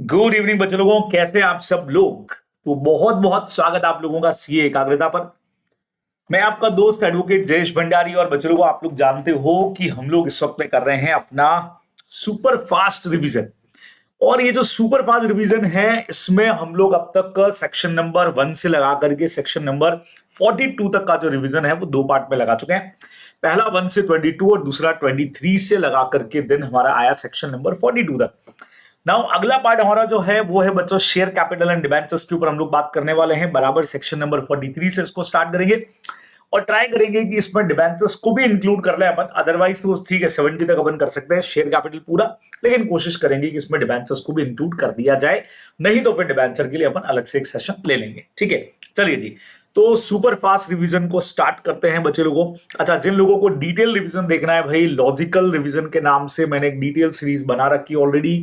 Good evening बच्चे लोगों, कैसे हैं आप सब लोग। तो बहुत बहुत स्वागत आप लोगों का सीए एकाग्रता पर। मैं आपका दोस्त एडवोकेट जयेश भंडारी। और बच्चे लोगों, आप लोग जानते हो कि हम लोग इस वक्त में कर रहे हैं अपना सुपर फास्ट रिवीजन। और ये जो सुपर फास्ट रिवीजन है, इसमें हम लोग अब तक सेक्शन नंबर 1 से लगा करके सेक्शन नंबर 42 तक का जो रिवीजन है वो दो पार्ट में लगा चुके हैं। पहला 1 से 22 और दूसरा 23 से लगा करके दिन हमारा आया सेक्शन नंबर 42 तक। नाउ अगला पार्ट हमारा जो है वो है बच्चों शेयर कैपिटल एंड डिबेंचर्स के ऊपर हम लोग बात करने वाले हैं। बराबर सेक्शन नंबर 43 से इसको स्टार्ट करेंगे और ट्राई करेंगे कि इसमें डिबेंचर्स को भी इंक्लूड कर ले अपन। अदरवाइज तो ठीक है, 70 तक अपन कर सकते हैं शेयर कैपिटल पूरा, लेकिन कोशिश करेंगे कि इसमें डिबेंचर्स को भी इंक्लूड कर दिया जाए। नहीं तो फिर डिबेंचर के लिए अपन अलग से एक सेशन ले लेंगे। ठीक है, चलिए जी। तो सुपर फास्ट रिवीजन को स्टार्ट करते हैं बच्चे लोगों। अच्छा, जिन लोगों को डिटेल रिवीजन देखना है भाई, लॉजिकल रिवीजन के नाम से मैंने एक डिटेल सीरीज बना रखी ऑलरेडी,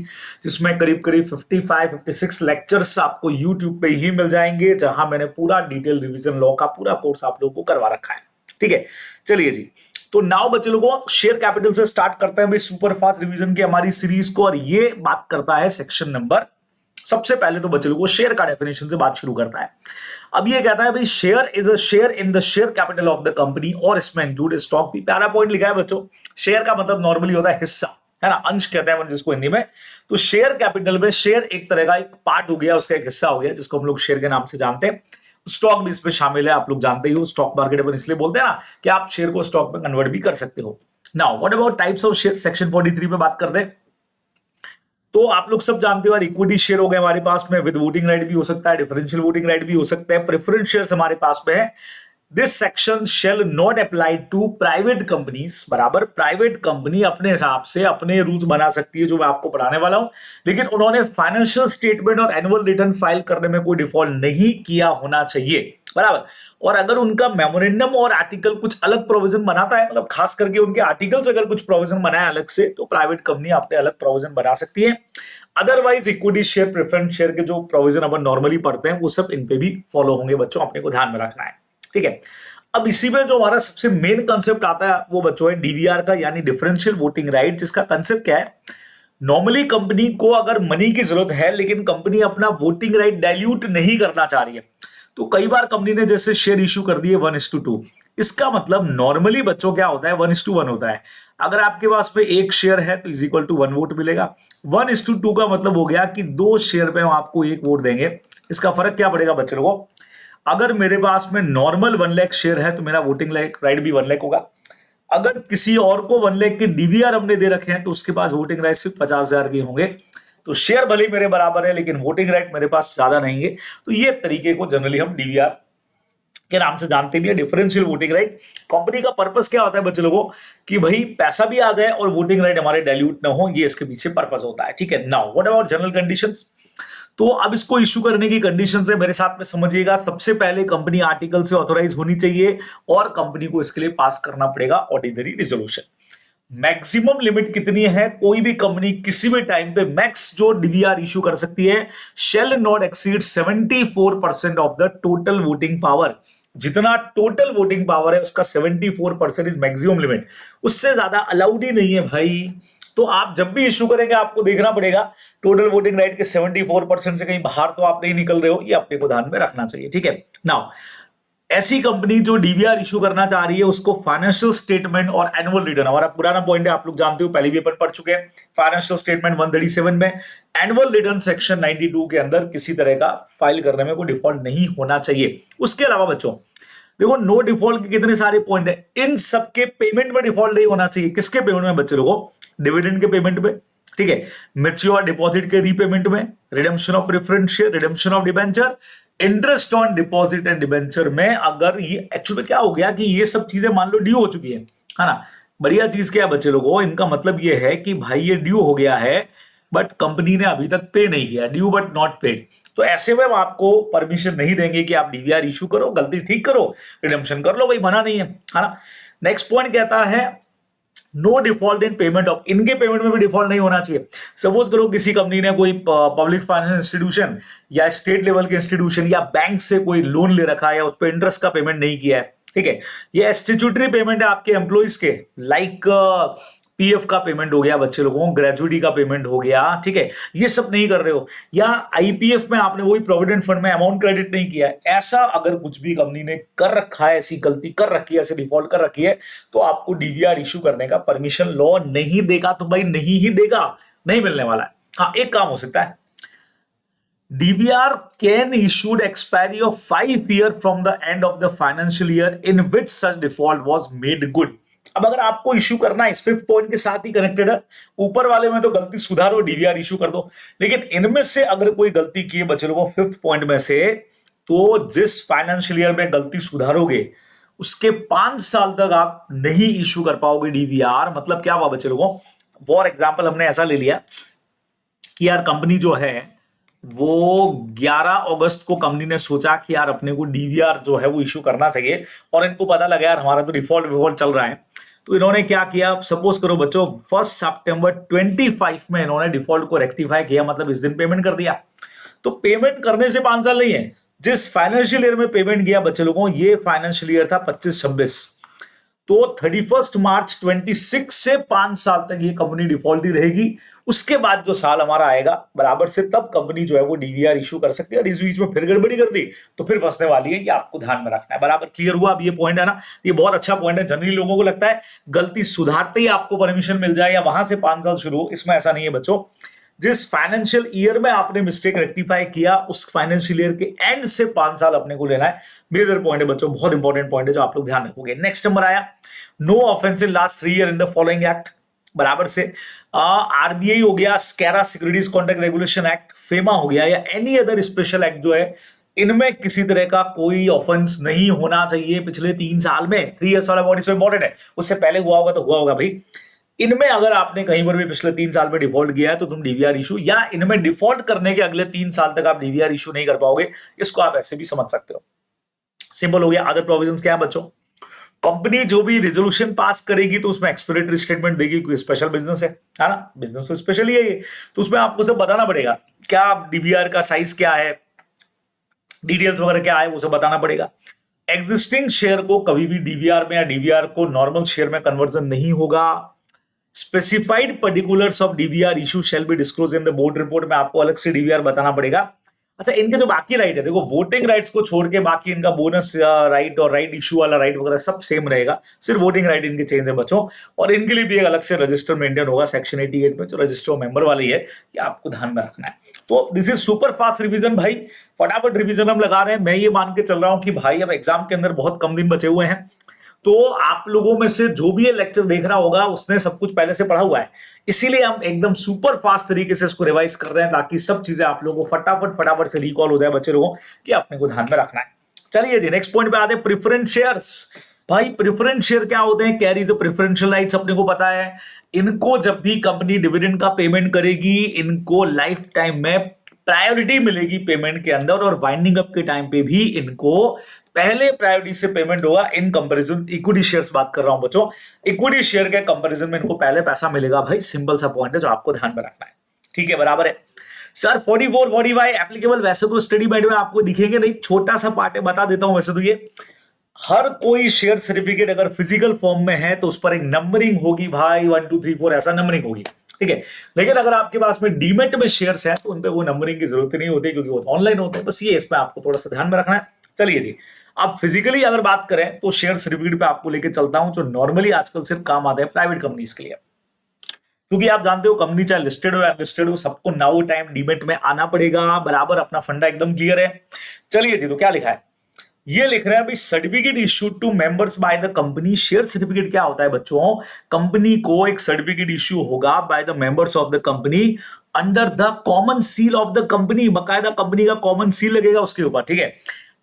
जिसमें करीब करीब 55-56 लेक्चर्स आपको यूट्यूब पे ही मिल जाएंगे, जहां मैंने पूरा डिटेल रिवीजन लॉ का पूरा कोर्स आप लोगों को करवा रखा है। ठीक है, चलिए जी। तो नाउ बच्चे लोगों, शेयर कैपिटल से स्टार्ट करते हैं भाई सुपर फास्ट रिवीजन की हमारी सीरीज को। और ये बात करता है सेक्शन नंबर, सबसे पहले तो बच्चे लोगों शेयर का डेफिनेशन से बात शुरू करता है। अब ये कहता है भाई share is a share in the share capital of the company और इसमें इंक्लूड स्टॉक भी। प्यारा पॉइंट लिखा है बच्चों। शेयर का मतलब नॉर्मली होता है हिस्सा, है ना, अंश कहते हैं जिसको हिंदी में। तो शेयर कैपिटल में शेयर एक तरह का एक पार्ट हो गया, उसका एक हिस्सा हो गया, जिसको हम लोग शेयर के नाम से जानते हैं। स्टॉक भी इसमें शामिल है, आप लोग जानते ही हो। स्टॉक मार्केट अपन इसलिए बोलते हैं ना कि आप शेयर को स्टॉक में कन्वर्ट भी कर सकते हो। Now what about types of share, section 43 पे बात करते हैं। तो आप लोग सब जानते हो यार, इक्विटी शेयर हो गए हमारे पास में, विद वोटिंग राइट भी हो सकता है, डिफरेंशियल वोटिंग राइट भी हो सकता है, प्रेफरेंस शेयर्स हमारे पास में है। This section shall not apply to private companies. बराबर, प्राइवेट कंपनी अपने हिसाब से अपने रूल्स बना सकती है, जो मैं आपको पढ़ाने वाला हूं। लेकिन उन्होंने फाइनेंशियल स्टेटमेंट और एनुअल रिटर्न फाइल करने में कोई डिफॉल्ट नहीं किया होना चाहिए। बराबर। और अगर उनका मेमोरेंडम और आर्टिकल कुछ अलग प्रोविजन बनाता है, मतलब खास करके उनके आर्टिकल्स अगर कुछ प्रोविजन बनाए अलग से, तो प्राइवेट कंपनी अपने अलग प्रोविजन बना सकती है। Otherwise equity share, preference share के जो प्रोविजन अपन नॉर्मली पढ़ते हैं वो सब इन पे भी फॉलो होंगे बच्चों, अपने को ध्यान में रखना है। ठीक है, अब इसी में जो हमारा सबसे मेन कंसेप्ट आता है वो बच्चों है डीवीआर का, यानी डिफरेंशियल वोटिंग राइट। जिसका कंसेप्ट क्या है, नॉर्मली कंपनी को अगर मनी की जरूरत है, लेकिन कंपनी अपना वोटिंग राइट डाइल्यूट नहीं करना चाह रही है, तो कई बार कंपनी ने जैसे शेयर इश्यू कर दिए 1:2। इसका मतलब नॉर्मली बच्चों क्या होता है, 1:1 होता है। अगर आपके पास में एक शेयर है तो इज इक्वल टू 1 वोट मिलेगा। 1:2 का मतलब हो गया कि 2 शेयर पे हम आपको 1 वोट देंगे। इसका फर्क क्या पड़ेगा बच्चे लोगों, अगर मेरे पास में नॉर्मल 1 लाख शेयर है तो मेरा वोटिंग राइट भी 1 लाख होगा। अगर किसी और को 1 लाख के डीवीआर हमने दे रखे हैं तो उसके पास वोटिंग राइट सिर्फ 50,000 के होंगे। तो शेयर भले ही मेरे बराबर है, लेकिन वोटिंग राइट मेरे पास ज्यादा नहीं है। तो ये तरीके को जनरली हम डीवीआर के नाम से जानते भी है, डिफरेंशियल वोटिंग राइट। कंपनी का पर्पस क्या होता है बच्चे लोगों, कि भाई पैसा भी आ जाए और वोटिंग राइट हमारे डाइल्यूट ना हो, ये इसके पीछे पर्पस होता है। ठीक है, now what about general conditions. तो अब इसको इश्यू करने की कंडीशन है, मेरे साथ में समझिएगा। सबसे पहले कंपनी आर्टिकल से ऑथोराइज होनी चाहिए और कंपनी को इसके लिए पास करना पड़ेगा ऑर्डिनरी रिजोल्यूशन। मैक्सिमम लिमिट कितनी है, कोई भी कंपनी किसी भी टाइम पे मैक्स जो डीवीआर इशू कर सकती है, shall not exceed 74% of the total voting power. जितना टोटल वोटिंग पावर है उसका 74% इज मैक्सिमम लिमिट, उससे ज्यादा अलाउड ही नहीं है भाई। तो आप जब भी इशू करेंगे आपको देखना पड़ेगा टोटल वोटिंग राइट के 74% से कहीं बाहर तो आप नहीं निकल रहे हो, ये अपने को ध्यान में रखना चाहिए। ठीक है, नाउ ऐसी कंपनी जो डीवीआर इशू करना चाह रही है उसको फाइनेंशियल स्टेटमेंट और एनुअल रिटर्न, हमारा पुराना पॉइंट है, आप लोग जानते हो, पहले भी अपन पढ़ चुके हैं। फाइनेंशियल स्टेटमेंट 137 में, एनुअल रिटर्न सेक्शन 92 के अंदर किसी तरह का फाइल करने में कोई डिफॉल्ट नहीं होना चाहिए। उसके अलावा बच्चों देखो, नो डिफॉल्ट के कितने सारे पॉइंट है, इन सबके पेमेंट में डिफॉल्ट नहीं होना चाहिए। किसके पेमेंट में बच्चे लोगों, डिविडेंड के पेमेंट में। ठीक है, मैच्योर डिपॉजिट के रीपेमेंट में, redemption of preference share, redemption of debenture, interest on deposit and debenture में। अगर ये एक्चुअली क्या हो गया कि ये सब चीजें मान लो ड्यू हो चुकी है ना। बढ़िया चीज क्या है बच्चे लोगों, इनका मतलब ये है कि भाई ये ड्यू हो गया है बट कंपनी ने अभी तक पे नहीं किया, ड्यू बट नॉट पेड। तो ऐसे में हम आपको परमिशन नहीं देंगे कि आप डीवीआर इशू करो, गलती ठीक करो, रिडेम्पशन कर लो, भाई मना नहीं है ना। नेक्स्ट पॉइंट कहता है no default in payment of, इनके पेमेंट में भी डिफॉल्ट नहीं होना चाहिए। सपोज करो किसी कंपनी ने कोई पब्लिक फाइनेंस इंस्टीट्यूशन या स्टेट लेवल के इंस्टीट्यूशन या बैंक से कोई लोन ले रखा है या उस पर इंटरेस्ट का पेमेंट नहीं किया है। ठीक है, ये स्टैट्यूटरी पेमेंट है आपके एम्प्लॉइज के, लाइक पीएफ का पेमेंट हो गया बच्चे लोगों को, ग्रेजुइटी का पेमेंट हो गया, ठीक है, ये सब नहीं कर रहे हो, या आईपीएफ में आपने वही प्रोविडेंट फंड में अमाउंट क्रेडिट नहीं किया है, ऐसा अगर कुछ भी कंपनी ने कर रखा है, ऐसी गलती कर रखी है, ऐसे डिफॉल्ट कर रखी है, तो आपको डीवीआर इशू करने का परमिशन लॉ नहीं देगा, तो भाई नहीं ही देगा, नहीं मिलने वाला है। हाँ, एक काम हो सकता है, DVR can issued expiry of 5 years from the end of the financial year in which such default was made good। अब अगर आपको इश्यू करना है, इस फिफ्थ पॉइंट के साथ ही कनेक्टेड है, ऊपर वाले में तो गलती सुधारो, डीवीआर इश्यू कर दो, लेकिन इनमें से अगर कोई गलती की है बच्चे लोगों फिफ्थ पॉइंट में से, तो जिस फाइनेंशियल ईयर में गलती सुधारोगे उसके 5 साल तक आप नहीं इश्यू कर पाओगे डीवीआर। मतलब क्या हुआ बच्चे लोगों, फॉर एग्जाम्पल हमने ऐसा ले लिया कि यार कंपनी जो है वो 11 अगस्त को कंपनी ने सोचा कि यार अपने को डीवीआर जो है वो इशू करना चाहिए, और इनको पता लगा यार हमारा तो डिफॉल्ट चल रहा है, तो इन्होंने क्या किया, सपोज करो बच्चों 1 सितंबर 25 में इन्होंने डिफॉल्ट को रेक्टिफाई किया, मतलब इस दिन पेमेंट कर दिया। तो पेमेंट करने से 5 साल नहीं है, जिस फाइनेंशियल ईयर में पेमेंट किया बच्चे लोगों, ये फाइनेंशियल ईयर था 25-26, तो 31 मार्च 26 से 5 साल तक ये कंपनी डिफॉल्ट ही रहेगी। उसके बाद जो साल हमारा आएगा बराबर से, तब कंपनी जो है वो डीवीआर इशू कर सकती है, और इस बीच में फिर गड़बड़ी कर दी तो फिर फंसने वाली है, ये आपको ध्यान में रखना है। बराबर क्लियर हुआ? अब ये पॉइंट है ना, ये बहुत अच्छा पॉइंट है। जनरली लोगों को लगता है गलती सुधारते ही आपको परमिशन मिल जाए या वहां से 5 साल शुरू हो, इसमें ऐसा नहीं है बच्चों। जिस फाइनेंशियल ईयर में आपने मिस्टेक रेक्टिफाई किया, उस फाइनेंशियल ईयर के एंड से 5 साल अपने को लेना है। मेजर पॉइंट है बच्चों, बहुत इंपॉर्टेंट पॉइंट है जो आप लोग ध्यान रखोगे। नेक्स्ट नंबर आया, no offence in last 3 year in the following act. बराबर से आरबीआई हो गया, SCRA securities contract regulation act, FEMA हो गया, या एनी अदर स्पेशल एक्ट जो है, इनमें किसी तरह का कोई ऑफेंस नहीं होना चाहिए पिछले 3 साल में। 3 इयर्स वाला पॉइंट इसमें इंपॉर्टेंट है, उससे पहले हुआ होगा तो हुआ होगा भाई। इनमें अगर आपने कहीं पर भी पिछले 3 साल में डिफॉल्ट किया है तो तुम डीवीआर इशू, या इनमें डिफॉल्ट करने के अगले 3 साल तक आप डीवीआर इशू नहीं कर पाओगे। इसको आप ऐसे भी समझ सकते हो, सिंपल हो गया। अदर प्रोविजंस क्या है बच्चों, कंपनी जो भी रेजोल्यूशन पास करेगी तो उसमें एक्सप्लेनेटरी स्टेटमेंट देगी, कोई स्पेशल बिजनेस है ना, बिजनेस तो स्पेशल ही है ये, तो उसमें आपको सब बताना पड़ेगा क्या डीवीआर का साइज क्या है, डिटेल्स वगैरह क्या है, वो सब बताना पड़ेगा। एग्जिस्टिंग शेयर को कभी भी डीवीआर में या डीवीआर को नॉर्मल शेयर में कन्वर्जन नहीं होगा। Specified particulars of DVR issue shall be disclose in the board report में, आपको अलग से डीवीआर बताना पड़ेगा। अच्छा, इनके जो बाकी राइट है, देखो वोटिंग राइट्स को छोड़ के बाकी इनका बोनस राइट और राइट इशू वाला राइट वगैरह सब सेम रहेगा, सिर्फ वोटिंग राइट इनके चेंज है बच्चों। और इनके लिए भी एक अलग से रजिस्टर मेंटेन होगा सेक्शन 88 में, जो रजिस्टर मेंबर वाली है, ये आपको ध्यान में रखना है। तो this is super fast revision भाई, फटाफट रिवीजन हम लगा रहे हैं। मैं ये मान के चल रहा हूं कि भाई अब एग्जाम के अंदर बहुत कम दिन बचे हुए हैं, तो आप लोगों में से जो भी ये लेक्चर देख रहा होगा उसने सब कुछ पहले से पढ़ा हुआ है, इसीलिए हम एकदम सुपर फास्ट तरीके से इसको रिवाइज कर रहे हैं, ताकि सब चीजें आप लोगों को फटाफट से रिकॉल हो जाए बच्चे लोगों कि अपने को ध्यान में रखना है। चलिए जी, नेक्स्ट पॉइंट पे आते हैं, प्रेफरेंस शेयर्स। भाई प्रेफरेंस शेयर क्या होते हैं, कैरीज द प्रेफरेंशियल राइट्स, अपने को पता है। इनको जब भी कंपनी डिविडेंड का पेमेंट करेगी, इनको लाइफ टाइम में प्रायोरिटी मिलेगी पेमेंट के अंदर, और वाइंडिंग अप के टाइम पे भी इनको पहले प्रायोरिटी से पेमेंट होगा इन कंपैरिजन। इक्विटी शेयर्स बात कर रहा हूं बच्चों, इक्विटी शेयर के कंपैरिजन में इनको पहले पैसा मिलेगा भाई, सिंपल सा पॉइंट है जो आपको ध्यान में रखना है। ठीक है, बराबर है सर। 44 45 एप्लीकेबल वैसे तो स्टडी गाइड में आपको दिखेंगे नहीं, छोटा सा पार्ट है, बता देता हूं। वैसे तो ये हर कोई शेयर सर्टिफिकेट अगर फिजिकल फॉर्म में है तो उस पर एक नंबरिंग होगी भाई, 1 2 3 4 ऐसा नंबरिंग होगी, ठीक है। लेकिन अगर आपके पास में डीमेट में शेयर्स हैं तो उन पे वो नंबरिंग की जरूरत नहीं होती, क्योंकि वो ऑनलाइन होते हैं। बस ये इसमें आपको थोड़ा सा ध्यान में रखना है। चलिए जी, अब फिजिकली अगर बात करें तो शेयर सर्टिफिकेट पे आपको लेके चलता हूं, जो नॉर्मली आजकल सिर्फ काम आते हैं प्राइवेट कंपनीज के लिए, क्योंकि आप जानते हो कंपनी चाहे लिस्टेड हो या अनलिस्टेड हो, सबको नाउ टाइम डीमेट में आना पड़ेगा। बराबर, अपना फंडा एकदम क्लियर है। चलिए जी, तो क्या लिखा है, ये लिख रहे हैं भाई, certificate issued to members by the company. Share certificate क्या होता है बच्चों, कंपनी को एक सर्टिफिकेट इश्यू होगा by the members of the company under the common seal of the company, बकायदा कंपनी का कॉमन सील लगेगा उसके ऊपर, ठीक है।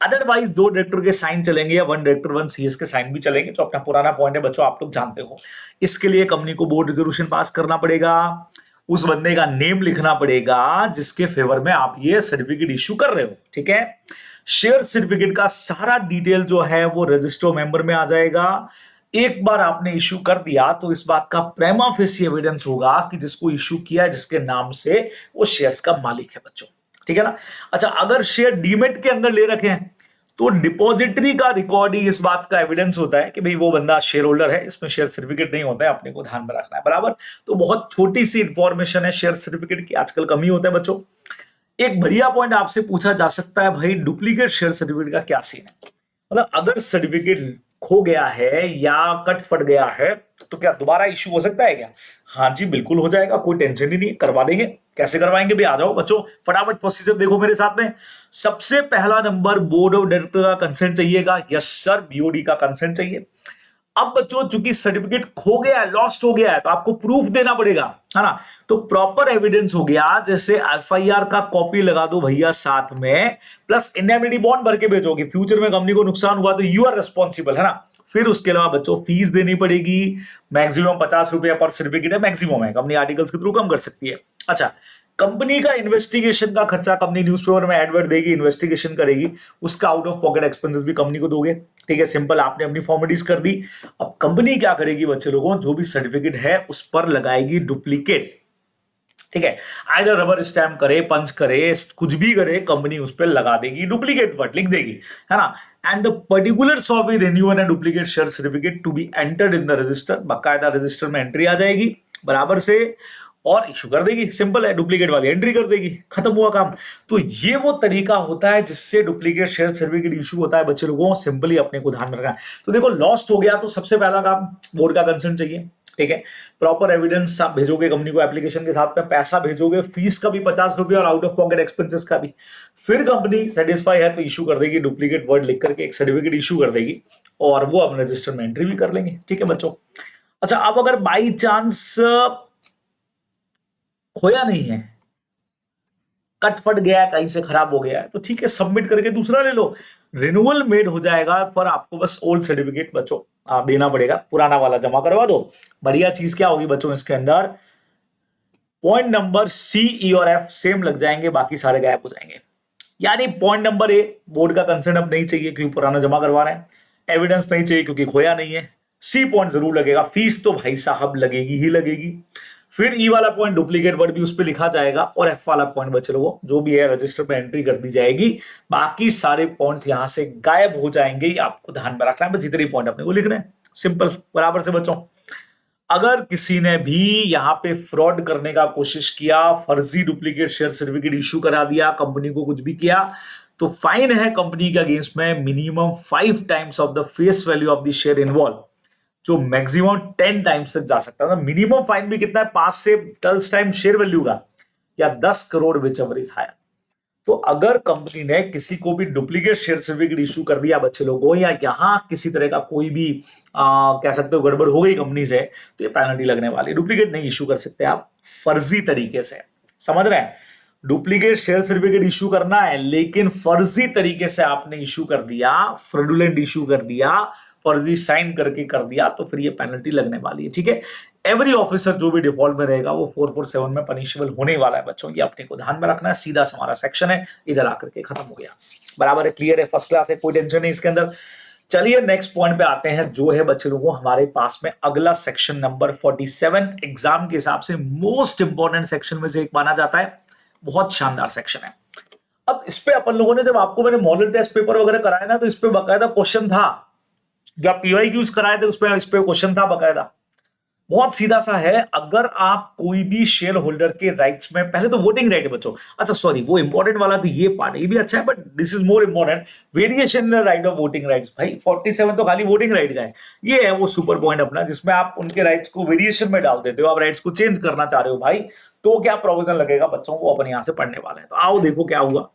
अदरवाइज 2 डायरेक्टर के साइन चलेंगे, या 1 डायरेक्टर 1 सीएस के साइन भी चलेंगे, जो अपना पुराना पॉइंट है बच्चों, आप लोग जानते हो। इसके लिए कंपनी को बोर्ड रेजोल्यूशन पास करना पड़ेगा, उस बंदे का नेम लिखना पड़ेगा जिसके फेवर में आप ये सर्टिफिकेट इश्यू कर रहे हो, ठीक है। शेयर सर्टिफिकेट का सारा डिटेल जो है वो रजिस्टर मेंबर में आ जाएगा। एक बार आपने इश्यू कर दिया तो इस बात का प्रेमा फेसी एविडेंस होगा कि जिसको इश्यू किया है, जिसके नाम से, वो शेयर्स का मालिक है बच्चों, ठीक है ना। अच्छा, अगर शेयर डीमेट के अंदर ले रखे हैं तो डिपॉजिटरी का रिकॉर्ड ही इस बात का एविडेंस होता है कि भाई वो बंदा शेयर होल्डर है, इसमें शेयर सर्टिफिकेट नहीं होता है, अपने को ध्यान में रखना है, बराबर। तो बहुत छोटी सी इंफॉर्मेशन है शेयर सर्टिफिकेट की, आजकल कम ही होता है बच्चों। एक बढ़िया पॉइंट आपसे पूछा जा सकता है, भाई डुप्लीकेट शेयर सर्टिफिकेट का क्या सीन है, मतलब अगर सर्टिफिकेट खो गया है या कट फट गया है तो क्या दोबारा इश्यू हो सकता है क्या? हाँ जी बिल्कुल हो जाएगा, कोई टेंशन ही नहीं, करवा देंगे। कैसे करवाएंगे भाई, आ जाओ बच्चों, फटाफट प्रोसीजर देखो मेरे साथ में। सबसे पहला नंबर, बोर्ड ऑफ डायरेक्टर का कंसेंट चाहिएगा, यस सर, बीओडी का कंसेंट चाहिए। अब बच्चों चूंकि सर्टिफिकेट खो गया है, लॉस्ट हो गया है, तो आपको प्रूफ देना पड़ेगा, है ना। तो प्रॉपर एविडेंस हो गया, जैसे एफआईआर का कॉपी लगा दो भैया साथ में, प्लस इंडेमनिटी बॉन्ड भर के भेजोगे, फ्यूचर में कंपनी को नुकसान हुआ तो यू आर रिस्पॉन्सिबल, है ना। फिर उसके अलावा बच्चों फीस देनी पड़ेगी, मैक्सिमम 50 रुपया पर सर्टिफिकेट है, मैक्सिमम है, कंपनी आर्टिकल्स के थ्रू कम कर सकती है। अच्छा, कंपनी का इन्वेस्टिगेशन का खर्चा कंपनी न्यूज़पेपर में एडवर्ट देगी, इन्वेस्टिगेशन करेगी, उसका आउट ऑफ पॉकेट एक्सपेंसेस भी कंपनी को दोगे, ठीक है, सिंपल, आपने अपनी फॉर्मेलिटीज कर दी। अब कंपनी क्या करेगी बच्चे लोगों, जो भी सर्टिफिकेट है उस पर लगाएगी डुप्लीकेट, ठीक है, आइदर रबर स्टैम्प करे, पंच करे, कुछ भी करे, कंपनी उस पर लगा देगी डुप्लीकेट वर्ड लिख देगी, है ना। And the particulars of the renewal and duplicate share certificate to be entered in the register, बाकायदा रजिस्टर में एंट्री आ जाएगी बराबर से, और इशू कर देगी, सिंपल है, डुप्लीकेट वाली एंट्री कर देगी, खत्म हुआ काम। तो ये वो तरीका होता है जिससे डुप्लीकेट शेयर सर्टिफिकेट इशू होता है बच्चे लोगों, सिंपली अपने को ध्यान में रखना है। तो देखो लॉस्ट हो गया तो सबसे पहला काम बोर्ड का कंसेंट चाहिए, ठीक है, प्रॉपर एविडेंस आप भेजोगे कंपनी को, एप्लीकेशन के साथ में पैसा भेजोगे, फीस का भी 50 रुपये और आउट ऑफ पॉकेट एक्सपेंसेस का भी। फिर कंपनी सेटिस्फाई है तो इशू कर देगी, डुप्लीकेट वर्ड लिख करके एक सर्टिफिकेट इशू कर देगी, और वो अपने रजिस्टर में एंट्री भी कर लेंगे, ठीक है बच्चों। अच्छा, अब अगर बाई चांस खोया नहीं है, कट फट गया है, कहीं से खराब हो गया है, तो ठीक है, सबमिट करके दूसरा ले लो, रिन्यूअल मेड हो जाएगा, पर आपको बस ओल्ड सर्टिफिकेट बच्चों देना पड़ेगा, पुराना वाला जमा करवा दो। बढ़िया चीज क्या होगी बच्चों इसके अंदर, पॉइंट नंबर सी, ई और एफ सेम लग जाएंगे, बाकी सारे गायब हो जाएंगे। यानी पॉइंट नंबर ए, बोर्ड का कंसेंट अब नहीं चाहिए क्योंकि पुराना जमा करवा रहे हैं, एविडेंस नहीं चाहिए क्योंकि खोया नहीं है, सी पॉइंट जरूर लगेगा, फीस तो भाई साहब लगेगी ही लगेगी। फिर ई वाला पॉइंट डुप्लीकेट वर्ड भी उस पर लिखा जाएगा, और एफ वाला पॉइंट बच्चे लोगों जो भी है रजिस्टर पे एंट्री कर दी जाएगी, बाकी सारे पॉइंट्स यहां से गायब हो जाएंगे, आपको ध्यान में रखना है, बस इतने पॉइंट अपने को लिखने हैं, सिंपल बराबर से बच्चों। अगर किसी ने भी यहां पे फ्रॉड करने का कोशिश किया, फर्जी डुप्लीकेट शेयर सर्टिफिकेट इशू करा दिया, कंपनी को कुछ भी किया, तो फाइन है कंपनी के अगेंस्ट में minimum 5 times of the face value of the share involve, जो मैक्सिमम 10 टाइम्स तक जा सकता है। मिनिमम फाइन भी कितना है, 5 से 10 टाइम शेयर वैल्यू का, या 10 crore whichever is higher. तो अगर कंपनी ने किसी को भी डुप्लीकेट शेयर सर्टिफिकेट इशू कर दिया बच्चे लोगों, या यहां किसी तरह का कोई भी कह सकते हो गड़बड़ हो गई कंपनी से, तो ये पेनल्टी लगने वाली। डुप्लीकेट नहीं इशू कर सकते आप फर्जी तरीके से, समझ रहे हैं। डुप्लीकेट शेयर सर्टिफिकेट इशू करना है, लेकिन फर्जी तरीके से आपने इशू कर दिया, फ्रॉडुलेंट इशू कर दिया, फर्जी साइन करके कर दिया, तो फिर ये पेनल्टी लगने वाली है, ठीक है। एवरी ऑफिसर जो भी डिफॉल्ट में रहेगा वो 447 में पनिशेबल होने वाला है बच्चों, ये अपने को ध्यान में रखना है। सीधा हमारा सेक्शन है, इधर आकर के खत्म हो गया, बराबर है, क्लियर है, फर्स्ट क्लास है, कोई टेंशन नहीं इसके अंदर। चलिए नेक्स्ट पॉइंट पे आते हैं, जो है बच्चे लोगों हमारे पास में अगला सेक्शन नंबर 47, एग्जाम के हिसाब से मोस्ट इंपॉर्टेंट सेक्शन में से एक माना जाता है, बहुत शानदार सेक्शन है। अब इस पे अपन लोगों ने जब आपको मैंने मॉडल टेस्ट पेपर वगैरह कराया ना, तो इस पे बकायदा क्वेश्चन था, जो आप पीवाईक्यूज कराए थे उसपे इस पे क्वेश्चन था बकायदा, बहुत सीधा सा है। अगर आप कोई भी शेयर होल्डर के राइट्स में, पहले तो वोटिंग राइट है बच्चों, अच्छा सॉरी वो इंपॉर्टेंट वाला तो ये पार्ट, ये भी अच्छा है, but this is more important, variation in right of voting rights. भाई 47 तो खाली वोटिंग राइट का है, ये है वो सुपर पॉइंट अपना, जिसमें आप उनके राइट्स को वेरिएशन में डाल देते हो, आप राइट्स को चेंज करना चाह रहे हो भाई, तो क्या प्रोविजन लगेगा बच्चों को, अपन यहां से पढ़ने वाले हैं। तो आओ देखो क्या हुआ।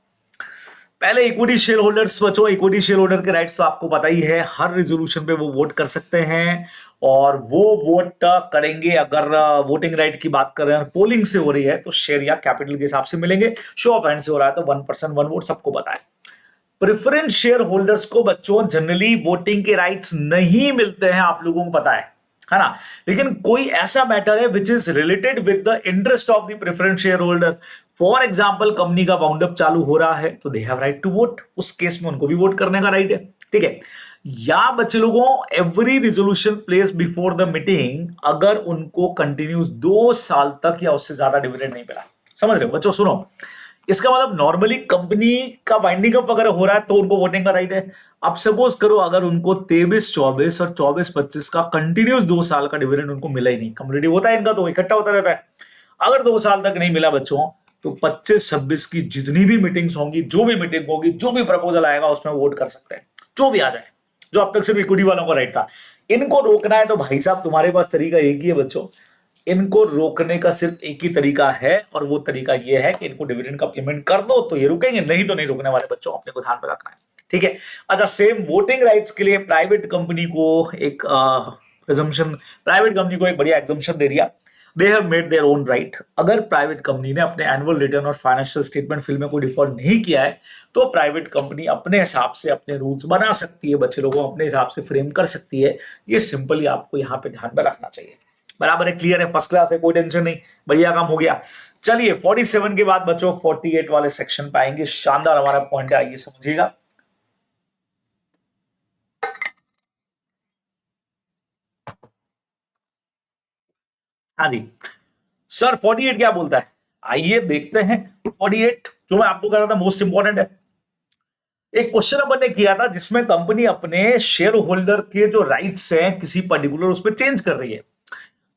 पहले इक्विटी शेयर होल्डर्स बच्चों, इक्विटी शेयर होल्डर के राइट्स तो आपको पता ही है, हर रिजोल्यूशन पे वो वोट कर सकते हैं, और वो वोट करेंगे, अगर वोटिंग राइट की बात कर रहे हैं, पोलिंग से हो रही है तो शेयर या कैपिटल के हिसाब से मिलेंगे, शो ऑफ हैंड से हो रहा है तो 1% 1 वोट, सबको पता है। प्रेफरेंस शेयर होल्डर्स को बच्चों जनरली वोटिंग के राइट्स नहीं मिलते हैं, आप लोगों को पता है ना, लेकिन कोई ऐसा मैटर है which is related with the interest of the preference shareholder. For example company का वाउंड अप चालू हो रहा है तो they have right to vote, उस केस में उनको भी वोट करने का राइट है, ठीक है। या बच्चे लोगों every resolution place before the meeting, अगर उनको कंटिन्यूस 2 साल तक या उससे ज्यादा डिविडेंड नहीं मिला, समझ रहे हो बच्चों, सुनो इसका मतलब नॉर्मली कंपनी का वाइंडिंग अप अगर हो रहा है तो उनको वोटिंग का राइट है। अब सपोज करो अगर उनको 23-24 और 24-25 का कंटिन्यूस 2 साल का डिविडेंड उनको मिला ही नहीं, कम्युलेटिव होता है इनका तो इकट्ठा होता रहता है, अगर 2 साल तक नहीं मिला बच्चों, तो 25-26 की जितनी भी मीटिंग्स होंगी, जो भी मीटिंग होगी, जो भी प्रपोजल आएगा उसमें वोट कर सकते हैं, जो भी आ जाए, जो अब तक सिर्फ इक्विटी वालों को राइट था। इनको रोकना है तो भाई साहब तुम्हारे पास तरीका एक ही है बच्चों, इनको रोकने का सिर्फ एक ही तरीका है, और वो तरीका ये है कि इनको डिविडेंड का पेमेंट कर दो तो ये रुकेंगे, नहीं तो नहीं रुकने वाले बच्चों, अपने को ध्यान में रखना है, ठीक है। अच्छा, सेम वोटिंग राइट्स के लिए प्राइवेट कंपनी को एक एग्जम्पशन, प्राइवेट कंपनी को एक बढ़िया एग्जम्पशन दे दिया, they have made their own right. अगर प्राइवेट कंपनी ने अपने एनुअल रिटर्न और फाइनेंशियल स्टेटमेंट फिल में कोई डिफॉल्ट नहीं किया है तो प्राइवेट कंपनी अपने हिसाब से अपने रूल्स बना सकती है, बच्चे लोगों अपने हिसाब से फ्रेम कर सकती है। ये सिंपली आपको यहाँ पे ध्यान में रखना चाहिए। बराबर है, क्लियर है, फर्स्ट क्लास है, कोई टेंशन नहीं, बढ़िया काम हो गया। चलिए 47 के बाद बच्चों 48 वाले सेक्शन पे आएंगे, शानदार हमारा पॉइंट है, आइए समझिएगा। हाँ जी सर, 48 क्या बोलता है, आइए देखते हैं। 48 जो मैं आपको कह रहा था मोस्ट इंपॉर्टेंट है। एक क्वेश्चन अपन ने किया था जिसमें कंपनी अपने शेयर होल्डर के जो राइट्स हैं किसी पर्टिकुलर उसमें चेंज कर रही है।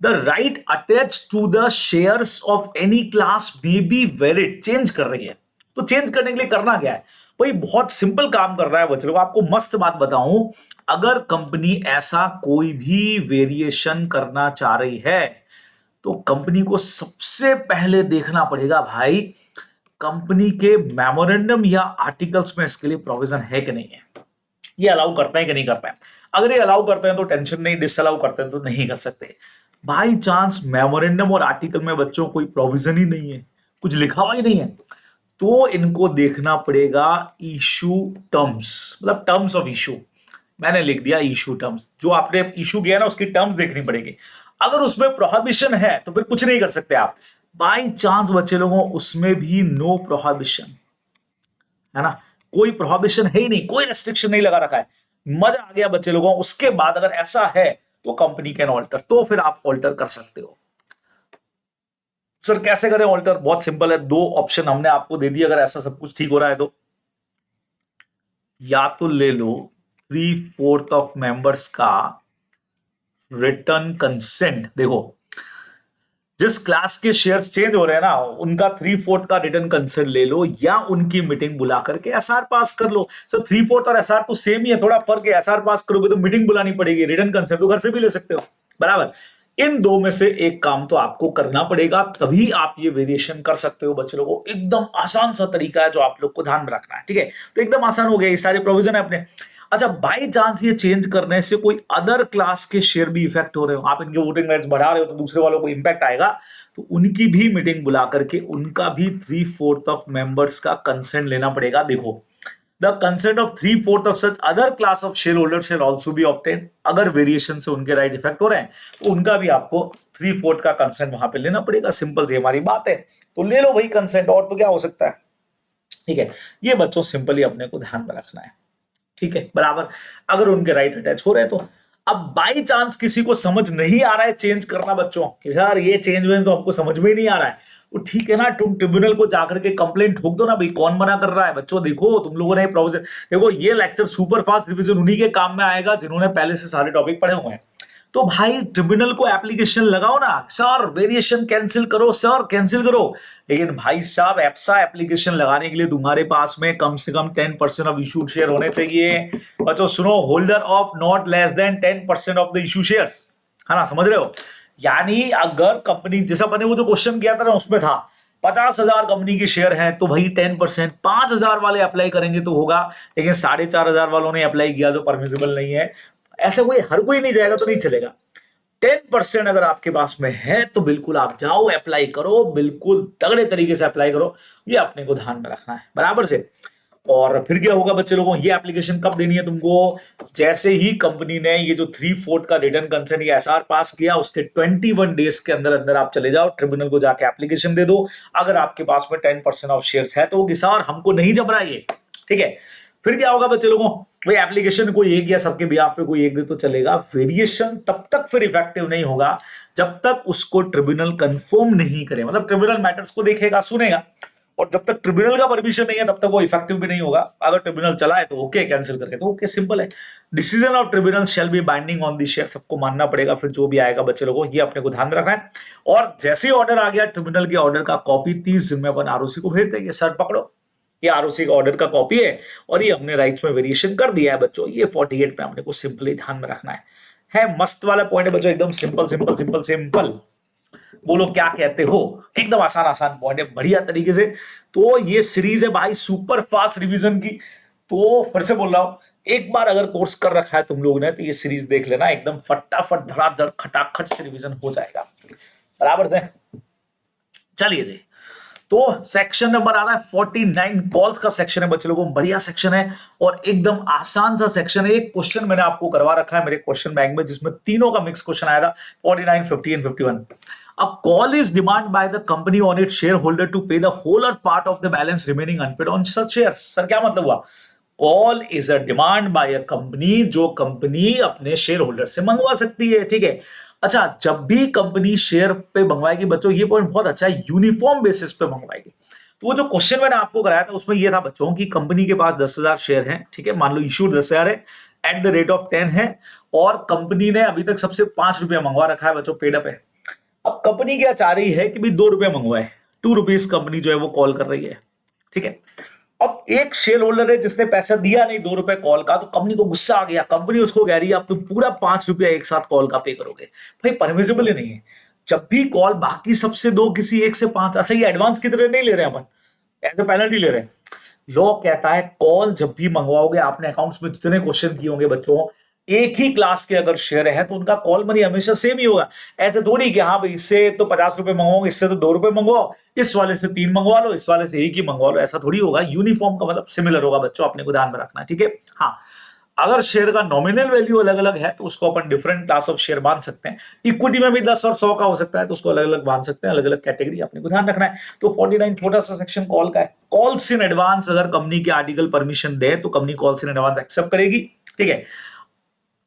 The right attach to the shares of any class may be valid, change कर रही है। तो चेंज करने के लिए करना क्या है, भाई बहुत सिंपल काम कर रहा है बच्चों। आपको मस्त बात बताऊं, अगर कंपनी ऐसा कोई भी वेरिएशन करना चाह रही है तो कंपनी को सबसे पहले देखना पड़ेगा भाई कंपनी के मेमोरेंडम या आर्टिकल्स में इसके लिए प्रोविजन है कि नहीं है, ये अलाउ करते हैं कि नहीं करते हैं। अगर ये अलाउ करते हैं तो टेंशन नहीं, डिसअलाउ करते हैं तो नहीं कर सकते। बाई चांस मेमोरेंडम और आर्टिकल में बच्चों कोई प्रोविजन ही नहीं है, कुछ लिखा हुआ ही नहीं है, तो इनको देखना पड़ेगा इशू टर्म्स, मतलब टर्म्स ऑफ इशू। मैंने लिख दिया इशू टर्म्स, जो आपने इशू किया ना उसकी टर्म्स देखनी पड़ेगी। अगर उसमें प्रोहिबिशन है तो फिर कुछ नहीं कर सकते आप। बाई चांस बच्चे लोगों उसमें भी नो प्रोहिबिशन है ना, कोई प्रोहिबिशन है ही नहीं, कोई रेस्ट्रिक्शन नहीं लगा रखा है, मजा आ गया बच्चे लोगों। उसके बाद अगर ऐसा है तो कंपनी कैन ऑल्टर, तो फिर आप ऑल्टर कर सकते हो। सर कैसे करें ऑल्टर, बहुत सिंपल है, दो ऑप्शन हमने आपको दे दिए। अगर ऐसा सब कुछ ठीक हो रहा है तो या तो ले लो 3/4 ऑफ मेंबर्स का रिटर्न कंसेंट। देखो जिस क्लास के शेयर्स चेंज हो रहे हैं ना उनका 3/4 का रिटर्न कंसेंट ले लो, या उनकी मीटिंग बुला करके एसआर पास कर लो। सर 3/4 और एसआर तो सेम ही है, थोड़ा फर्क है। एसआर पास करोगे तो मीटिंग बुलानी पड़ेगी, रिटर्न कंसेंट तो घर से भी ले सकते हो, बराबर। इन दो में से एक काम तो आपको करना पड़ेगा, तभी आप ये वेरिएशन कर सकते हो बच्चों को। एकदम आसान सा तरीका है जो आप लोग को ध्यान में रखना है, ठीक है। तो एकदम आसान हो गया, ये सारे प्रोविजन है अपने। अच्छा, बाई चांस ये चेंज करने से कोई अदर क्लास के शेयर भी इफेक्ट हो रहे हो, आप इनके वोटिंग राइट्स बढ़ा रहे हो तो दूसरे वालों को इंपैक्ट आएगा, तो उनकी भी मीटिंग बुला करके उनका भी 3/4 ऑफ मेंबर्स का कंसेंट लेना पड़ेगा। देखो the consent of 3/4 of such other class of share holder shell also be obtain. अगर वेरिएशन से उनके राइट इफेक्ट हो रहे हैं तो उनका भी आपको 3/4 का कंसेंट वहां पे लेना पड़ेगा। सिंपल सी हमारी बात है, तो ले लो भाई कंसेंट, और तो क्या हो सकता है, ठीक है। ये बच्चों सिंपली अपने को ध्यान में रखना है, ठीक है, बराबर। अगर उनके राइट अटैच हो रहे हैं तो। अब बाई चांस किसी को समझ नहीं आ रहा है चेंज करना बच्चों कि यार ये चेंज वेंज तो हमको समझ में ही नहीं आ रहा है, तो ठीक है ना, तुम ट्रिब्यूनल को जाकर के कंप्लेंट ठोक दो ना भाई, कौन मना कर रहा है बच्चों। देखो तुम लोगों ने प्रोविजन, देखो ये लेक्चर सुपर फास्ट रिवीजन उन्हीं के काम में आएगा जिन्होंने पहले से सारे टॉपिक पढ़े हुए हैं। तो भाई ट्रिब्यूनल को एप्लीकेशन लगाओ ना, सर वेरिएशन कैंसिल करो, सर कैंसिल करो। लेकिन भाई साहब ऐसा एप्लीकेशन लगाने के लिए तुम्हारे पास में कम से कम 10% ऑफ इशूड शेयर होने चाहिए। बच्चों सुनो, holder of not less than 10% of the issue shares, है ना, समझ रहे हो। यानी अगर कंपनी, जैसा मैंने वो जो क्वेश्चन किया था ना उसमें था 50,000 कंपनी के शेयर हैं तो भाई 10%, 5,000 वाले अप्लाई करेंगे तो होगा, लेकिन 4,500 वालों ने अप्लाई किया जो परमिसिबल नहीं है। ऐसा कोई हर कोई नहीं जाएगा तो नहीं चलेगा। 10% अगर आपके पास में है तो बिल्कुल आप जाओ अप्लाई करो, बिल्कुल तगड़े तरीके से अप्लाई करो, ये अपने को ध्यान में रखना है, बराबर से। और फिर क्या होगा बच्चे लोगों, ये एप्लीकेशन कब देनी है तुमको, जैसे ही कंपनी ने ये जो 3/4 का रिटर्न कंसेंट या एसआर पास किया उसके 21 डेज के अंदर अंदर आप चले जाओ ट्रिब्यूनल को जाके एप्लीकेशन दे दो। अगर आपके पास में 10% ऑफ शेयर्स है तो सर हमको नहीं जम रहा ये, ठीक है। फिर क्या होगा बच्चे लोगों, भाई एप्लीकेशन कोई एक या सबके बिहाफ पे कोई एक दे तो चलेगा, वेरिएशन तब तक फिर इफेक्टिव नहीं होगा जब तक उसको ट्रिब्यूनल कंफर्म नहीं करे, मतलब ट्रिब्यूनल मैटर्स को देखेगा सुनेगा, और जब तक ट्रिब्यूनल का परमिशन नहीं है तब तक वो इफेक्टिव भी नहीं होगा। अगर ट्रिब्यूनल चला है तो ओके, कैंसिल करके तो ओके, सिंपल है। Decision of tribunal shall be binding on the share, सबको मानना पड़ेगा फिर जो भी आएगा बच्चे लोगों को, ये अपने को ध्यान में रखना है। और जैसे ही ऑर्डर आ गया ट्रिब्यूनल के ऑर्डर का कॉपी 30 दिन में अपन आरओसी को भेज देंगे, सर पकड़ो ये आरओसी का ऑर्डर का कॉपी है और ये हमने राइट्स में वेरिएशन कर दिया है बच्चों, ये 48 पे अपने को सिंपली ध्यान में रखना है मस्त वाला पॉइंट है बच्चों, एकदम सिंपल सिंपल सिंपल सिंपल। बोलो क्या कहते हो, एकदम आसान आसान पॉइंट है, बढ़िया तरीके से। तो ये सीरीज है भाई सुपर फास्ट रिवीजन की। तो फिर से बोल रहा हूं, एक बार अगर कोर्स कर रखा है तुम लोगों ने तो ये सीरीज देख लेना, एकदम फटाफट धड़ाधड़ खटाखट से रिवीजन हो जाएगा, बराबर से। चलिए जी, तो सेक्शन नंबर आ रहा है 49, कॉल्स का सेक्शन है बच्चे लोगों, बढ़िया सेक्शन है और एकदम आसान सा सेक्शन है। एक क्वेश्चन मैंने आपको करवा रखा है मेरे क्वेश्चन बैंक में, जिसमें तीनों का मिक्स क्वेश्चन आया था, 49, 50 and 51। A call is demanded by the company on its shareholder to pay the whole or part of the balance remaining unpaid on such shares। Sir क्या मतलब हुआ? Call is a demand by a company, जो company अपने share holder से मंगवा सकती है, ठीक है। अच्छा, जब भी कंपनी शेयर पे मंगवाएगी बच्चों, ये पॉइंट बहुत अच्छा है, यूनिफॉर्म बेसिस पे मंगवाएगी। तो वो जो क्वेश्चन मैंने आपको कराया था उसमें ये था बच्चों की, कंपनी के पास 10,000 शेयर हैं, ठीक है, मान लो इशूड 10,000 है, एट द रेट ऑफ 10 है, और कंपनी ने अभी तक सबसे 5 रुपया मंगवा रखा है बच्चों, पेड अप है। अब कंपनी क्या चाह रही है कि भाई 2 रुपए मंगवाए, 2 रुपीज कंपनी जो है वो कॉल कर रही है, ठीक है। अब एक शेयर होल्डर है जिसने पैसा दिया नहीं 2 रुपए कॉल का, तो कंपनी को गुस्सा आ गया, कंपनी उसको कह रही है अब तुम पूरा 5 रुपया एक साथ कॉल का पे करोगे। भाई परमिसिबल ही नहीं है, जब भी कॉल बाकी सबसे दो, किसी एक से 5, अच्छा ये एडवांस की तरह नहीं ले रहे हैं अपन, एज ए पेनल्टी ले रहे हैं। लॉ कहता है कॉल जब भी मंगवाओगे, आपने अकाउंट्स में जितने क्वेश्चन किए होंगे बच्चों, एक ही क्लास के अगर शेयर है तो उनका कॉल मनी हमेशा सेम ही होगा। ऐसे थोड़ी कि हाँ भाई इससे तो 50 रुपए मंगवाओगे, इससे तो 2 रुपए मंगवाओ, इस वाले से 3 मंगवा लो, इस वाले से एक ही मंगवा लो, ऐसा थोड़ी होगा। यूनिफॉर्म का मतलब सिमिलर होगा बच्चों, अपने को ध्यान में रखना है, ठीक है। हाँ, अगर शेयर का नॉमिनल वैल्यू अलग अलग है तो उसको अपन डिफरेंट क्लास ऑफ शेयर बांध सकते हैं। इक्विटी में भी 10 और 100 का हो सकता है, तो उसको अलग अलग बांध सकते हैं, अलग अलग कैटेगरी, अपने को ध्यान रखना है। तो 49 छोटा सा सेक्शन कॉल का है। कॉल्स इन एडवांस, अगर कंपनी के आर्टिकल परमिशन दे तो company calls in advance accept करेगी, ठीक है,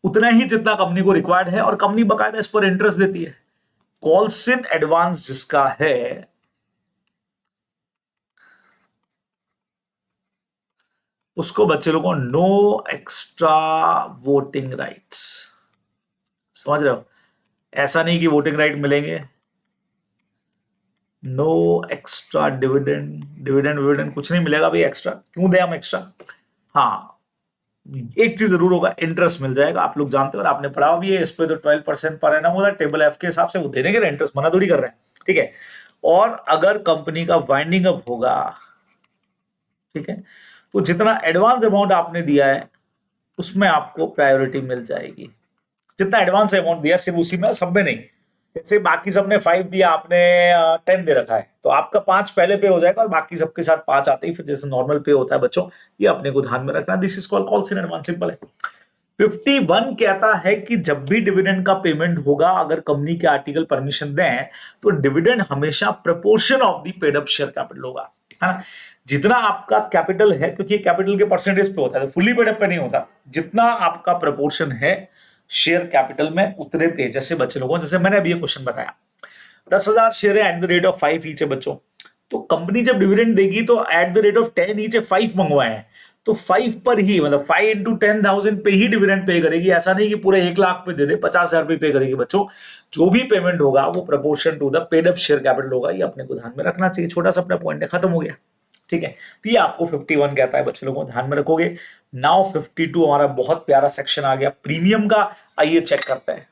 उतना ही जितना कंपनी को रिक्वायर्ड है, और कंपनी बकायदा इस पर इंटरेस्ट देती है। कॉल्स इन एडवांस जिसका है उसको बच्चे लोगों को नो एक्स्ट्रा वोटिंग राइट्स, समझ रहे हो? ऐसा नहीं कि वोटिंग राइट मिलेंगे, नो एक्स्ट्रा डिविडेंड, डिविडेंड विविडेंड कुछ नहीं मिलेगा भाई एक्स्ट्रा, क्यों दे हम एक्स्ट्रा। हाँ, एक चीज जरूर होगा, इंटरेस्ट मिल जाएगा, आप लोग जानते हो और आपने पढ़ा भी है इस पे, तो 12% पर एनम होता है, टेबल एफ के हिसाब से वो देने के इंटरेस्ट मना थोड़ी कर रहे हैं, ठीक है। और अगर कंपनी का वाइंडिंग अप होगा, ठीक है, तो जितना एडवांस अमाउंट आपने दिया है उसमें आपको प्रायोरिटी मिल जाएगी। जितना एडवांस अमाउंट दिया सिर्फ उसी में, सब में नहीं। जैसे बाकी सबने 5 दिया, आपने 10 दे रखा है, तो आपका 5 पहले पे हो जाएगा और बाकी सबके साथ 5 आते ही फिर जैसे नॉर्मल पे होता है बच्चों, ये अपने को ध्यान में रखना। This is called calls in advance, simple है। 51 कहता है कि जब भी डिविडेंड का पेमेंट होगा, अगर कंपनी के आर्टिकल परमिशन दें, तो डिविडेंड हमेशा proportion of the paid up share capital होगा, है ना। जितना आपका कैपिटल है, क्योंकि ये कैपिटल के परसेंटेज पे होता है, तो फुल्ली पेड अप पे नहीं होता, जितना आपका प्रपोर्शन है शेयर कैपिटल में उतने पे, जैसे बच्चे लोगों, जैसे मैंने अभी ये क्वेश्चन बताया, 10,000 शेयर है at the rate of 5 each है बच्चों, तो कंपनी जब डिविडेंड देगी तो at the rate of 10 each है, 5 मंगवाए हैं, तो 5 पर ही, मतलब 5 इंटू 10,000 पे ही डिविडेंड पे करेगी। ऐसा नहीं कि पूरे 1 लाख पे दे दे, 50,000 रुपए पे करेगी बच्चों। जो भी पेमेंट होगा वो proportion to the paid up share capital होगा, ये अपने को ध्यान में रखना चाहिए। छोटा सा अपना पॉइंट है, खत्म हो गया, ठीक है। तो ये आपको 51 कहता है बच्चे लोगों, ध्यान में रखोगे। नाउ 52 हमारा बहुत प्यारा सेक्शन आ गया प्रीमियम का, आइए चेक करते हैं।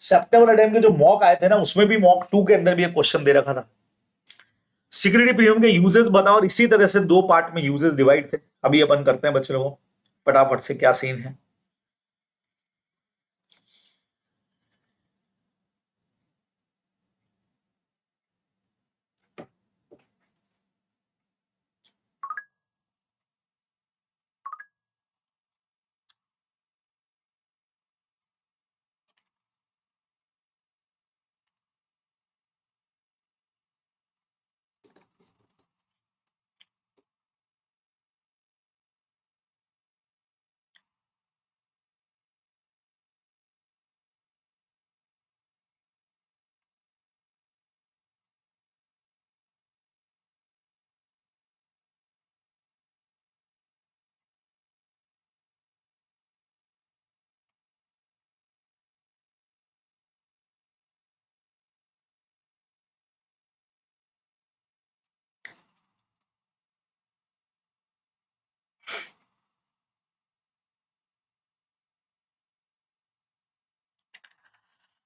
सितंबर अटेम्प के जो मॉक आए थे ना, उसमें भी मॉक 2 के अंदर भी एक क्वेश्चन दे रखा था, सिक्योरिटी प्रीमियम के यूजेस बताओ, और इसी तरह से 2 पार्ट में यूजेस डिवाइड थे। अभी अपन करते हैं बच्चे लोगों, फटाफट से क्या सीन है।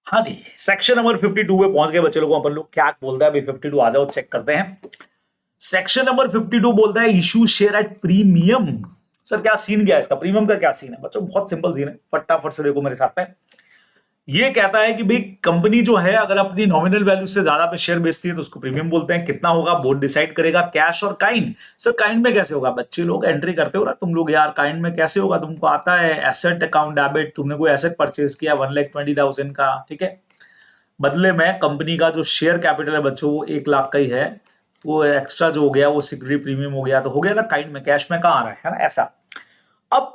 हाँ जी, सेक्शन नंबर 52 पे पहुंच गए बच्चे लोगों। अपन लोग क्या बोलता है अभी 52 आ जाओ चेक करते हैं। सेक्शन नंबर 52 बोलता है issue share at premium. Sir क्या सीन क्या है इसका, प्रीमियम का क्या सीन है बच्चों? बहुत सिंपल सीन है, फटाफट से देखो मेरे साथ में। ये कहता है कि भाई कंपनी जो है अगर अपनी नॉमिनल वैल्यू से ज्यादा पे शेयर बेचती है तो उसको प्रीमियम बोलते हैं। कितना होगा बोर्ड डिसाइड करेगा। कैश और काइंड। सर काइंड में कैसे होगा? बच्चे लोग एंट्री करते हो ना तुम लोग यार, काइंड में कैसे होगा? तुमको आता है एसेट अकाउंट डेबिट, तुमने कोई एसेट परचेज किया 1,20,000 का, ठीक है, बदले में कंपनी का जो शेयर कैपिटल है बच्चों वो 1 लाख का ही है, तो एक्स्ट्रा जो हो गया वो सिक्योरिटी प्रीमियम हो गया, तो हो गया ना काइंड में। कैश में कहाँ आ रहा है ना ऐसा। अब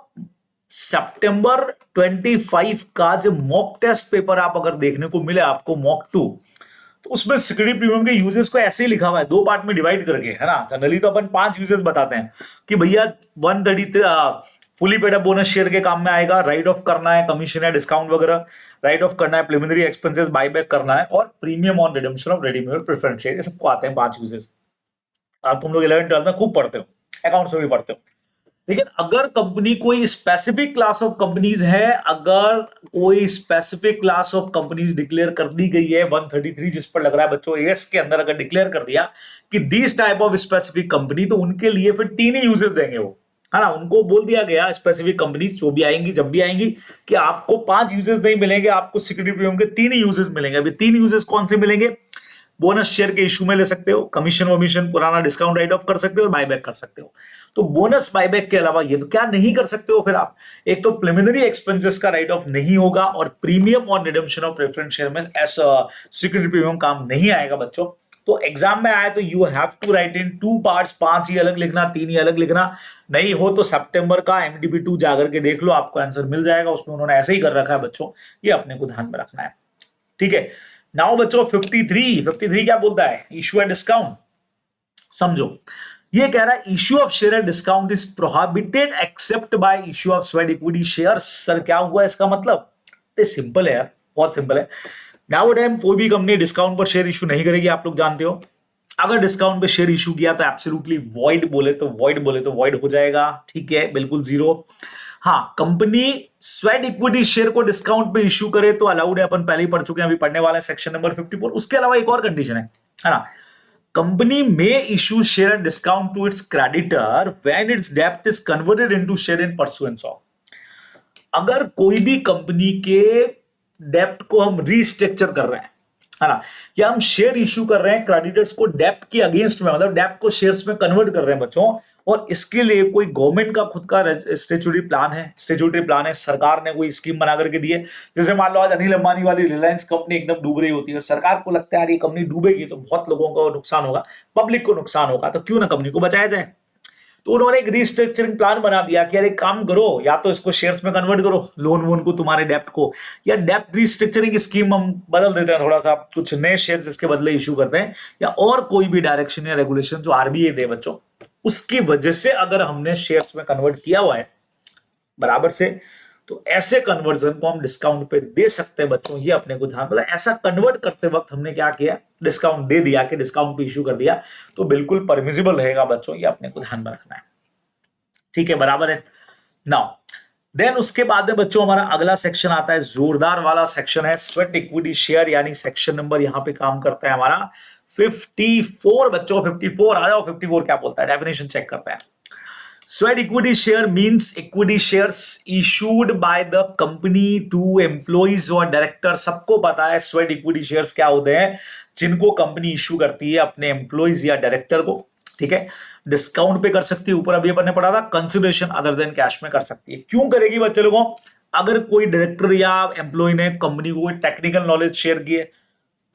सितंबर 25 का जब मॉक टेस्ट पेपर आप अगर देखने को मिले आपको मॉक 2, तो उसमें सिक्योरिटी प्रीमियम के यूजेस को ऐसे ही लिखा हुआ है 2 पार्ट में डिवाइड करके, है ना। जनरली तो अपन 5 यूजेस बताते हैं कि भैया 133 fully paid up bonus share के काम में आएगा, राइट ऑफ करना है कमीशन या डिस्काउंट वगैरह, राइट ऑफ करना है प्रिलिमिनरी एक्सपेंसेस बायबैक करना है, और premium on redemption of readymade preference share. ये सबको आते हैं 5 यूजेस। आप तुम लोग 11-12 में खूब पढ़ते हो, अकाउंट्स में भी पढ़ते हो। लेकिन अगर कंपनी कोई स्पेसिफिक क्लास ऑफ कंपनीज है, अगर कोई specific class of companies declare कर दी गई है 133 जिस पर लग रहा है बच्चों एस के अंदर, अगर डिक्लेयर कर दिया कि this type of specific company, तो उनके लिए फिर 3 ही यूजेस देंगे वो, है ना। उनको बोल दिया गया स्पेसिफिक कंपनीज जो भी आएंगी जब भी आएंगी कि आपको 5 यूजेस नहीं मिलेंगे, आपको सिक्योरिटी प्रीमियम के 3 ही यूजेस मिलेंगे। अभी 3 यूजेस कौन से मिलेंगे? बोनस शेयर के इशू में ले सकते हो, कमीशन वमीशन पुराना डिस्काउंट राइट ऑफ कर सकते हो और बायबैक कर सकते हो। तो बोनस बायबैक के अलावा ये तो क्या नहीं कर सकते हो फिर आप? एक तो प्रिलिमिनरी एक्सपेंसेस का राइट ऑफ नहीं होगा, और प्रीमियम और रिडेम्पशन ऑफ प्रेफरेंस शेयर में ऐसा सिक्योरिटी प्रीमियम काम नहीं आएगा बच्चों। तो एग्जाम में आया तो you have to write in 2 parts, 5 ही अलग लिखना, 3 ही अलग लिखना। नहीं हो तो सितंबर का MDP2 जाकर के देख लो, आपको आंसर मिल जाएगा। उसमें उन्होंने ऐसे ही कर रखा है बच्चों, ये अपने को ध्यान में रखना है, ठीक है। नाउ बच्चों 53 क्या बोलता है? Issue at discount. समझो, ये कह रहा है issue of share at discount is prohibited except by issue of sweat equity shares. Sir क्या हुआ इसका मतलब? सिंपल है यार, बहुत सिंपल है। नाउ टाइम कोई भी कंपनी डिस्काउंट पर शेयर इशू नहीं करेगी, आप लोग जानते हो। अगर डिस्काउंट पे शेयर इशू किया तो एब्सोल्युटली वॉइड बोले तो वॉइड हो जाएगा, ठीक है, बिल्कुल जीरो। हाँ, कंपनी स्वेट इक्विटी शेयर को डिस्काउंट पे इशू करे तो अलाउड है, अपन पहले ही पढ़ चुके हैं, अभी पढ़ने वाले हैं सेक्शन नंबर 54। उसके अलावा एक और कंडीशन है ना। कंपनी में issue share discount to its creditor when its डेब्ट is converted into share in pursuance of. अगर कोई भी कंपनी के डेप्ट को हम रीस्ट्रक्चर कर रहे हैं, है ना, या हम शेयर इशू कर रहे हैं क्रेडिटर्स को डेप्ट के अगेंस्ट में, मतलब डेप्ट को शेयर्स में कन्वर्ट कर रहे हैं बच्चों, और इसके लिए कोई गवर्नमेंट का खुद का स्टैट्यूटरी प्लान है, सरकार ने कोई स्कीम बना करके दी है। जैसे मान लो आज अनिल अंबानी वाली रिलायंस कंपनी एकदम डूब रही होती है, और सरकार को लगता है यार ये कंपनी डूबेगी तो बहुत लोगों को नुकसान होगा, पब्लिक को नुकसान होगा, तो क्यों ना कंपनी को बचाया जाए। तो उन्होंने एक रिस्ट्रक्चरिंग प्लान बना दिया कि यार एक काम करो, या तो इसको शेयर्स में कन्वर्ट करो, लोन वोन को, तुम्हारे डेप्ट को, या डेप्ट रिस्ट्रक्चरिंग स्कीम हम बदल देते हैं थोड़ा सा, कुछ नए शेयर्स इसके बदले इशू करते हैं, या और कोई भी डायरेक्शन या रेगुलेशन जो आरबीआई दे बच्चों, उसकी वजह से अगर हमने शेयर्स में कन्वर्ट किया हुआ है बराबर से, तो ऐसे कन्वर्जन को हम डिस्काउंट पे दे सकते हैं बच्चों। ये अपने को ध्यान, मतलब ऐसा कन्वर्ट करते वक्त हमने क्या किया, डिस्काउंट दे दिया, कि डिस्काउंट पे इशू कर दिया, तो बिल्कुल परमिसिबल रहेगा बच्चों, ये अपने को ध्यान में रखना है, ठीक है, बराबर है। नाउ देन उसके बाद में बच्चों हमारा अगला सेक्शन आता है, जोरदार वाला सेक्शन है स्वेट इक्विटी शेयर, यानी सेक्शन नंबर यहां पे काम करता है हमारा 54 बच्चों। 54 आ जाओ, 54 क्या बोलता है, डेफिनेशन चेक करते हैं। Sweat equity share means equity shares issued by the company to employees और डायरेक्टर। सबको पता है स्वेट इक्विटी शेयर्स क्या होते हैं, जिनको कंपनी इशू करती है अपने एम्प्लॉइज या डायरेक्टर को, ठीक है। डिस्काउंट पे कर सकती है, ऊपर अभी अपन ने पढ़ा था, कंसिडरेशन अदर देन कैश में कर सकती है। क्यों करेगी बच्चे लोगों? अगर कोई डायरेक्टर या एम्प्लॉय ने कंपनी को कोई टेक्निकल नॉलेज शेयर की है,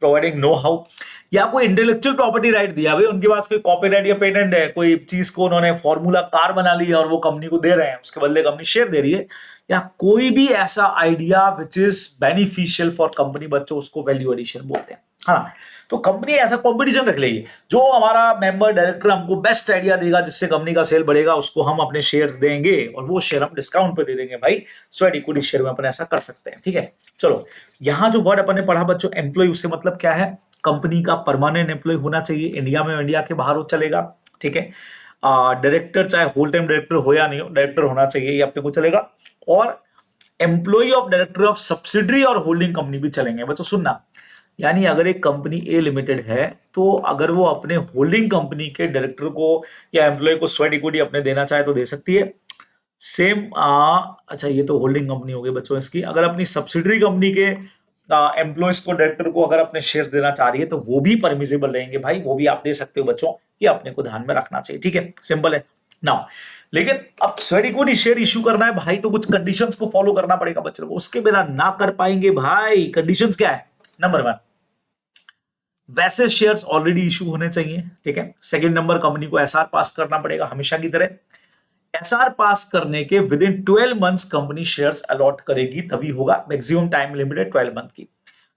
प्रोवाइडिंग नो हाउ, या कोई इंटेलेक्चुअल प्रॉपर्टी राइट दिया, भाई उनके पास कोई कॉपीराइट या पेटेंट है, कोई चीज को उन्होंने फॉर्मूला कार बना लिया और वो कंपनी को दे रहे हैं, उसके बदले कंपनी शेयर दे रही है, या कोई भी ऐसा idea which is beneficial for company बच्चों, उसको वैल्यू एडिशन बोलते हैं। हाँ, तो कंपनी ऐसा कंपटीशन रख लेगी, जो हमारा मेंबर डायरेक्टर हमको बेस्ट आइडिया देगा जिससे कंपनी का सेल बढ़ेगा, उसको हम अपने शेयर्स देंगे, और वो शेयर हम डिस्काउंट पे दे देंगे। भाई स्वेट इक्विटी शेयर में अपन ऐसा कर सकते हैं, ठीक है। चलो, यहां जो वर्ड अपन ने पढ़ा बच्चों एम्प्लॉय, उससे मतलब क्या है, कंपनी का परमानेंट एम्प्लॉय होना चाहिए, इंडिया में, इंडिया के बाहर हो चलेगा, ठीक है। डायरेक्टर चाहे होल टाइम डायरेक्टर हो या नहीं हो, डायरेक्टर होना चाहिए, ये अपने को चलेगा। और employ of director of subsidiary और होल्डिंग कंपनी भी चलेंगे। बच्चों सुनना, यानी अगर एक कंपनी ए लिमिटेड है तो अगर वो अपने होल्डिंग कंपनी के डायरेक्टर को या एम्प्लॉय को स्वेट इक्विटी अपने देना चाहे तो दे सकती है। सेम अच्छा ये तो होल्डिंग कंपनी हो गई बच्चों इसकी। अगर अपनी सब्सिडरी कंपनी के एम्प्लॉयज को डायरेक्टर को अगर अपने शेयर्स देना चाह रही है तो वो भी परमिसेबल रहेंगे भाई, वो भी आप दे सकते हो बच्चों, ये अपने को ध्यान में रखना चाहिए। ठीक है, सिंपल है नाउ। लेकिन अब स्वेट इक्विटी शेयर इशू करना है भाई तो कुछ कंडीशंस को फॉलो करना पड़ेगा बच्चों को, उसके बिना ना कर पाएंगे भाई। कंडीशंस क्या है? नंबर 1, वैसे शेयर्स ऑलरेडी इशू होने चाहिए। ठीक है, सेकंड नंबर, कंपनी को एसआर पास करना पड़ेगा हमेशा की तरह। एसआर पास करने के within 12 months company shares allot करेगी, तभी होगा। मैक्सिमम टाइम लिमिट है 12 मंथ की।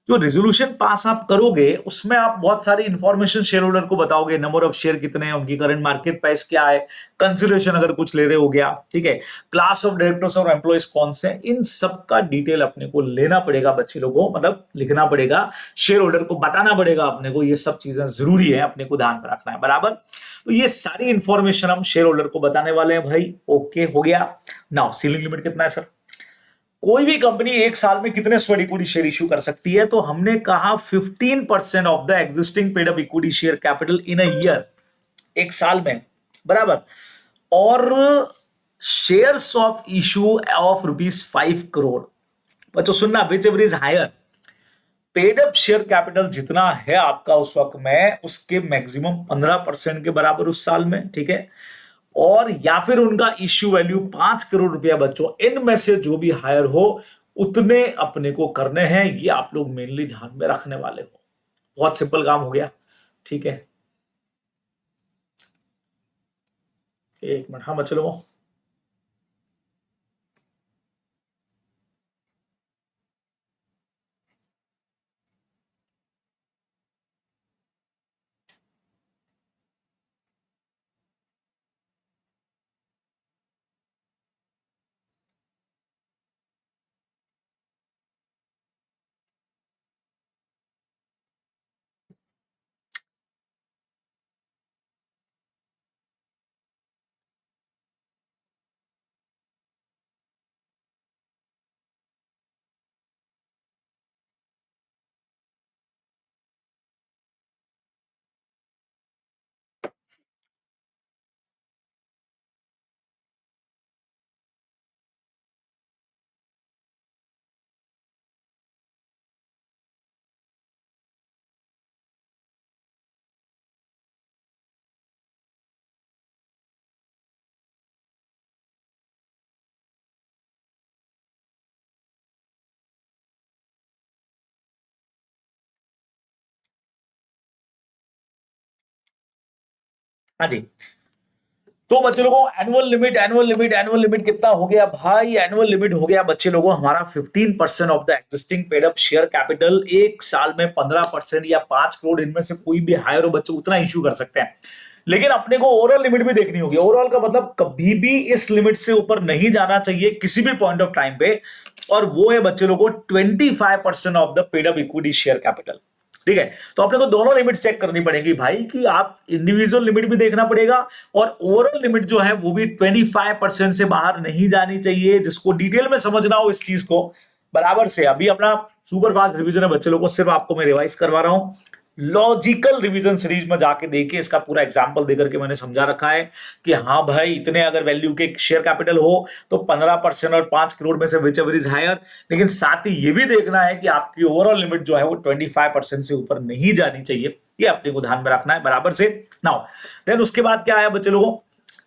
जो रेजोल्यूशन पास आप करोगे उसमें आप बहुत सारी इंफॉर्मेशन शेयर होल्डर को बताओगे, नंबर ऑफ शेयर कितने हैं, उनकी करंट मार्केट प्राइस क्या है, कंसिडरेशन अगर कुछ ले रहे हो गया, ठीक है, क्लास ऑफ डायरेक्टर्स और एम्प्लॉयज कौन से, इन सब का डिटेल अपने को लेना पड़ेगा बच्चे लोगों, मतलब लिखना पड़ेगा, शेयर होल्डर को बताना पड़ेगा अपने को, ये सब चीजें जरूरी है, अपने को ध्यान में रखना है बराबर। तो ये सारी इंफॉर्मेशन हम शेयर होल्डर को बताने वाले हैं भाई। ओके हो गया। नाउ सीलिंग लिमिट कितना है सर? कोई भी कंपनी एक साल में कितने स्वेट इक्विटी शेयर इश्यू कर सकती है? तो हमने कहा 15% of the existing paid up equity share capital in a year, एक साल में बराबर। और shares of issue of ₹5 crore. बच्चों सुनना, whichever is higher, paid up share capital जितना है आपका उस वक्त में, उसके मैक्सिमम 15% के बराबर उस साल में। ठीक है, और या फिर उनका इश्यू वैल्यू 5 करोड़ रुपया बच्चों, इनमें से जो भी हायर हो उतने अपने को करने हैं। ये आप लोग मेनली ध्यान में रखने वाले हो। बहुत सिंपल काम हो गया। ठीक है, एक मिनट, हाँ बच्चे लोगों, हाँ जी। तो बच्चे लोगों, एनुअल लिमिट कितना हो गया भाई? एनुअल लिमिट हो गया बच्चे लोगों हमारा 15% of the existing paid up share capital. एक साल में 15% या 5 करोड़, इनमें से कोई भी हायर हो बच्चों, उतना इश्यू कर सकते हैं। लेकिन अपने को ओवरऑल लिमिट भी देखनी होगी। ओवरऑल का मतलब कभी भी इस लिमिट से ऊपर नहीं जाना चाहिए किसी भी पॉइंट ऑफ टाइम पे, और वो है बच्चे लोगों 25% of the paid up equity share capital. ठीक है, तो अपने को दोनों लिमिट चेक करनी पड़ेगी भाई, कि आप इंडिविजुअल लिमिट भी देखना पड़ेगा और ओवरऑल लिमिट जो है वो भी 25% से बाहर नहीं जानी चाहिए। जिसको डिटेल में समझना हो इस चीज को बराबर से, अभी अपना सुपर फास्ट रिवीजन है बच्चे लोगों, सिर्फ आपको मैं रिवाइज करवा रहा हूं। लॉजिकल रिवीजन सीरीज में जाके देखिए, इसका पूरा एग्जांपल देकर के मैंने समझा रखा है कि हाँ भाई, इतने अगर वैल्यू के शेयर कैपिटल हो तो 15% और 5 करोड़ में से विच एवर इज हायर। लेकिन साथ ही ये भी देखना है कि आपकी ओवरऑल लिमिट जो है वो 25% से ऊपर नहीं जानी चाहिए। ये अपने को ध्यान में रखना है बराबर से। नाउ देन उसके बाद क्या आया बच्चे लोगों?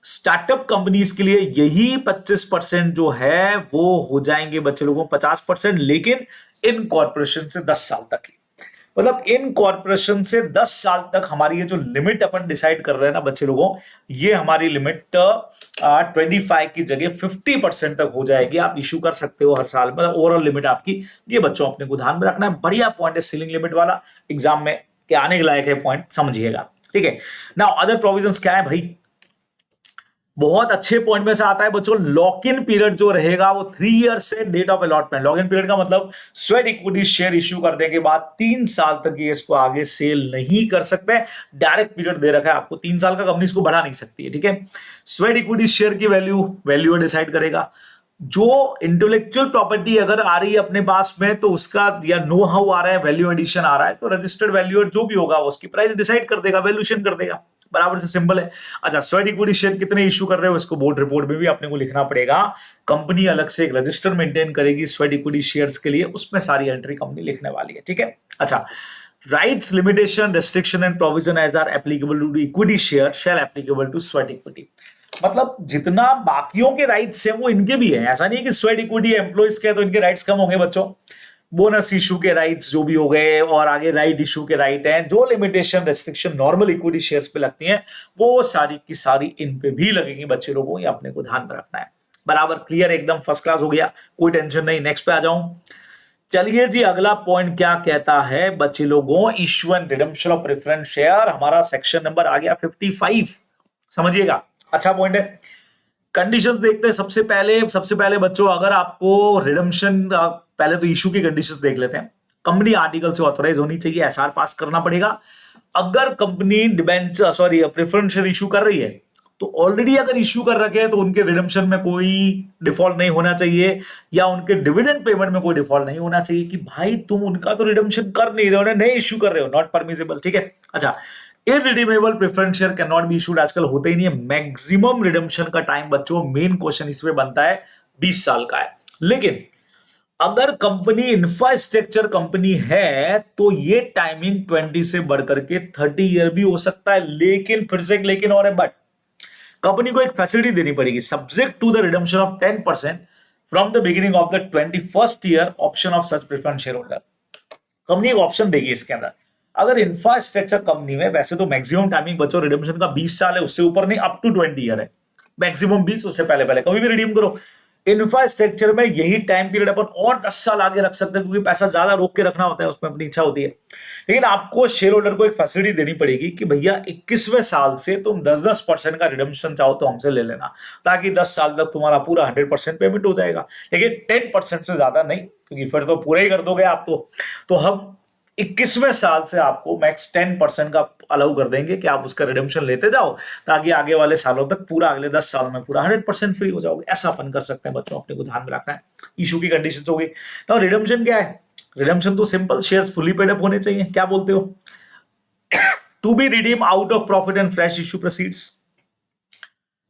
स्टार्टअप कंपनीज के लिए यही 25% जो है वो हो जाएंगे बच्चे लोगों 50%, लेकिन इन कॉर्पोरेशन से 10 साल तक ही। मतलब इन कॉर्पोरेशन से 10 साल तक हमारी ये जो लिमिट अपन डिसाइड कर रहे हैं ना बच्चे लोगों, ये हमारी लिमिट 25 की जगह 50% तक हो जाएगी। आप इशू कर सकते हो हर साल, मतलब ओवरऑल लिमिट आपकी। ये बच्चों अपने को ध्यान में रखना है। बढ़िया पॉइंट है सीलिंग लिमिट वाला, एग्जाम में क्या आने के लायक है पॉइंट, समझिएगा। ठीक है, नाउ अदर प्रोविजंस क्या है भाई? बहुत अच्छे पॉइंट में से आता है बच्चों, लॉक इन पीरियड जो रहेगा वो 3 ईयर से date of allotment. Lock in period का मतलब स्वेट इक्विटी शेयर इश्यू करने के बाद 3 साल तक ये इसको आगे सेल नहीं कर सकते। डायरेक्ट पीरियड दे रखा है आपको 3 साल का, कंपनी इसको बढ़ा नहीं सकती है। ठीक है, स्वेट इक्विटी शेयर की वैल्यू डिसाइड करेगा। जो इंटेलेक्चुअल प्रॉपर्टी अगर आ रही है अपने पास में, तो उसका या नो हाउ आ रहा है, वैल्यू एडिशन आ रहा है, तो रजिस्टर्ड वैल्यूअर जो भी होगा उसकी प्राइस डिसाइड कर देगा, वैल्यूएशन कर देगा। बराबर से सिंपल है। अच्छा, स्वेट इक्विटी शेयर कितने इशू कर रहे हो इसको बोर्ड रिपोर्ट में भी अपने को लिखना पड़ेगा। कंपनी अलग से एक रजिस्टर मेंटेन करेगी स्वेट इक्विटी शेयर्स के लिए, उसमें सारी एंट्री कंपनी लिखने वाली है। ठीक है। अच्छा, rights limitation restriction and provision as are applicable to equity share shall applicable to sweat equity. मतलब जितना बाकियों के राइट्स हैं वो इनके भी हैं। ऐसा नहीं है कि स्वेट इक्विटी एम्प्लॉइज के तो इनके राइट्स कम होंगे बच्चों। बोनस इशू के राइट्स जो भी हो गए और आगे राइट इशू के राइट हैं, जो limitation restriction normal equity shares पे लगती हैं वो सारी की सारी इन पे भी लगेंगी बच्चे लोगों। ये अपने को ध्यान में रखना है। बराबर क्लियर, एकदम फर्स्ट क्लास हो गया, कोई टेंशन नहीं। नेक्स्ट पे आ जाऊं। चलिए जी, अगला पॉइंट क्या कहता है बच्चे लोगों, issue and redemption of preference share. हमारा सेक्शन नंबर आ गया 55, समझिएगा, अच्छा पॉइंट है। कंडीशंस देखते हैं सबसे पहले बच्चों, अगर आपको रिडेम्पशन, पहले तो इशू की कंडीशंस देख लेते हैं। कंपनी आर्टिकल से ऑथराइज होनी चाहिए, एसआर पास करना पड़ेगा। अगर company debenture preference share issue कर रही है तो ऑलरेडी अगर इशू कर रखे हैं तो उनके रिडेम्पशन में कोई डिफॉल्ट नहीं होना चाहिए, या उनके डिविडेंड पेमेंट में कोई डिफॉल्ट नहीं होना चाहिए कि भाई तुम उनका तो रिडेम्पशन कर नहीं रहे हो, नए इशू कर रहे हो, नॉट परमिसिबल। ठीक है। अच्छा, irredeemable preference share can not be issued, आजकल होते ही नहीं है। मैक्सिमम रिडेम्पशन का टाइम बच्चों, मेन क्वेश्चन इसमें बनता है, 20 साल का है। लेकिन अगर कंपनी इंफ्रास्ट्रक्चर कंपनी है तो ये टाइमिंग 20 से बढ़कर के 30 ईयर भी हो सकता है। लेकिन फिर से एक लेकिन और है, बट कंपनी को एक फैसिलिटी देनी पड़ेगी, subject to the redemption of 10% from the beginning of the 21st year option of such preference shareholder. Company एक ऑप्शन देगी इसके अंदर। अगर इंफ्रास्ट्रक्चर कंपनी में, वैसे तो मैक्सिमम टाइमिंग बच्चों रिडम्पशन का 20 साल है, उससे ऊपर नहीं, अप टू 20 ईयर है, मैक्सिमम 20, उससे पहले पहले कभी भी रिडीम करो। इंफ्रास्ट्रक्चर में यही टाइम पीरियड अपन और 10 साल आगे रख सकते हैं, क्योंकि पैसा ज्यादा रोक के रखना होता है, उसमें अपनी इच्छा होती है। लेकिन आपको शेयर होल्डर को एक फैसिलिटी देनी पड़ेगी कि भैया 21वें साल से तुम 10-10% का रिडम्पशन चाहो तो हमसे ले लेना, ताकि 10 साल तक तुम्हारा पूरा 100% पेमेंट हो जाएगा। लेकिन 10% से ज्यादा नहीं, क्योंकि फिर तो पूरा ही कर दोगे आप तो हम 21वें साल से आपको मैक्स 10% का अलाउ कर देंगे कि आप उसका रिडेम्पशन लेते जाओ, ताकि आगे वाले सालों तक पूरा, अगले 10 साल में पूरा 100% फ्री हो जाओगे। ऐसा अपन कर सकते हैं बच्चों, अपने को ध्यान में रखना है। इशू की कंडीशन होगी। तो रिडेम्पशन क्या है? रिडेम्पशन तो simple, shares fully paid up होने चाहिए। क्या बोलते हो? To be redeem out of profit and fresh issue proceeds.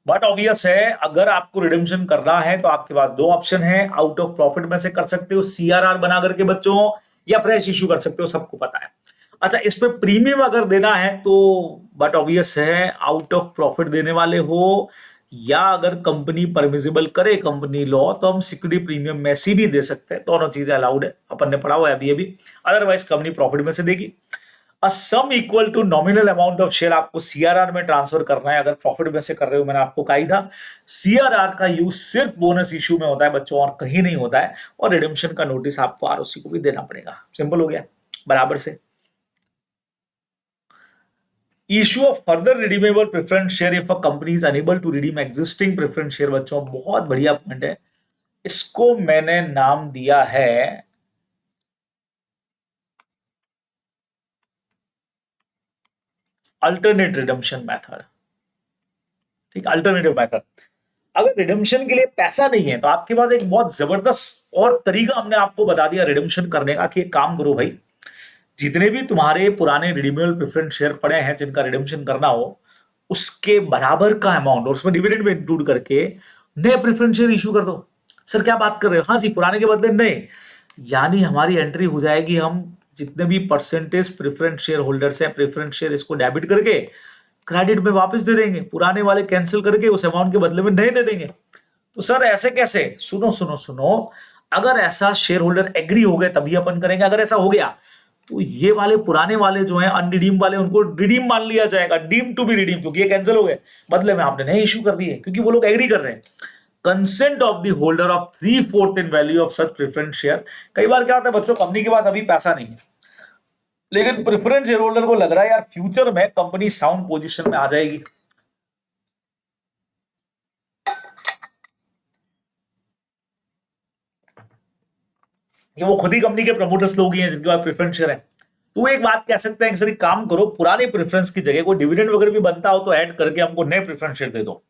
But obvious है, अगर आपको रिडेम्पशन करना है तो आपके पास दो ऑप्शन है। आउट ऑफ प्रॉफिट में से कर सकते हो सीआरआर बना करके बच्चों, या फ्रेश इशू कर सकते हो, सबको पता है। अच्छा, इस पे प्रीमियम अगर देना है तो बट ऑब्वियस है, आउट ऑफ प्रॉफिट देने वाले हो, या अगर कंपनी परमिसिबल करे कंपनी लॉ, तो हम सिक्योरिटी प्रीमियम में से भी दे सकते हैं। दोनों चीजें अलाउड है, अपन ने पढ़ा हुआ है अभी। अदरवाइज कंपनी प्रॉफिट में से देगी। A sum equal to nominal amount of share आपको सीआरआर में ट्रांसफर करना है, अगर प्रॉफिट में से कर रहे हो। मैंने आपको कहा ही था, सीआरआर का यूज सिर्फ बोनस इशू में होता है बच्चों, और कहीं नहीं होता है। और रिडेम्पशन का नोटिस आपको आरओसी को भी देना पड़ेगा। सिंपल हो गया, बराबर से। Issue of further redeemable preference share if a company is unable to redeem existing preference share. बच्चों बहुत बढ़िया पॉइंट है, इसको मैंने नाम दिया है अल्टरनेट रिडम्पशन मेथड। ठीक, अल्टरनेटिव मेथड। अगर रिडम्पशन के लिए पैसा नहीं है तो आपके पास एक बहुत जबरदस्त और तरीका हमने आपको बता दिया रिडम्पशन करने का, कि एक काम करो भाई, जितने भी तुम्हारे पुराने रिडीमेबल प्रेफरेंस शेयर पड़े हैं जिनका रिडम्पशन करना हो, उसके बराबर का अमाउंट, और उसमें डिविडेंड भी इंक्लूड करके नए प्रेफरेंस शेयर इशू कर दो। सर क्या बात कर रहे हो? हाँ जी, पुराने के बदले नए। यानी हमारी एंट्री हो जाएगी, हम जितने भी परसेंटेज प्रेफरेंस शेयर होल्डर्स हैं, प्रेफरेंस शेयर इसको डेबिट करके क्रेडिट में वापस दे देंगे, पुराने वाले कैंसिल करके उस अमाउंट के बदले में नए दे देंगे। तो सर ऐसे कैसे? सुनो सुनो सुनो, अगर ऐसा शेयर होल्डर एग्री हो गए तभी अपन करेंगे। अगर ऐसा हो गया तो ये वाले पुराने वाले जो हैं अनरिडीम वाले, उनको रिडीम मान लिया जाएगा, डीम टू बी रिडीम, क्योंकि ये कैंसिल हो गए, बदले में आपने नए इशू कर दिए, क्योंकि वो लोग एग्री कर रहे हैं। Consent of the holder of 3/4 in value of such preference share. कई बार क्या होता है बच्चों, कंपनी के पास अभी पैसा नहीं है, लेकिन प्रेफरेंस शेयर होल्डर को लग रहा है यार फ्यूचर में कंपनी साउंड पोजीशन में आ जाएगी, कि वो खुद ही कंपनी के प्रमोटर्स लोग ही हैं जिनके पास प्रेफरेंस शेयर है। तो एक बात कह सकते हैं कि सर एक काम करो, पुराने प्रेफरेंस की जगह कोई डिविडेंड वगैरह भी बनता हो तो ऐड करके हमको नए प्रेफरेंस शेयर दे दो।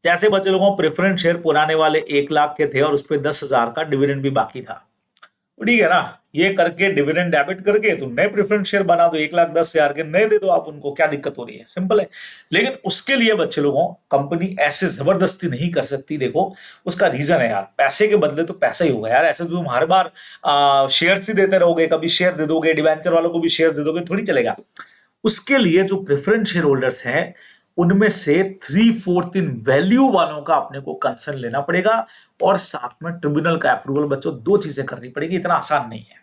जैसे बच्चे लोगों को प्रेफरेंस शेयर पुराने वाले 1 लाख के थे और उस पर 10,000 का डिविडेंड भी बाकी था, तो ठीक है ना, ये करके डिविडेंड डेबिट करके तुम नए प्रेफरेंस शेयर बना दो, 1,10,000 के नए दे दो आप उनको, क्या दिक्कत हो रही है, सिंपल है। लेकिन उसके लिए बच्चे लोगों कंपनी ऐसे जबरदस्ती नहीं कर सकती, देखो उसका रीजन है यार, पैसे के बदले तो पैसा ही होगा यार, ऐसे तो तुम हर बार शेयर ही देते रहोगे, कभी शेयर दे दोगे, डिवेंचर वालों को भी शेयर दे दोगे, थोड़ी चलेगा। उसके लिए जो प्रेफरेंस शेयर होल्डर्स हैं उनमें से 3/4 इन वैल्यू वालों का अपने को कंसर्न लेना पड़ेगा और साथ में ट्रिब्यूनल का अप्रूवल, बच्चों दो चीजें करनी पड़ेगी, इतना आसान नहीं है,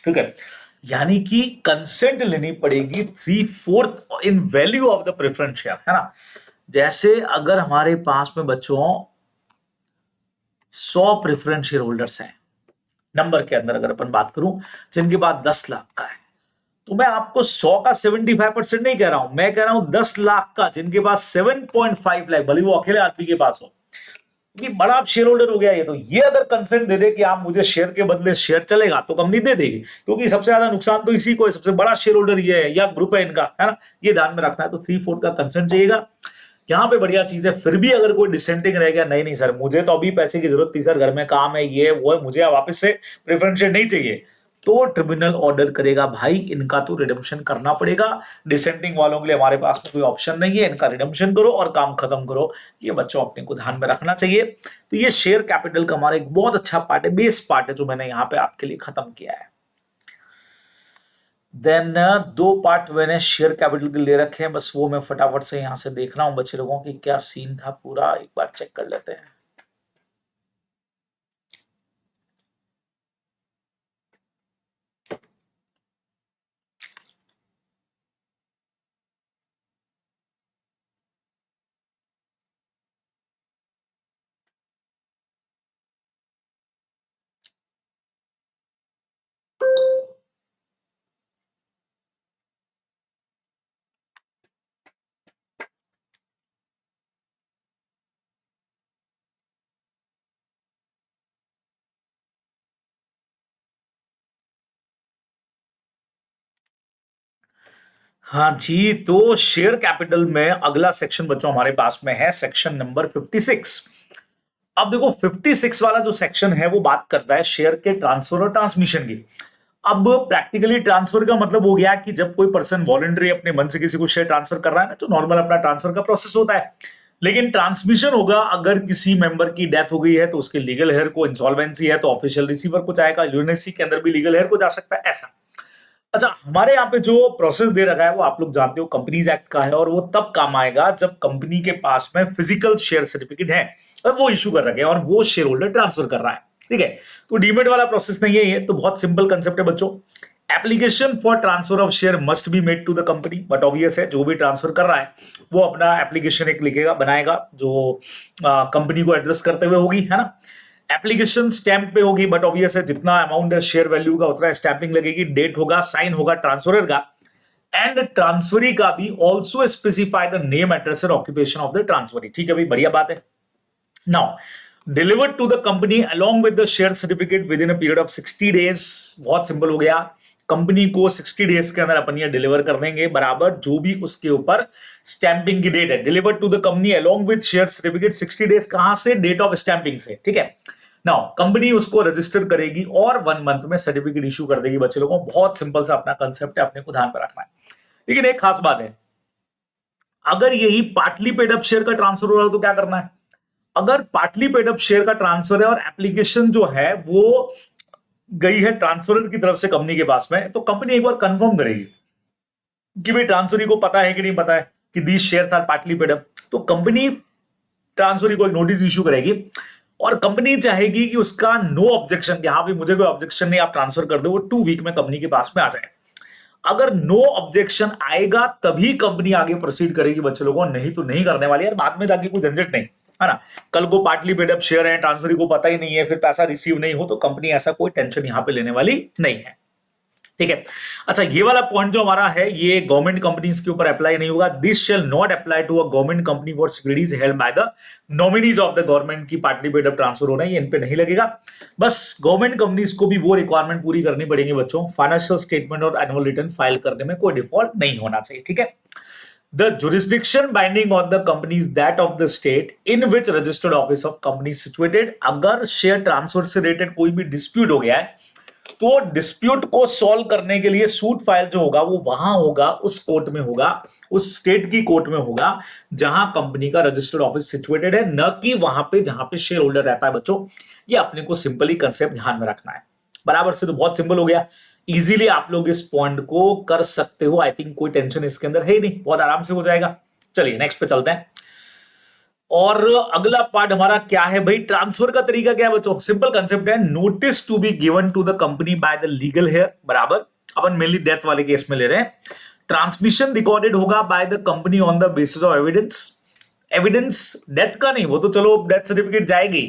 ठीक है। यानी कि कंसेंट लेनी पड़ेगी 3/4 in value of the preference share, है ना। जैसे अगर हमारे पास में बच्चों 100 प्रेफरेंस शेयर होल्डर्स हैं नंबर के अंदर, अगर अपन बात करूं जिनके पास 10 लाख का है, तो मैं आपको 100 का 75% नहीं कह रहा हूं, मैं कह रहा हूं 10 लाख का जिनके पास 7.5 लाख, भले वो अकेले आदमी के पास हो, कि बड़ा शेयर होल्डर हो गया ये, तो ये अगर कंसेंट दे दे कि आप मुझे शेयर के बदले शेयर चलेगा, तो कंपनी दे देगी, क्योंकि सबसे ज्यादा नुकसान तो इसी को है, सबसे बड़ा शेयर होल्डर ये है या ग्रुप है इनका, है ना, ये ध्यान में रखना है। तो 3/4 का कंसेंट चाहिएगा। यहाँ पे बढ़िया चीज है, फिर भी अगर कोई डिसेंटिंग रह गया, नहीं नहीं सर मुझे तो अभी पैसे की जरूरत थी सर, घर में काम है, ये वो है, मुझे वापस से प्रेफरेंस शेयर नहीं चाहिए, तो ट्रिब्यूनल ऑर्डर करेगा भाई इनका तो रिडेम्पशन करना पड़ेगा। डिसेंटिंग वालों के लिए हमारे पास कोई ऑप्शन नहीं है, इनका रिडेम्पशन करो और काम खत्म करो, ये बच्चों अपने को ध्यान में रखना चाहिए। तो ये शेयर कैपिटल का हमारा एक बहुत अच्छा पार्ट है, बेस पार्ट है, जो मैंने यहाँ पे आपके लिए खत्म किया है। देन 2 पार्ट मैंने शेयर कैपिटल के ले रखे हैं, बस वो मैं फटाफट से यहां से देख रहा हूं बच्चे लोगों की क्या सीन था पूरा, एक बार चेक कर लेते हैं। हाँ जी, तो शेयर कैपिटल में अगला सेक्शन बच्चों हमारे पास में है सेक्शन नंबर 56। अब देखो 56 वाला जो सेक्शन है वो बात करता है शेयर के ट्रांसफर और ट्रांसमिशन की। अब प्रैक्टिकली ट्रांसफर का मतलब हो गया कि जब कोई पर्सन वॉलंटरी अपने मन से किसी को शेयर ट्रांसफर कर रहा है ना, तो नॉर्मल अपना ट्रांसफर का प्रोसेस होता है। लेकिन ट्रांसमिशन होगा अगर किसी मेंबर की डेथ हो गई है तो उसके लीगल हेयर को, इंसॉल्वेंसी है तो ऑफिशियल रिसीवर को जाएगा, यूनिसी के अंदर भी लीगल हेयर को जा सकता है, ऐसा। अच्छा, हमारे यहाँ पे जो प्रोसेस दे रखा है वो आप लोग जानते हो कंपनीज एक्ट का है, और वो तब काम आएगा जब कंपनी के पास में फिजिकल शेयर सर्टिफिकेट है और वो इशू कर रखे हैं और वो शेयर होल्डर ट्रांसफर कर रहा है, ठीक है। तो डीमेट वाला प्रोसेस नहीं है ये, तो बहुत सिंपल कंसेप्ट है बच्चों। Application for transfer of share must be made to the company, but obvious है जो भी ट्रांसफर कर रहा है वो अपना एप्लीकेशन एक लिखेगा, बनाएगा, जो कंपनी को एड्रेस करते हुए होगी, है ना। एप्लीकेशन स्टैंप पे होगी, बट ऑब्वियस है जितना अमाउंट है शेयर वैल्यू का उतना स्टैंपिंग लगेगी, डेट होगा, साइन होगा ट्रांसफरर का, एंड ट्रांसफरी का भी also specify the name, address और ऑक्यूपेशन ऑफ द ट्रांसफरी, ठीक है भाई, बढ़िया बात है। Now delivered to the company along with the share certificate within a period of 60 days, बहुत सिंपल हो गया। कंपनी को 60 डेज के अंदर अपन ये डिलीवर कर देंगे, बराबर जो भी उसके ऊपर स्टैंपिंग की डेट है। Delivered to the company along with share certificate 60 days, कहां से, डेट ऑफ स्टैंपिंग से, ठीक है। नाउ कंपनी उसको रजिस्टर करेगी और 1 मंथ में सर्टिफिकेट इशू कर देगी बच्चे लोगों। बहुत सिंपल सा अपना कंसेप्ट है, अपने को ध्यान पर रखना है। लेकिन एक खास बात है, अगर यही पार्टली पेड अप शेयर का ट्रांसफर हो रहा है तो क्या करना है। अगर पार्टली पेड अप शेयर का ट्रांसफर है और एप्लीकेशन जो है वो गई है ट्रांसफरर की तरफ से कंपनी के पास में, तो कंपनी एक बार कंफर्म करेगी कि भाई ट्रांसफरी को पता है कि नहीं पता है कि these shares are partly paid up, तो कंपनी ट्रांसफरी को एक नोटिस इशू करेगी और कंपनी चाहेगी कि उसका नो ऑब्जेक्शन, कि हाँ भी मुझे कोई ऑब्जेक्शन नहीं, आप ट्रांसफर कर दो, वो 2 वीक में कंपनी के पास में आ जाए। अगर नो ऑब्जेक्शन आएगा तभी कंपनी आगे प्रोसीड करेगी बच्चे लोगों, नहीं तो नहीं करने वाली यार, बाद में जाके कोई झंझट नहीं, है ना। कल को पार्टली पेड अप शेयर है, ट्रांसफरी को पता ही नहीं है, फिर पैसा रिसीव नहीं हो, तो कंपनी ऐसा कोई टेंशन यहां पे लेने वाली नहीं है, ठीक है। अच्छा, ये वाला पॉइंट जो हमारा है ये गवर्नमेंट कंपनीज के ऊपर अप्लाई नहीं होगा। This shall not apply to a government company for securities held by the nominees of the government की पार्टली पेड अप ट्रांसफर हो रहा है, ये इन पे नहीं लगेगा। बस गवर्नमेंट कंपनीज को भी वो रिक्वायरमेंट पूरी करनी पड़ेगी बच्चों, फाइनेंशियल स्टेटमेंट और एनुअल रिटर्न फाइल करने में कोई डिफॉल्ट नहीं होना चाहिए, ठीक है। The jurisdiction binding on the company is that of the state in which registered office of company situated. अगर शेयर ट्रांसफर से रिलेटेड कोई भी डिस्प्यूट हो गया है तो डिस्प्यूट को सॉल्व करने के लिए सूट फाइल जो होगा वो वहां होगा, उस कोर्ट में होगा, उस स्टेट की कोर्ट में होगा जहां कंपनी का रजिस्टर्ड ऑफिस सिचुएटेड है, न कि वहां पे जहां पे शेयर होल्डर रहता है। बच्चों ये अपने को सिंपली कंसेप्ट ध्यान में रखना है। बराबर से तो बहुत सिंपल हो गया, इजीली आप लोग इस पॉइंट को कर सकते हो। आई थिंक कोई टेंशन इसके अंदर है ही नहीं, बहुत आराम से हो जाएगा। चलिए नेक्स्ट पे चलते हैं। और अगला पार्ट हमारा क्या है भाई, ट्रांसफर का तरीका क्या है बच्चों? सिंपल कंसेप्ट है, notice to be given to the company by the legal heir. बराबर, अपन मेनली डेथ वाले केस में ले रहे हैं। ट्रांसमिशन रिकॉर्डेड होगा by the company on the basis of evidence. Evidence death का नहीं, वो तो चलो डेथ सर्टिफिकेट जाएगी।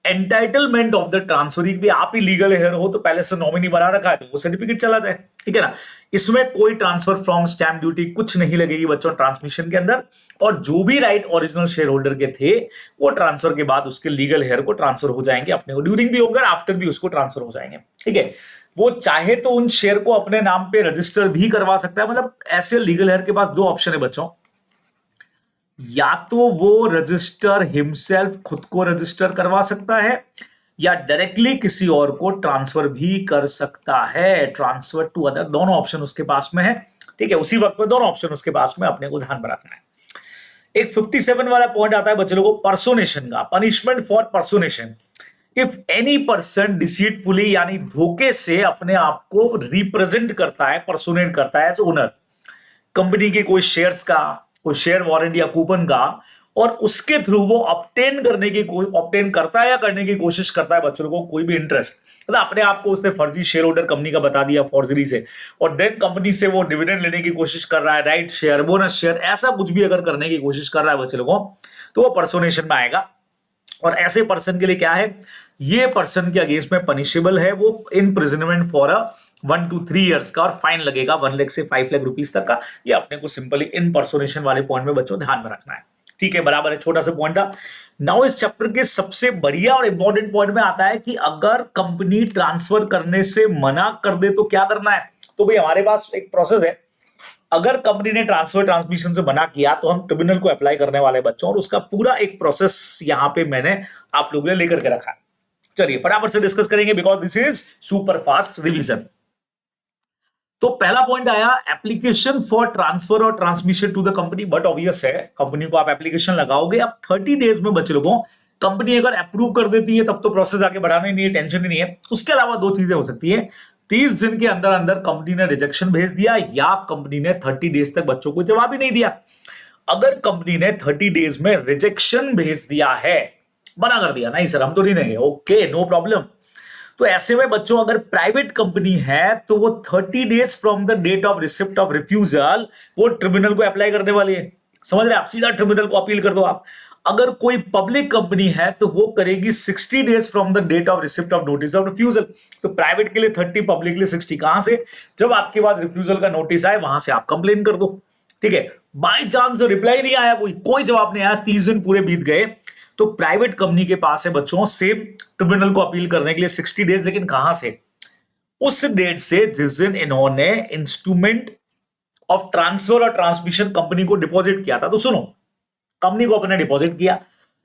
एंटाइटलमेंट ऑफ द ट्रांसफर भी आप ही लीगल हेयर हो तो पहले से नॉमिनी बना रखा है तो वो सर्टिफिकेट चला जाए, ठीक है ना। इसमें कोई ट्रांसफर फ्रॉम स्टैंप ड्यूटी कुछ नहीं लगेगी बच्चों ट्रांसमिशन के अंदर। और जो भी राइट ओरिजिनल शेयर होल्डर के थे वो ट्रांसफर के बाद उसके लीगल हेयर को ट्रांसफर हो जाएंगे अपने को, ड्यूरिंग भी होगा, आफ्टर भी उसको ट्रांसफर हो जाएंगे, ठीक है। वो चाहे तो उन शेयर को अपने नाम पे रजिस्टर भी करवा सकता है। मतलब ऐसे लीगल हेयर के पास दो ऑप्शन है बच्चों, या तो वो रजिस्टर हिमसेल्फ खुद को रजिस्टर करवा सकता है या डायरेक्टली किसी और को ट्रांसफर भी कर सकता है। ट्रांसफर टू अदर, दोनों ऑप्शन उसके पास में है, ठीक है। उसी वक्त में दोनों ऑप्शन उसके पास में, अपने को ध्यान में रखना है। एक 57 वाला पॉइंट आता है बच्चे लोगों को, पर्सोनेशन का। Punishment for personation, if any person deceitfully यानी धोखे से अपने आप को रिप्रेजेंट करता है, पर्सोनेट करता है एज ओनर कंपनी के कोई शेयर्स का, कोई शेयर वारंट या कूपन का, और उसके थ्रू वो ऑब्टेन करता है या करने की कोशिश करता है बच्चों को कोई भी इंटरेस्ट, मतलब अपने आप को उसने फर्जी शेयर होल्डर कंपनी का बता दिया फॉर्जरी से, और देन कंपनी से वो डिविडेंड लेने की कोशिश कर रहा है, राइट शेयर, बोनस शेयर, ऐसा कुछ भी अगर करने की कोशिश कर रहा है बच्चे लोगों तो वो पर्सोनेशन में आएगा। और ऐसे पर्सन के लिए क्या है, ये पर्सन के अगेंस्ट में पनिशेबल है वो इम्प्रिजनमेंट फॉर 1 to 3 years का, और फाइन लगेगा 1 लाख से 5 लाख रुपीस तक का। ये अपने को सिंपली इनपर्सोनेशन वाले पॉइंट में बच्चों ध्यान में रखना है, ठीक है। बराबर है, छोटा सा पॉइंट था। नाउ इस चैप्टर के सबसे बढ़िया और इंपॉर्टेंट पॉइंट में आता है कि अगर कंपनी ट्रांसफर करने से मना कर दे तो क्या करना है। तो भाई हमारे पास एक प्रोसेस है, अगर कंपनी ने ट्रांसफर ट्रांसमिशन से मना किया तो हम ट्रिब्यूनल को अप्लाई करने वाले बच्चों, और उसका पूरा एक प्रोसेस यहां पे मैंने आप लोगों ने लेकर के रखा है। चलिए फटाफट से डिस्कस करेंगे because this is super fast revision. तो पहला पॉइंट आया एप्लीकेशन फॉर ट्रांसफर और transmission to the company. But obvious है, कंपनी को आप एप्लीकेशन लगाओगे, अब 30 डेज में बच्चे लोगों कंपनी अगर अप्रूव कर देती है तब तो प्रोसेस आगे बढ़ाना ही नहीं है, टेंशन ही नहीं है। उसके अलावा दो चीजें हो सकती है, 30 दिन के अंदर अंदर कंपनी ने रिजेक्शन भेज दिया या कंपनी ने 30 डेज तक बच्चों को जवाब ही नहीं दिया। अगर कंपनी ने 30 डेज में रिजेक्शन भेज दिया है, मना कर दिया, नहीं सर हम तो नहीं देंगे, ओके नो प्रॉब्लम, तो ऐसे में बच्चों अगर प्राइवेट कंपनी है तो वो 30 days from the date of receipt of refusal वो ट्रिब्यूनल को अप्लाई करने वाली है। समझ रहे आप, सीधा ट्रिब्यूनल को अपील कर दो आप। अगर कोई पब्लिक कंपनी है तो वो करेगी 60 days from the date of receipt of notice of refusal. तो प्राइवेट के लिए 30, पब्लिक के लिए 60। कहां से, जब आपके पास रिफ्यूजल का नोटिस आए वहां से आप कंप्लेन कर दो, ठीक है। बाई चांस रिप्लाई नहीं आया, कोई जवाब नहीं आया, 30 दिन पूरे बीत गए, तो प्राइवेट कंपनी के पास है बच्चों सेम ट्रिब्यूनल को अपील करने के लिए 60 डेज। लेकिन कहां से, उस डेट से जिस दिन इन्होंने इंस्ट्रूमेंट ऑफ ट्रांसफर और ट्रांसमिशन कंपनी को डिपॉजिट किया था। तो सुनो, कंपनी को अपने डिपॉजिट किया,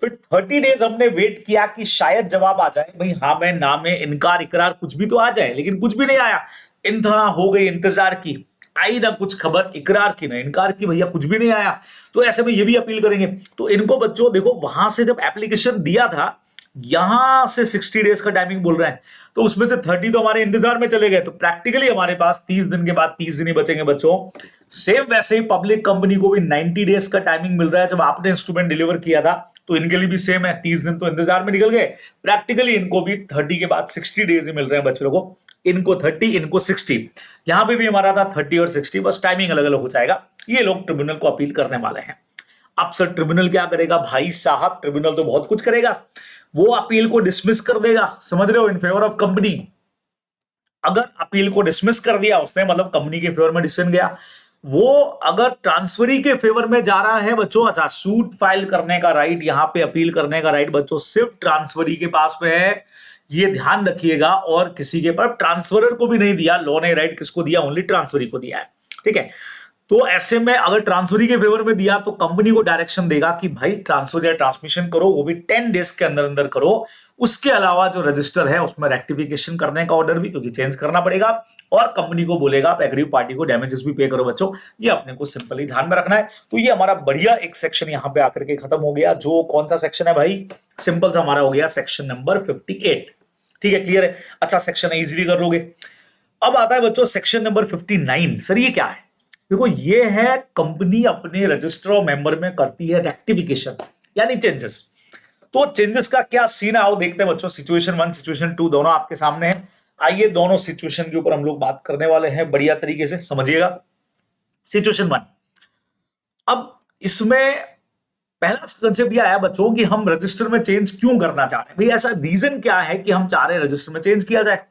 फिर 30 डेज हमने वेट किया कि शायद जवाब आ जाए, भाई हाँ में ना में, इनकार इकरार कुछ भी तो आ जाए, लेकिन कुछ भी नहीं आया। इंतहा हो गई, इंतजार की, आई ना कुछ खबर, इकरार की ना इनकार की, भैया कुछ भी नहीं आया। तो ऐसे में ये भी अपील करेंगे। तो इनको बच्चों देखो, वहां से जब एप्लीकेशन दिया था यहां से 60 डेज का टाइमिंग बोल रहे हैं, तो उसमें से 30 तो हमारे इंतजार में चले गए, तो प्रैक्टिकली हमारे पास 30 दिन के बाद 30 दिन ही बचेंगे बच्चों। सेम वैसे ही पब्लिक कंपनी को भी 90 डेज का टाइमिंग मिल रहा है। जब आपने इंस्ट्रूमेंट डिलीवर किया था तो इनके लिए भी सेम है, 30 दिन तो इंतजार में निकल गए। प्रैक्टिकली इनको भी 30 के बाद 60 डेज ही मिल रहे हैं बच्चों को, इनको 30 इनको 60। यहां पे भी हमारा था 30 और 60, बस टाइमिंग अलग अलग हो जाएगा। ये लोग ट्रिब्यूनल को अपील करने वाले हैं। अब सर ट्रिब्यूनल क्या करेगा? भाई साहब ट्रिब्यूनल तो बहुत कुछ करेगा, वो अपील को डिसमिस कर देगा, समझ रहे हो, इन फेवर ऑफ कंपनी। अगर अपील को डिसमिस कर दिया उसने, मतलब कंपनी के फेवर में डिसीजन गया, वो अगर ट्रांसफरी के फेवर में जा रहा है बच्चों, अच्छा सूट फाइल करने का राइट, यहां पे अपील करने का राइट बच्चों सिर्फ ट्रांसफरी के पास में है, ये ध्यान रखिएगा। और किसी के पास ट्रांसफरर को भी नहीं दिया लॉ ने राइट, किसको दिया? ओनली ट्रांसफरी को दिया है, ठीक है। तो ऐसे में अगर ट्रांसफरी के फेवर में दिया तो कंपनी को डायरेक्शन देगा कि भाई ट्रांसफर या ट्रांसमिशन करो, वो भी 10 डेज के अंदर अंदर करो। उसके अलावा जो रजिस्टर है उसमें रेक्टिफिकेशन करने का ऑर्डर भी, क्योंकि चेंज करना पड़ेगा, और कंपनी को बोलेगा आप एग्रीव पार्टी को डैमेजेस भी पे करो बच्चों। ये अपने को सिंपली ध्यान में रखना है। तो ये हमारा बढ़िया एक सेक्शन यहां पे आकर के खत्म हो गया। जो कौन सा सेक्शन है भाई? सिंपल सा हमारा हो गया सेक्शन नंबर 58। ठीक है, क्लियर है? अच्छा सेक्शन है, इजीली कर लोगे। अब आता है बच्चों सेक्शन नंबर 59। सर ये क्या है? देखो ये है कंपनी अपने रजिस्टर ऑफ मेंबर में करती है रेक्टिफिकेशन यानी चेंजेस। तो चेंजेस का क्या सीन है आओ देखते हैं बच्चों। सिचुएशन 1 सिचुएशन 2 दोनों आपके सामने है। आइए दोनों सिचुएशन के ऊपर हम लोग बात करने वाले हैं, बढ़िया तरीके से समझिएगा। सिचुएशन 1, अब इसमें पहला कंसेप्ट यह आया बच्चों कि हम रजिस्टर में चेंज क्यों करना चाह रहे हैं। भाई ऐसा रीजन क्या है कि हम चाह रहे हैं रजिस्टर में चेंज किया जाए?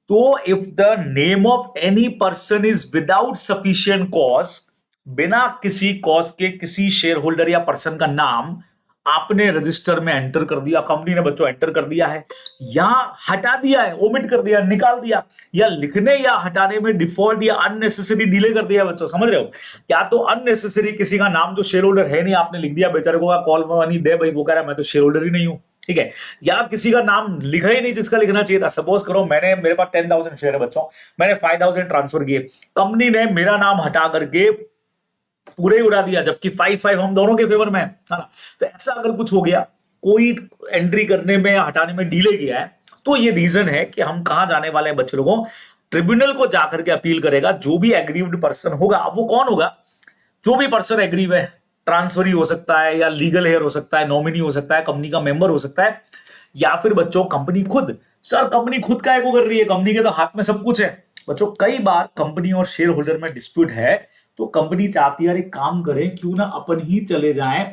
तो if the name of any person is without sufficient cause, बिना किसी कॉज के किसी शेयर होल्डर या पर्सन का नाम आपने रजिस्टर में एंटर कर दिया, कंपनी ने बच्चों एंटर कर दिया है, या हटा दिया है, ओमिट कर दिया, निकाल दिया, या लिखने या हटाने में डिफॉल्ट या अननेसेसरी डिले कर दिया बच्चों, समझ रहे हो? क्या तो अननेसेसरी किसी का नाम जो शेयर होल्डर है नहीं आपने लिख दिया, बेचारे को कॉल मनी दे भाई, वो कह रहा है मैं तो शेयर होल्डर ही नहीं हूं, ठीक है, या किसी का नाम लिखा ही नहीं जिसका लिखना चाहिए था। सपोज करो मेरे पास 10,000 शेयर है बच्चों, मैंने 5,000 ट्रांसफर किए, कंपनी ने मेरा नाम हटा करके पूरे ही उड़ा दिया, जबकि 5-5 हम दोनों के फेवर में है ना। तो ऐसा अगर कुछ हो गया, कोई एंट्री करने में हटाने में डिले किया है, तो ये रीजन है कि हम कहां जाने वाले हैं बच्चे लोगों? ट्रिब्यूनल को जाकर के अपील करेगा। जो भी एग्रीव्ड पर्सन होगा, अब वो कौन होगा? जो भी पर्सन एग्रीव है, ट्रांसफरी हो सकता है, या लीगल हेयर हो सकता है, नॉमिनी हो सकता है, कंपनी का मेंबर हो सकता है, या फिर बच्चों कंपनी खुद। सर कंपनी खुद काहे को कर रही है? कंपनी के तो हाथ में सब कुछ है बच्चों। कई बार कंपनी और शेयर होल्डर में डिस्प्यूट है, तो कंपनी चाहती है एक काम करें, क्यों ना अपन ही चले जाएं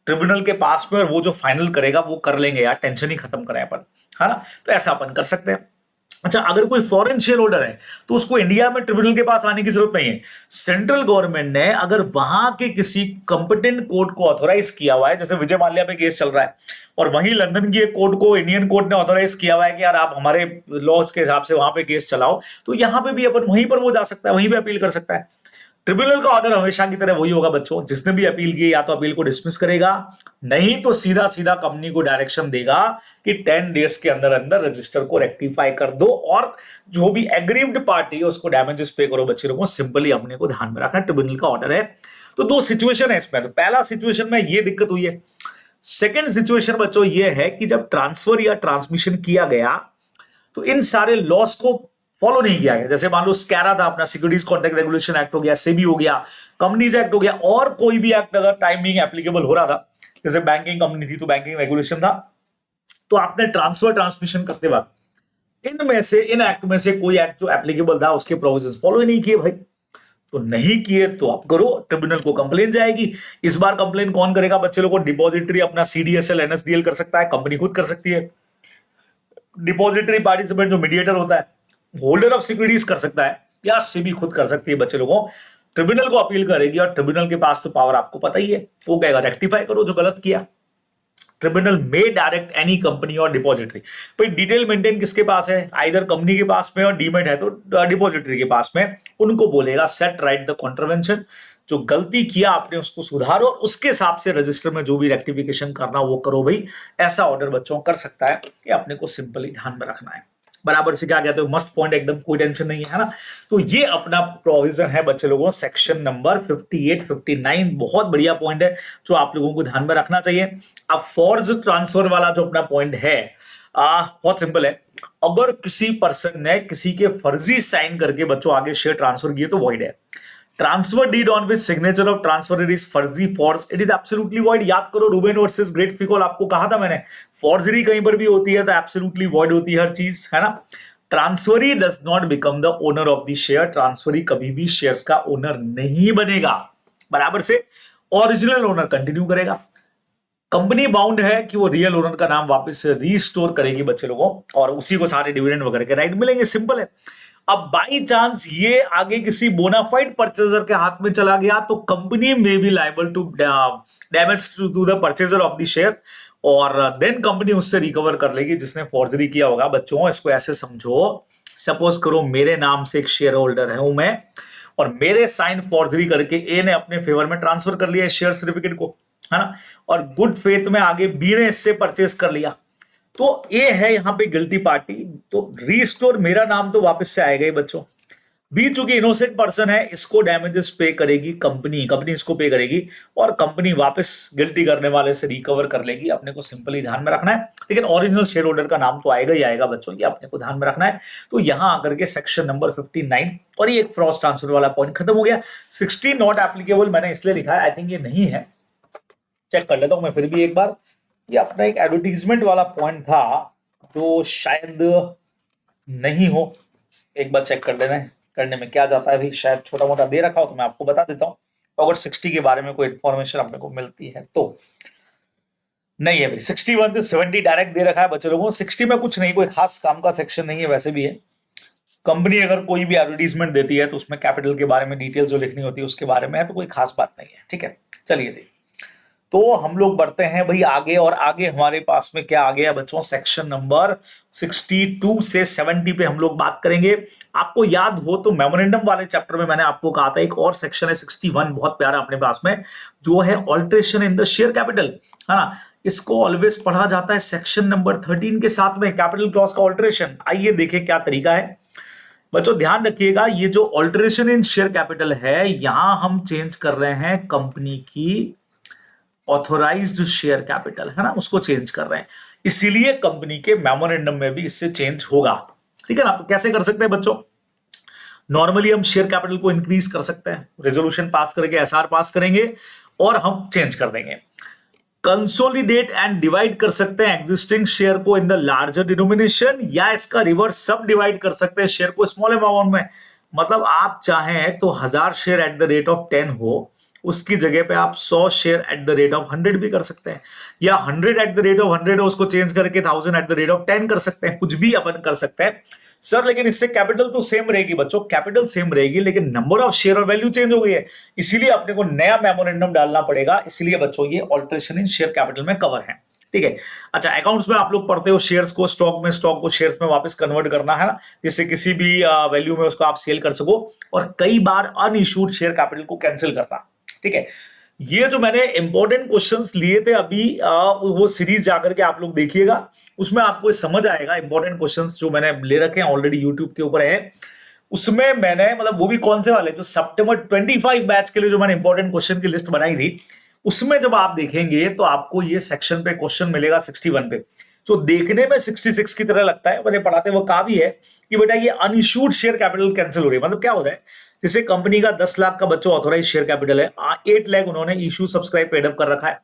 ट्रिब्यूनल के पास में, और वो जो फाइनल करेगा वो कर लेंगे यार, टेंशन ही खत्म करें अपन, है ना। तो ऐसा अपन कर सकते हैं। अच्छा अगर कोई फॉरेन शेयर होल्डर है तो उसको इंडिया में ट्रिब्यूनल के पास आने की जरूरत नहीं है। सेंट्रल गवर्नमेंट ने अगर वहां के किसी कंपिटेंट कोर्ट को ऑथोराइज किया हुआ है, जैसे विजय माल्या पे केस चल रहा है, और वहीं लंदन की एक कोर्ट को इंडियन कोर्ट ने ऑथोराइज किया हुआ है कि यार आप हमारे लॉज के हिसाब से वहां पे केस चलाओ, तो यहां पे भी अपन वहीं पर वो जा सकता है, वहीं पे अपील कर सकता है। ट्रिब्यूनल का ऑर्डर हमेशा की तरह वही होगा बच्चों, जिसने भी अपील की या तो अपील को डिसमिस करेगा, नहीं तो सीधा सीधा कंपनी को डायरेक्शन देगा कि 10 डेज के अंदर अंदर रजिस्टर को रेक्टिफाई कर दो, और जो भी एग्रीव्ड पार्टी है उसको डैमेजेस पे करो। बच्चे लोगों सिंपली अपने को ध्यान में रखना, ट्रिब्यूनल का ऑर्डर है। तो दो सिचुएशन है इसमें। तो पहला सिचुएशन में ये दिक्कत हुई है। सेकेंड सिचुएशन बच्चों ये है कि जब ट्रांसफर या ट्रांसमिशन किया गया तो इन सारे लॉस को फॉलो नहीं किया गया। जैसे मान लो स्कैरा था अपना, सिक्योरिटीज कॉन्ट्रैक्ट रेगुलेशन एक्ट हो गया, सेबी हो गया, कंपनीज एक्ट हो गया, और कोई भी एक्ट अगर टाइमिंग एप्लीकेबल हो रहा था, जैसे बैंकिंग कंपनी थी तो बैंकिंग रेगुलेशन था, तो आपने ट्रांसफर ट्रांसमिशन करते वक्त इनमें से, इन एक्ट में से कोई एक्ट जो एप्लीकेबल था उसके प्रोविजंस फॉलो ही नहीं किए भाई, तो नहीं किए तो आप करो, ट्रिब्यूनल को कंप्लेन जाएगी। इस बार कंप्लेन कौन करेगा बच्चे लोगों? डिपॉजिटरी अपना सीडीएसएल एनएसडीएल कर सकता है, कंपनी खुद कर सकती है। डिपॉजिटरी पार्टिसिपेंट जो मीडिएटर होता है, होल्डर ऑफ सिक्योरिटीज कर सकता है, या सेबी खुद कर सकती है बच्चे लोगों। ट्रिब्यूनल को अपील करेगी, और ट्रिब्यूनल के पास तो पावर आपको पता ही है, वो कहेगा रेक्टिफाई करो जो गलत किया। ट्रिब्यूनल में डायरेक्ट एनी कंपनी और डिपॉजिटरी, भाई डिटेल मेंटेन किसके पास है? आइदर कंपनी के पास में, और डीमेट है तो डिपॉजिटरी के पास में, उनको बोलेगा सेट राइट द कॉन्ट्रवेंशन, जो गलती किया आपने उसको सुधारो, और उसके हिसाब से रजिस्टर में जो भी रेक्टिफिकेशन करना वो करो भाई। ऐसा ऑर्डर बच्चों कर सकता है, कि अपने को सिंपली ध्यान में रखना है। बराबर से क्या कहते हो? मस्त पॉइंट एकदम, कोई टेंशन नहीं है ना। तो ये अपना प्रोविजन है बच्चे लोगों, सेक्शन नंबर 58-59, बहुत बढ़िया पॉइंट है जो आप लोगों को ध्यान में रखना चाहिए। अब फोर्स ट्रांसफर वाला जो अपना पॉइंट है, बहुत सिंपल है। अगर किसी पर्सन ने किसी के फर्जी साइन करके बच्चों आगे शेयर ट्रांसफर किए तो वॉइड है। Transfer deed on which signature of transfer is फर्जी force, it is absolutely void. याद करो रूबेन वर्सेस ग्रेट फिकोल, आपको कहा था मैंने, फॉर्जरी कहीं पर भी होती है तो एब्सोल्युटली वॉइड होती है हर चीज, है ना। Transferee does not become the owner of the share, transferee कभी भी शेयर्स का ओनर नहीं बनेगा। बराबर से ओरिजिनल ओनर कंटिन्यू करेगा। कंपनी बाउंड है कि वो रियल ओनर का नाम वापस से रीस्टोर करेगी बच्चे लोगों, और उसी को सारे डिविडेंड वगैरह के राइट मिलेंगे, सिंपल है। अब बाई चांस ये आगे किसी बोनाफाइड परचेजर के हाथ में चला गया तो company may be liable to damage to the purchaser of the share, और देन कंपनी उससे रिकवर कर लेगी जिसने फॉर्जरी किया होगा। बच्चों इसको ऐसे समझो, सपोज करो मेरे नाम से एक शेयर होल्डर है हूं मैं, और मेरे साइन फॉर्जरी करके ए ने अपने फेवर में ट्रांसफर कर लिया शेयर सर्टिफिकेट को, है ना, और गुड फेथ में आगे बी ने इससे परचेस कर लिया, तो ए है यहां पे गिल्टी पार्टी। तो रीस्टोर मेरा नाम तो वापस से आएगा ही बच्चों। बी चूंकि इनोसेंट पर्सन है, इसको डैमेजेस पे करेगी कंपनी, कंपनी इसको पे करेगी और कंपनी वापस गिल्टी करने वाले से रिकवर कर लेगी। अपने को सिंपली ध्यान में रखना है, लेकिन ओरिजिनल शेयर होल्डर का नाम तो आएगा ही आएगा बच्चों, ये अपने को ध्यान में रखना है। तो यहां आकर के सेक्शन नंबर 59 और ये एक क्रॉस ट्रांसफर वाला पॉइंट खत्म हो गया। 60 नॉट एप्लीकेबल मैंने इसलिए लिखा है, आई थिंक ये नहीं है, चेक कर लेता हूं मैं फिर भी एक बार। ये अपना एक एडवर्टीजमेंट वाला पॉइंट था जो शायद नहीं हो, एक बार चेक कर लेना है, करने में क्या जाता है भी, शायद छोटा मोटा दे रखा हो तो मैं आपको बता देता हूं। तो अगर 60 के बारे में कोई इन्फॉर्मेशन अपने को मिलती है तो नहीं है भाई, 61 से 70 डायरेक्ट दे रखा है बच्चे लोगों को। 60 में कुछ नहीं, कोई खास काम का सेक्शन नहीं है, वैसे भी है कंपनी अगर कोई भी एडवर्टीजमेंट देती है तो उसमें कैपिटल के बारे में डिटेल जो लिखनी होती है उसके बारे में है, तो कोई खास बात नहीं है, ठीक है। चलिए जी, तो हम लोग बढ़ते हैं भाई आगे, और आगे हमारे पास में क्या आ गया बच्चों, सेक्शन नंबर 62 से 70 पे हम लोग बात करेंगे। आपको याद हो तो मेमोरेंडम वाले चैप्टर में मैंने आपको कहा था एक और सेक्शन है 61, बहुत प्यारा अपने पास में, जो है alteration in the share capital, है ना। इसको ऑलवेज पढ़ा जाता है सेक्शन नंबर 13 के साथ में, कैपिटल क्लॉज का ऑल्टरेशन। आइए देखें क्या तरीका है बच्चों, ध्यान रखिएगा। ये जो ऑल्टरेशन इन शेयर कैपिटल है, यहां हम चेंज कर रहे हैं कंपनी की ऑथोराइज्ड शेयर कैपिटल, है ना, उसको चेंज कर रहे हैं, इसीलिए कंपनी के मेमोरेंडम में भी इससे चेंज होगा, ठीक है ना। तो कैसे कर सकते हैं बच्चों, नॉर्मली हम शेयर कैपिटल को इंक्रीज कर सकते हैं, रेजोल्यूशन पास करके एसआर पास करेंगे और हम चेंज कर देंगे। कंसोलिडेट एंड डिवाइड कर सकते हैं एग्जिस्टिंग शेयर को इन द लार्जर डिनोमिनेशन, या इसका रिवर्स सब डिवाइड कर सकते हैं शेयर को स्मॉल अमाउंट में। मतलब आप चाहें तो 1000 share at the rate of 10 हो, उसकी जगह पे आप 100 share at the rate of 100 भी कर सकते हैं, या 100 एट द रेट ऑफ 100 है उसको चेंज करके 1000 एट द रेट ऑफ 10 कर सकते हैं, कुछ भी अपन कर सकते हैं सर। लेकिन इससे कैपिटल तो सेम रहेगी बच्चों, कैपिटल सेम रहेगी, लेकिन नंबर ऑफ शेयर और वैल्यू चेंज हो गई है, इसीलिए अपने को नया मेमोरेंडम डालना पड़ेगा। इसलिए बच्चों ये ऑल्टरेशन इन शेयर कैपिटल में कवर है, ठीक है। अच्छा, अकाउंट्स में आप लोग पढ़ते हो शेयर्स को स्टॉक में, स्टॉक को शेयर्स में वापस कन्वर्ट करना, है ना, जिससे किसी भी वैल्यू में उसको आप सेल कर सको, और कई बार अनइश्यूड शेयर कैपिटल को कैंसिल करना, ठीक है। ये जो मैंने इंपॉर्टेंट क्वेश्चंस लिए थे अभी, वो सीरीज जाकर के आप लोग देखिएगा, उसमें आपको समझ आएगा। इंपॉर्टेंट क्वेश्चंस जो मैंने ले रखे हैं ऑलरेडी यूट्यूब के ऊपर है, उसमें मैंने मतलब वो भी कौन से वाले, जो सितंबर 25 बैच के लिए जो मैंने इंपॉर्टेंट क्वेश्चन की लिस्ट बनाई थी, उसमें जब आप देखेंगे तो आपको ये सेक्शन पे क्वेश्चन मिलेगा 61 पे, जो देखने में 66 की तरह लगता है, मैंने पढ़ाते वो कहा भी है कि बेटा ये अनइश्यूड शेयर कैपिटल कैंसिल हो रही है। मतलब क्या होता है, जैसे कंपनी का 10 लाख का बच्चों ऑथोराइज शेयर कैपिटल है, 8 लाख उन्होंने इशू सब्सक्राइब पेडअप कर रखा है।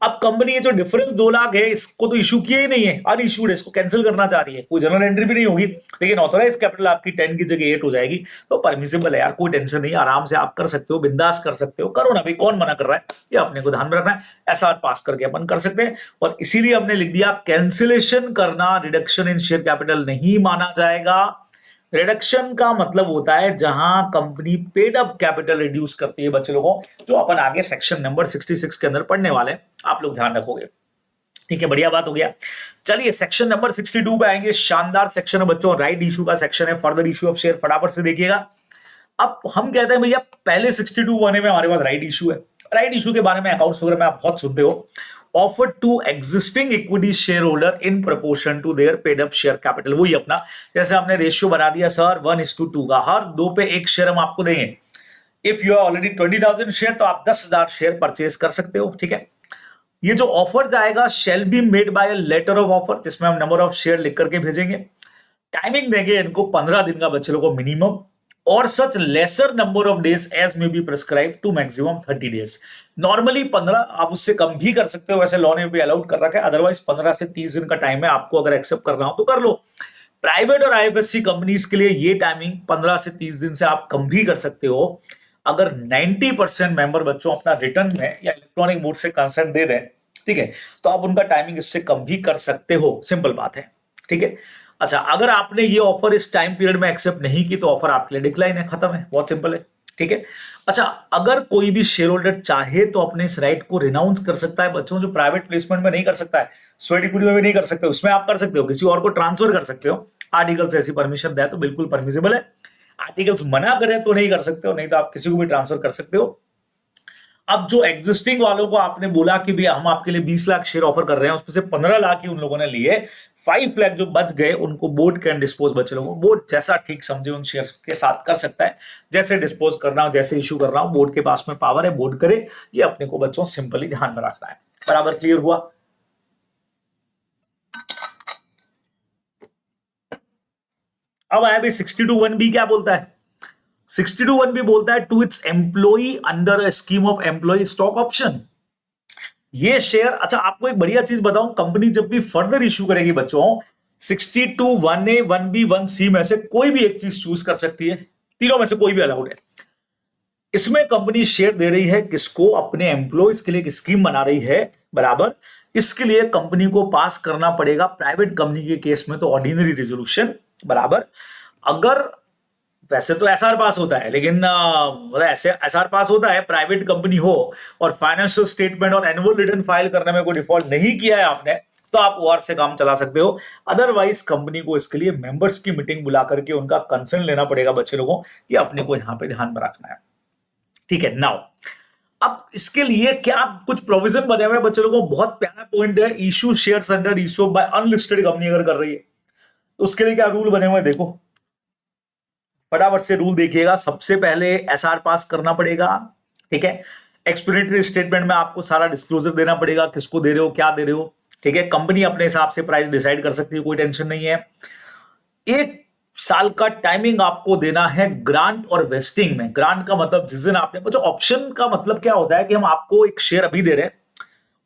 अब कंपनी ये जो डिफरेंस 2 लाख है, इसको तो इशू किया ही नहीं है, अनइश्यूड है, इसको कैंसिल करना चाह रही है, कोई जनरल एंट्री भी नहीं होगी, लेकिन ऑथोराइज कैपिटल आपकी 10 की जगह 8 हो जाएगी, तो परमिसिबल है यार, कोई टेंशन नहीं, आराम से आप कर सकते हो, बिंदास कर सकते हो, करो ना भाई, कौन मना कर रहा है, ये अपने को ध्यान में रखना है। ऐसा पास करके अपन कर सकते हैं, और इसीलिए हमने लिख दिया कैंसिलेशन करना रिडक्शन इन शेयर कैपिटल नहीं माना जाएगा। रिडक्शन का मतलब होता है जहां company paid up capital reduce करती है बच्चे लोगों, जो अपन आगे सेक्शन नंबर 66 के अंदर पढ़ने वाले हैं, आप लोग ध्यान रखोगे, ठीक है। बढ़िया बात हो गया। चलिए सेक्शन नंबर 62 पे आएंगे, शानदार सेक्शन है बच्चों, राइट इशू का सेक्शन है, फर्दर इशू ऑफ शेयर, फटाफट से देखिएगा। अब हम कहते हैं भैया पहले 62 होने में हमारे पास राइट इशू है, राइट इशू के बारे में अकाउंट्स वगैरह में आप बहुत सुनते हो, offer to existing equity shareholder in proportion to their paid up share capital. वही अपना, जैसे हमने रेशियो बना दिया सर 1:2 का, हर 2 पे 1 शेयर हम आपको देंगे। If you are already 20,000 share, तो आप 10,000 शेयर परचेज कर सकते हो, ठीक है। ये जो ऑफर जाएगा shall be made by a letter of offer, जिसमें हम नंबर ऑफ शेयर लिख करके भेजेंगे। टाइमिंग देंगे इनको 15 दिन का बच्चे लोगों को मिनिमम, और such lesser number of days as may be prescribe to maximum 30 days. Normally 15, आप उससे कम भी कर सकते हो, वैसे लॉ ने भी अलाउड कर रखा है, अदरवाइज 15 से 30 दिन का टाइम है, आपको अगर एक्सेप्ट करना हो तो कर लो। प्राइवेट और आईएफएससी कंपनीज के लिए ये टाइमिंग 15 से 30 दिन से आप कम भी कर सकते हो, अगर 90% मेंबर बच्चों अपना रिटर्न में या इलेक्ट्रॉनिक मोड से कंसेंट दे दें, ठीक है, तो आप उनका टाइमिंग इससे कम भी कर सकते हो, सिंपल बात है, ठीक है। अच्छा, अगर आपने ये ऑफर इस टाइम पीरियड में एक्सेप्ट नहीं की तो ऑफर आपके लिए डिक्लाइन है, खत्म है, बहुत सिंपल है, ठीक है। अच्छा, अगर कोई भी शेयर होल्डर चाहे तो अपने इस राइट को रिनाउंस कर सकता है बच्चों, जो प्राइवेट प्लेसमेंट में नहीं कर सकता है, स्वेट इक्विटी में भी नहीं कर सकते, उसमें आप कर सकते हो, किसी और को ट्रांसफर कर सकते हो, आर्टिकल से ऐसी परमिशन दे तो बिल्कुल परमिसिबल है। आर्टिकल्स मना करें तो नहीं कर सकते हो, नहीं तो आप किसी को भी ट्रांसफर कर सकते हो। अब जो एग्जिस्टिंग वालों को आपने बोला कि भैया हम आपके लिए 20 लाख शेयर ऑफर कर रहे हैं, उसमें से 15 लाख ही उन लोगों ने लिए, 5 लाख जो बच गए उनको बोर्ड कैन डिस्पोज, बचे लोगों बोर्ड जैसा ठीक समझे उन शेयर्स के साथ कर सकता है, जैसे डिस्पोज करना हो, जैसे इश्यू करना हो, बोर्ड के पास में पावर है, बोर्ड करे। ये अपने को बच्चों सिंपली ध्यान में रखना है। बराबर क्लियर हुआ? अब आया भाई 62(1)(b) क्या बोलता है? 62(1)(b) बोलता है to its employee under a scheme of employee stock option. ये शेयर, अच्छा आपको एक बढ़िया चीज बताऊं, कंपनी जब भी फर्दर इश्यू करेगी बच्चों, 62(1)(a), 1(b), 1(c) में से कोई भी एक चीज चूज कर सकती है, तीनों में से कोई भी अलाउड है। इसमें कंपनी शेयर दे रही है किसको? अपने एम्प्लॉयज के लिए एक स्कीम बना रही है, बराबर। इसके लिए कंपनी को पास करना पड़ेगा, प्राइवेट कंपनी के केस में तो ऑर्डिनरी रेजोल्यूशन, बराबर। अगर वैसे तो एसआर पास होता है, लेकिन मतलब ऐसे एसआर पास होता है, प्राइवेट कंपनी हो और फाइनेंशियल स्टेटमेंट और एनुअल रिटर्न फाइल करने में कोई डिफॉल्ट नहीं किया है आपने, तो आप ओआर से काम चला सकते हो। अदरवाइज कंपनी को इसके लिए मेंबर्स की मीटिंग बुला करके उनका कंसर्न लेना पड़ेगा बच्चे लोगों, कि अपने को यहां पे ध्यान में रखना है। ठीक है, नाउ अब इसके लिए क्या कुछ प्रोविजन बने हुए हैं बच्चे लोगों? बहुत प्यारा पॉइंट है, issue shares under issue bye unlisted company अगर कर रही है तो उसके लिए क्या रूल बने हुए हैं देखो, फटाफट से रूल देखिएगा। सबसे पहले एसआर पास करना पड़ेगा, ठीक है। एक्सप्लेनेटरी स्टेटमेंट में आपको सारा डिस्क्लोजर देना पड़ेगा, किसको दे रहे हो, क्या दे रहे हो, ठीक है। कंपनी अपने हिसाब से प्राइस डिसाइड कर सकती है, कोई टेंशन नहीं है। 1 साल का टाइमिंग आपको देना है ग्रांट और वेस्टिंग में। ग्रांट का मतलब जिस दिन आपने, बच्चों ऑप्शन का मतलब क्या होता है कि हम आपको एक शेयर अभी दे रहे हैं,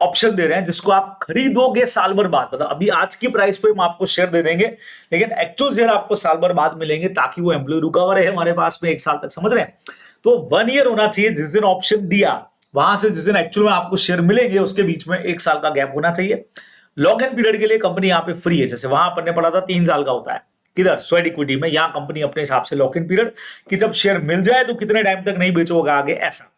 ऑप्शन दे रहे हैं जिसको आप खरीदोगे साल भर बाद, मतलब अभी आज की प्राइस पे हम आपको शेयर दे देंगे, लेकिन एक्चुअल शेयर आपको साल भर बाद मिलेंगे, ताकि वो एम्प्लॉय रुका हुआ रहे हमारे पास में 1 साल तक, समझ रहे हैं? तो 1 ईयर होना चाहिए जिस दिन ऑप्शन दिया, वहां से जिस दिन एक्चुअल में आपको शेयर मिलेंगे उसके बीच में 1 साल का गैप होना चाहिए। लॉक इन पीरियड के लिए कंपनी यहाँ पे फ्री है, जैसे वहां अपन ने पढ़ा था 3 साल का होता है, किधर स्वेट इक्विटी में, यहां कंपनी अपने हिसाब से लॉक इन पीरियड, कि जब शेयर मिल जाए तो कितने टाइम तक नहीं बेचोगे आगे, ऐसा।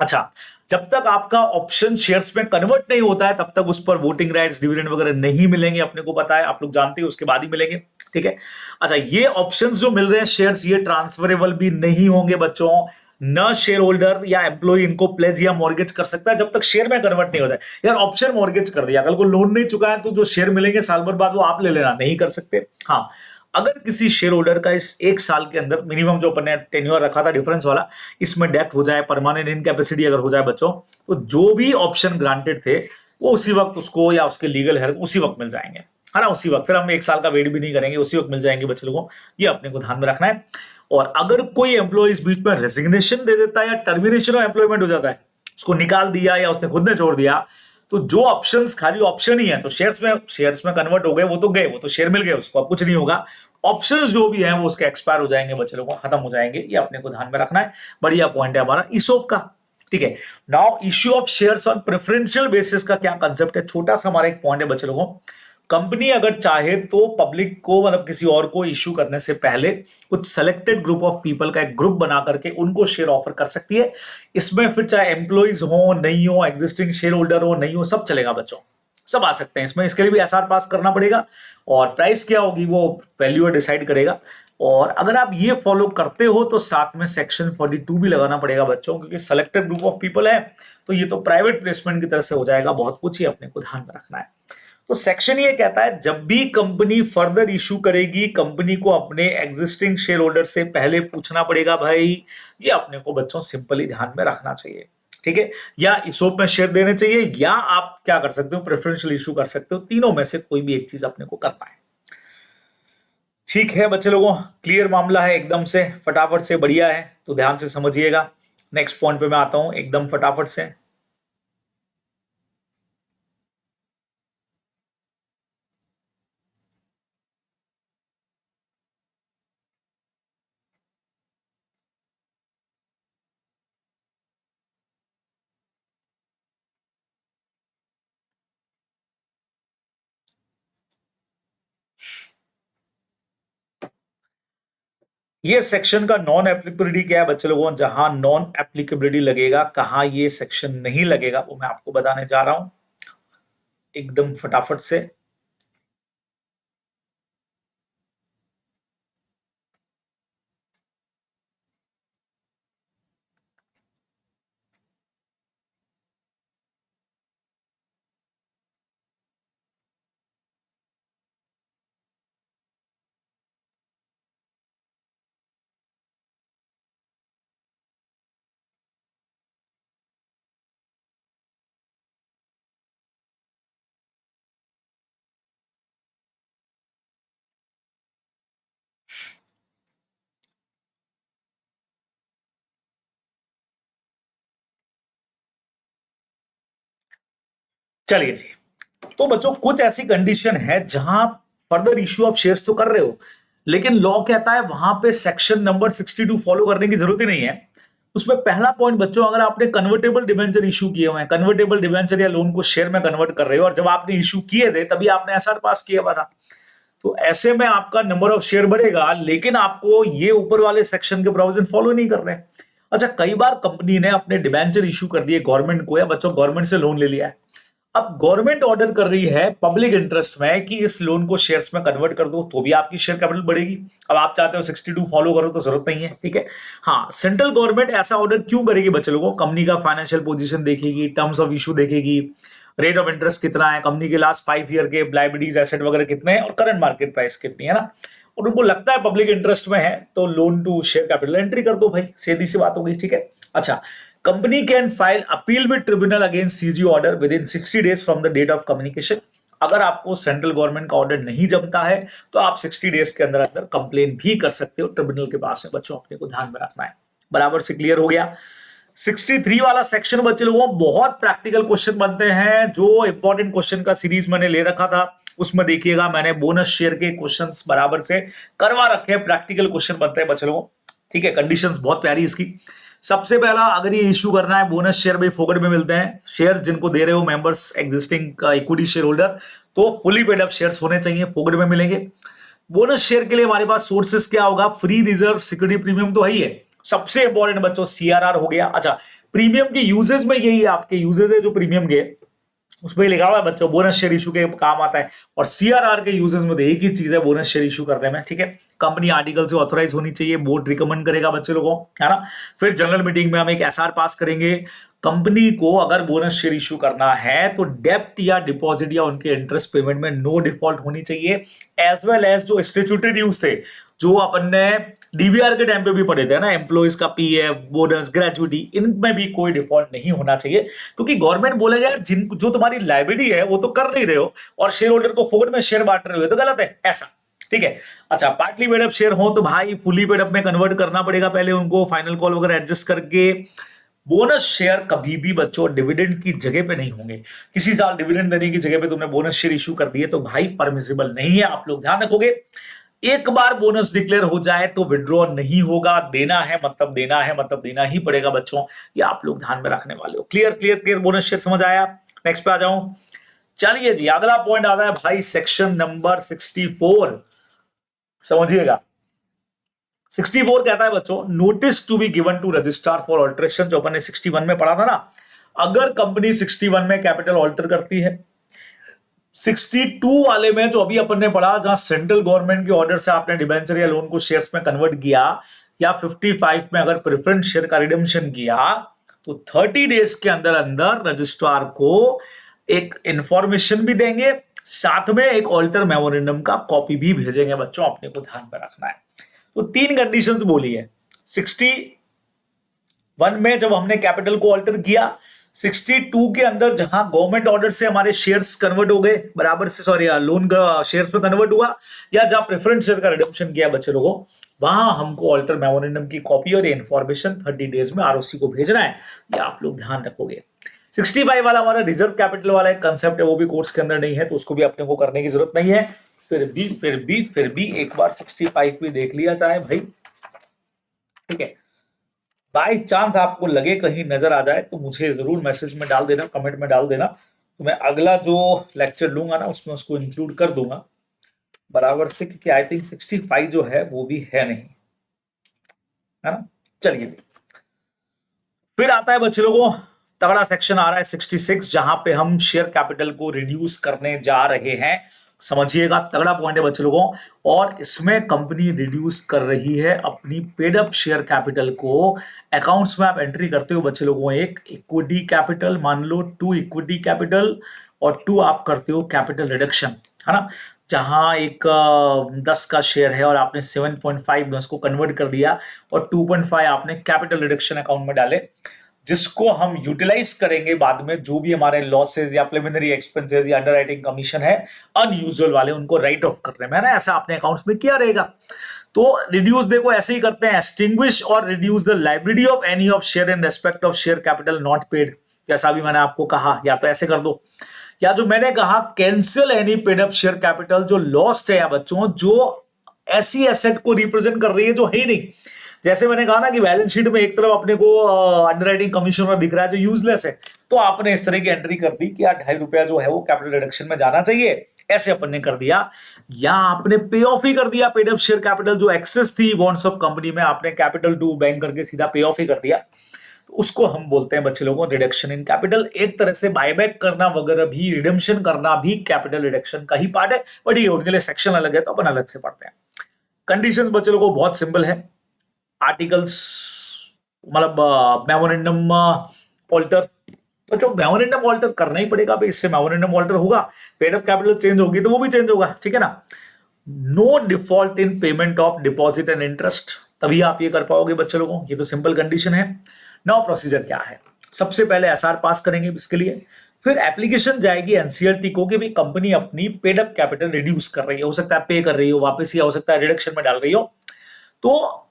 अच्छा, जब तक आपका ऑप्शन शेयर्स में कन्वर्ट नहीं होता है तब तक उस पर वोटिंग राइट्स, डिविडेंड वगैरह नहीं मिलेंगे, अपने को पता है, आप लोग जानते हैं, उसके बाद ही मिलेंगे, ठीक है। अच्छा, ये ऑप्शंस जो मिल रहे हैं शेयर्स, ये ट्रांसफरेबल भी नहीं होंगे बच्चों। न शेयर होल्डर या एम्प्लॉय इनको प्लेज या मॉर्गेज कर सकता है जब तक शेयर में कन्वर्ट नहीं होता है। यार ऑप्शन मॉर्गेज कर दिया, कल को लोन नहीं चुका है तो जो शेयर मिलेंगे साल भर बाद वो आप ले लेना, नहीं कर सकते। हाँ, अगर किसी शेयर होल्डर का इस 1 साल के अंदर मिनिमम जो अपन ने टेन्योर रखा था डिफरेंस वाला, इसमें डेथ हो जाए, परमानेंट इनकैपेसिटी अगर हो जाए बच्चों, तो जो भी ऑप्शन ग्रांटेड थे वो उसी वक्त उसको या उसके लीगल हेयर उसी वक्त मिल जाएंगे, है ना, उसी वक्त। फिर हम 1 साल का वेट भी नहीं करेंगे, उसी वक्त मिल जाएंगे बच्चे लोगों। ये अपने को ध्यान में रखना है। और अगर कोई एम्प्लॉय इस बीच में रेजिग्नेशन दे देता है या टर्मिनेशन ऑफ एम्प्लॉयमेंट हो जाता है, उसको निकाल दिया या उसने खुद ने छोड़ दिया, तो जो ऑप्शंस खाली ऑप्शन ही है, तो शेयर्स में कन्वर्ट हो गए, वो तो गए, वो तो शेयर मिल गए उसको, अब कुछ नहीं होगा। ऑप्शंस जो भी हैं वो उसके एक्सपायर हो जाएंगे बच्चे लोगों, खत्म हो जाएंगे, ये अपने को ध्यान में रखना है। बढ़िया पॉइंट है हमारा ईसोप का, ठीक है। Now issue of shares on preferential basis का क्या कंसेप्ट है, छोटा सा हमारा एक पॉइंट है बच्चे लोगों। कंपनी अगर चाहे तो पब्लिक को, मतलब किसी और को इश्यू करने से पहले कुछ सेलेक्टेड ग्रुप ऑफ पीपल का एक ग्रुप बना करके उनको शेयर ऑफर कर सकती है। इसमें फिर चाहे एम्प्लॉइज हो नहीं हो, एग्जिस्टिंग शेयर होल्डर हो नहीं हो, सब चलेगा बच्चों, सब आ सकते हैं इसमें। इसके लिए भी एसआर पास करना पड़ेगा, और प्राइस क्या होगी वो वैल्यूअर डिसाइड करेगा। और अगर आप ये फॉलो करते हो तो साथ में सेक्शन 42 भी लगाना पड़ेगा बच्चों, क्योंकि सेलेक्टेड ग्रुप ऑफ पीपल है, तो ये तो प्राइवेट प्लेसमेंट की तरह से हो जाएगा, बहुत कुछ ही अपने को ध्यान में रखना है। तो सेक्शन ये कहता है जब भी कंपनी फर्दर इशू करेगी, कंपनी को अपने एग्जिस्टिंग शेयर होल्डर से पहले पूछना पड़ेगा भाई, ये अपने को बच्चों सिंपली ध्यान में रखना चाहिए, ठीक है। या इसोप में शेयर देने चाहिए, या आप क्या कर सकते हो, प्रेफरेंशियल इशू कर सकते हो, तीनों में से कोई भी एक चीज अपने को करना है। ठीक है बच्चे लोगों, क्लियर मामला है एकदम से, फटाफट से, बढ़िया है, तो ध्यान से समझिएगा। नेक्स्ट पॉइंट पे मैं आता हूं एकदम फटाफट से। ये सेक्शन का नॉन एप्लीकेबिलिटी क्या है बच्चे लोगों, जहां नॉन एप्लीकेबिलिटी लगेगा, कहां ये सेक्शन नहीं लगेगा, वो मैं आपको बताने जा रहा हूं एकदम फटाफट से। चलिए जी, तो बच्चों कुछ ऐसी कंडीशन है जहां फर्दर इश्यू ऑफ शेयर्स तो कर रहे हो, लेकिन लॉ कहता है वहां पे सेक्शन नंबर 62 फॉलो करने की जरूरत ही नहीं है। उसमें पहला पॉइंट बच्चों, अगर आपने कन्वर्टेबल डिबेंचर इशू किए हुए हैं, कन्वर्टेबल डिबेंचर या लोन को शेयर में कन्वर्ट कर रहे हो, और जब आपने इशू किए थे तभी आपने एसआर पास किया हुआ था, तो ऐसे में आपका नंबर ऑफ शेयर बढ़ेगा, लेकिन आपको ये ऊपर वाले सेक्शन के प्रोविजन फॉलो नहीं कर रहे हैं। अच्छा, कई बार कंपनी ने अपने डिबेंचर इशू कर दिए गवर्नमेंट को, या बच्चों गवर्नमेंट से लोन ले लिया है, अब गवर्नमेंट ऑर्डर कर रही है पब्लिक इंटरेस्ट में कि इस लोन को शेयर्स में कन्वर्ट कर दो, तो भी आपकी शेयर कैपिटल बढ़ेगी। अब आप चाहते हो 62 फॉलो करो तो जरूरत नहीं है, ठीक है। हाँ, सेंट्रल गवर्नमेंट ऐसा ऑर्डर क्यों करेगी बच्चे लोगों, कंपनी का फाइनेंशियल पोजीशन देखेगी, टर्म्स ऑफ इशू देखेगी, रेट ऑफ इंटरेस्ट कितना है, कंपनी के लास्ट 5 ईयर के लायबिलिटीज एसेट वगैरह कितने हैं, और करंट मार्केट प्राइस कितनी है ना, और उनको लगता है पब्लिक इंटरेस्ट में है तो loan to share capital entry कर दो भाई, सीधी सी बात हो गई, ठीक है। अच्छा, company can file appeal with tribunal against CG order within 60 days from the date of communication. अगर आपको सेंट्रल गवर्नमेंट का ऑर्डर नहीं जमता है तो आप 60 डेज के अंदर अंदर कंप्लेन भी कर सकते हो ट्रिब्यूनल के पास है बच्चों, अपने को ध्यान में रखना है। बराबर से क्लियर हो गया। 63 वाला सेक्शन बच्चे लोगों बहुत प्रैक्टिकल क्वेश्चन बनते हैं, जो इंपॉर्टेंट क्वेश्चन का सीरीज मैंने ले रखा था उसमें देखिएगा मैंने बोनस शेयर के क्वेश्चंस बराबर से करवा रखे हैं, प्रैक्टिकल क्वेश्चन बनते हैं बच्चे लोगों, ठीक है। कंडीशंस बहुत प्यारी इसकी। सबसे पहला, अगर ये इश्यू करना है बोनस शेयर भाई फोकट में मिलते हैं, शेयर जिनको दे रहे हो members existing equity share holder, तो फुली पेड अप शेयर्स होने चाहिए, फोकट में मिलेंगे। बोनस शेयर के लिए हमारे पास सोर्सेस क्या होगा, फ्री रिजर्व सिक्योरिटी प्रीमियम तो है ही है, सबसे इंपॉर्टेंट बच्चों सीआरआर हो गया। अच्छा, प्रीमियम के यूजेस में यही है, आपके यूजेस है जो प्रीमियम के उसमें लिखा हुआ है बच्चों, बोनस शेयर इशू के काम आता है, और सीआरआर के यूजेस में एक ही चीज है बोनस शेयर इशू करने में, ठीक है। कंपनी आर्टिकल से ऑथराइज होनी चाहिए, बोर्ड रिकमेंड करेगा बच्चे लोगों, है ना। फिर जनरल मीटिंग में हम एक एसआर पास करेंगे। कंपनी को अगर बोनस शेयर इशू करना है तो डेप्ट या डिपॉजिट या उनके इंटरेस्ट पेमेंट में नो डिफॉल्ट होनी चाहिए, एज वेल एज जो स्टैट्यूटरी ड्यूज थे जो अपन ने डीबीआर के टाइम पे भी पढ़े थे ना, एम्प्लॉइज का पीएफ, बोनस, ग्रेजुइटी, इनमें भी कोई डिफॉल्ट नहीं होना चाहिए, क्योंकि गवर्नमेंट बोलेगा यार जिन जो तुम्हारी लायबिलिटी है वो तो कर नहीं रहे हो और शेयर होल्डर को फोकट में शेयर बांट रहे हो, तो गलत है ऐसा, ठीक है। अच्छा, पार्टली पेड अप शेयर हो तो भाई फुली पेड अप में कन्वर्ट करना पड़ेगा पहले उनको, फाइनल कॉल वगैरह एडजस्ट करके। बोनस शेयर कभी भी बच्चों डिविडेंड की जगह पे नहीं होंगे, किसी साल डिविडेंड देने की जगह पे तुमने बोनस शेयर इशू कर दिए तो भाई परमिसिबल नहीं है, आप लोग ध्यान रखोगे। एक बार बोनस डिक्लेयर हो जाए तो विड्रॉ नहीं होगा, देना है मतलब देना है मतलब देना ही पड़ेगा बच्चों, ये आप लोग ध्यान में रखने वाले हो। Clear clear clear, bonus share समझ आया। नेक्स्ट पे आ जाऊं, चलिए जी, अगला पॉइंट आता है भाई सेक्शन नंबर 64, समझिएगा। 64 कहता है बच्चों, notice to be given to registrar for alteration, जो अपन ने 61 में पढ़ा था ना, अगर कंपनी 61 में कैपिटल ऑल्टर करती है, 62 वाले में जो अभी अपन ने पढ़ा जहां सेंट्रल गवर्नमेंट के ऑर्डर से आपने डिबेंचर या लोन को शेयर्स में कन्वर्ट किया, या 55 में अगर प्रेफरेंस शेयर का रिडेम्पशन किया, तो 30 डेज के अंदर अंदर रजिस्ट्रार को एक इंफॉर्मेशन भी देंगे, साथ में एक ऑल्टर मेमोरेंडम का कॉपी भी भेजेंगे बच्चों, अपने को ध्यान में रखना है। तो 3 कंडीशंस बोली है 61 में जब हमने कैपिटल को ऑल्टर किया, 62 के अंदर जहां गवर्नमेंट ऑर्डर से हमारे शेयर्स कन्वर्ट हो गए बराबर से, सॉरी लोन का शेयर्स में कन्वर्ट हुआ, या जहां प्रेफरेंस शेयर का रिडेम्पशन किया बच्चे लोगों, वहां हमको ऑल्टर मेमोरेंडम की कॉपी और इन्फॉर्मेशन 30 डेज में आरओसी को भेजना है, ये आप लोग ध्यान रखोगे। 65 वाला हमारा रिजर्व कैपिटल वाला एक कंसेप्ट है, वो भी कोर्स के अंदर नहीं है तो उसको भी अपने को करने की जरूरत नहीं है। फिर भी एक बार 65 भी देख लिया जाए भाई, ठीक है। बाई चांस आपको लगे कहीं नजर आ जाए तो मुझे जरूर मैसेज में डाल देना, कमेंट में डाल देना, तो मैं अगला जो लेक्चर लूंगा ना उसमें उसको इंक्लूड कर दूंगा बराबर से, क्योंकि आई थिंक 65 जो है वो भी है नहीं, है ना। चलिए, फिर आता है बच्चे लोगों तगड़ा सेक्शन आ रहा है 66, जहां पे हम शेयर कैपिटल को रिड्यूस करने जा रहे हैं, समझिएगा तगड़ा पॉइंट है बच्चे लोगों। और इसमें कंपनी रिड्यूस कर रही है अपनी पेड अप शेयर कैपिटल को, अकाउंट्स में आप एंट्री करते हो बच्चे लोगों, एक इक्विटी कैपिटल मान लो, 2 इक्विटी कैपिटल, और 2 आप करते हो कैपिटल रिडक्शन, है ना। जहां एक 10 का शेयर है और आपने 7.5 में उसको कन्वर्ट कर दिया, और 2.5 आपने कैपिटल रिडक्शन अकाउंट में डाले, जिसको हम यूटिलाइज करेंगे बाद में, जो भी हमारे लॉसेज या प्रिलिमिनरी एक्सपेंसेस या अंडरराइटिंग कमीशन है अनयूजुअल वाले, उनको राइट ऑफ करने में, है ना, ऐसा आपने अकाउंट्स में किया रहेगा। तो रिड्यूस देखो ऐसे ही करते हैं, एक्सटिंग्विश और reduce the liability of any of share in respect of share capital not paid, जैसा भी मैंने आपको कहा, या तो ऐसे कर दो, या जो मैंने कहा cancel any paid up share capital, जो लॉस्ट है या बच्चों, जो ऐसी एसेट को रिप्रेजेंट कर रही है जो है ही नहीं। जैसे मैंने कहा ना कि बैलेंस शीट में एक तरफ अपने को अंडरराइटिंग कमीशन दिख रहा है जो यूजलेस है, तो आपने इस तरह की एंट्री कर दी कि यार ₹2.5 जो है वो कैपिटल रिडक्शन में जाना चाहिए, ऐसे अपन ने कर दिया। या आपने पे ऑफ ही कर दिया पेड अप शेयर कैपिटल, जो एक्सेस थी बॉन्ड्स ऑफ कंपनी में, आपने कैपिटल टू बैंक करके सीधा पे ऑफ ही कर दिया, तो उसको हम बोलते हैं बच्चे लोगों रिडक्शन इन कैपिटल। एक तरह से बायबैक करना वगैरह भी, रिडेम्पशन करना भी कैपिटल रिडक्शन का ही पार्ट है, बट ये उनके लिए सेक्शन अलग है तो अपन अलग से पढ़ते हैं। कंडीशंस बच्चे लोगों बहुत सिंपल है। आर्टिकल्स मतलब मेमोरेंडम ऑल्टर, तो जो मेमोरेंडम ऑल्टर करना ही पड़ेगा भाई, इससे मेमोरेंडम ऑल्टर होगा, पेड अप कैपिटल चेंज होगी तो वो भी चेंज होगा, ठीक है ना। No default in payment of deposit and interest, तभी आप ये कर पाओगे बच्चे लोगों, ये तो सिंपल कंडीशन है। नाउ प्रोसीजर क्या है, सबसे पहले एसआर पास करेंगे इसके लिए, फिर एप्लीकेशन जाएगी एनसीएलटी को कि भाई कंपनी अपनी पेड अप कैपिटल रिड्यूस कर रही है, हो सकता है पे कर रही हो वापस, या हो सकता है रिडक्शन में डाल रही हो। तो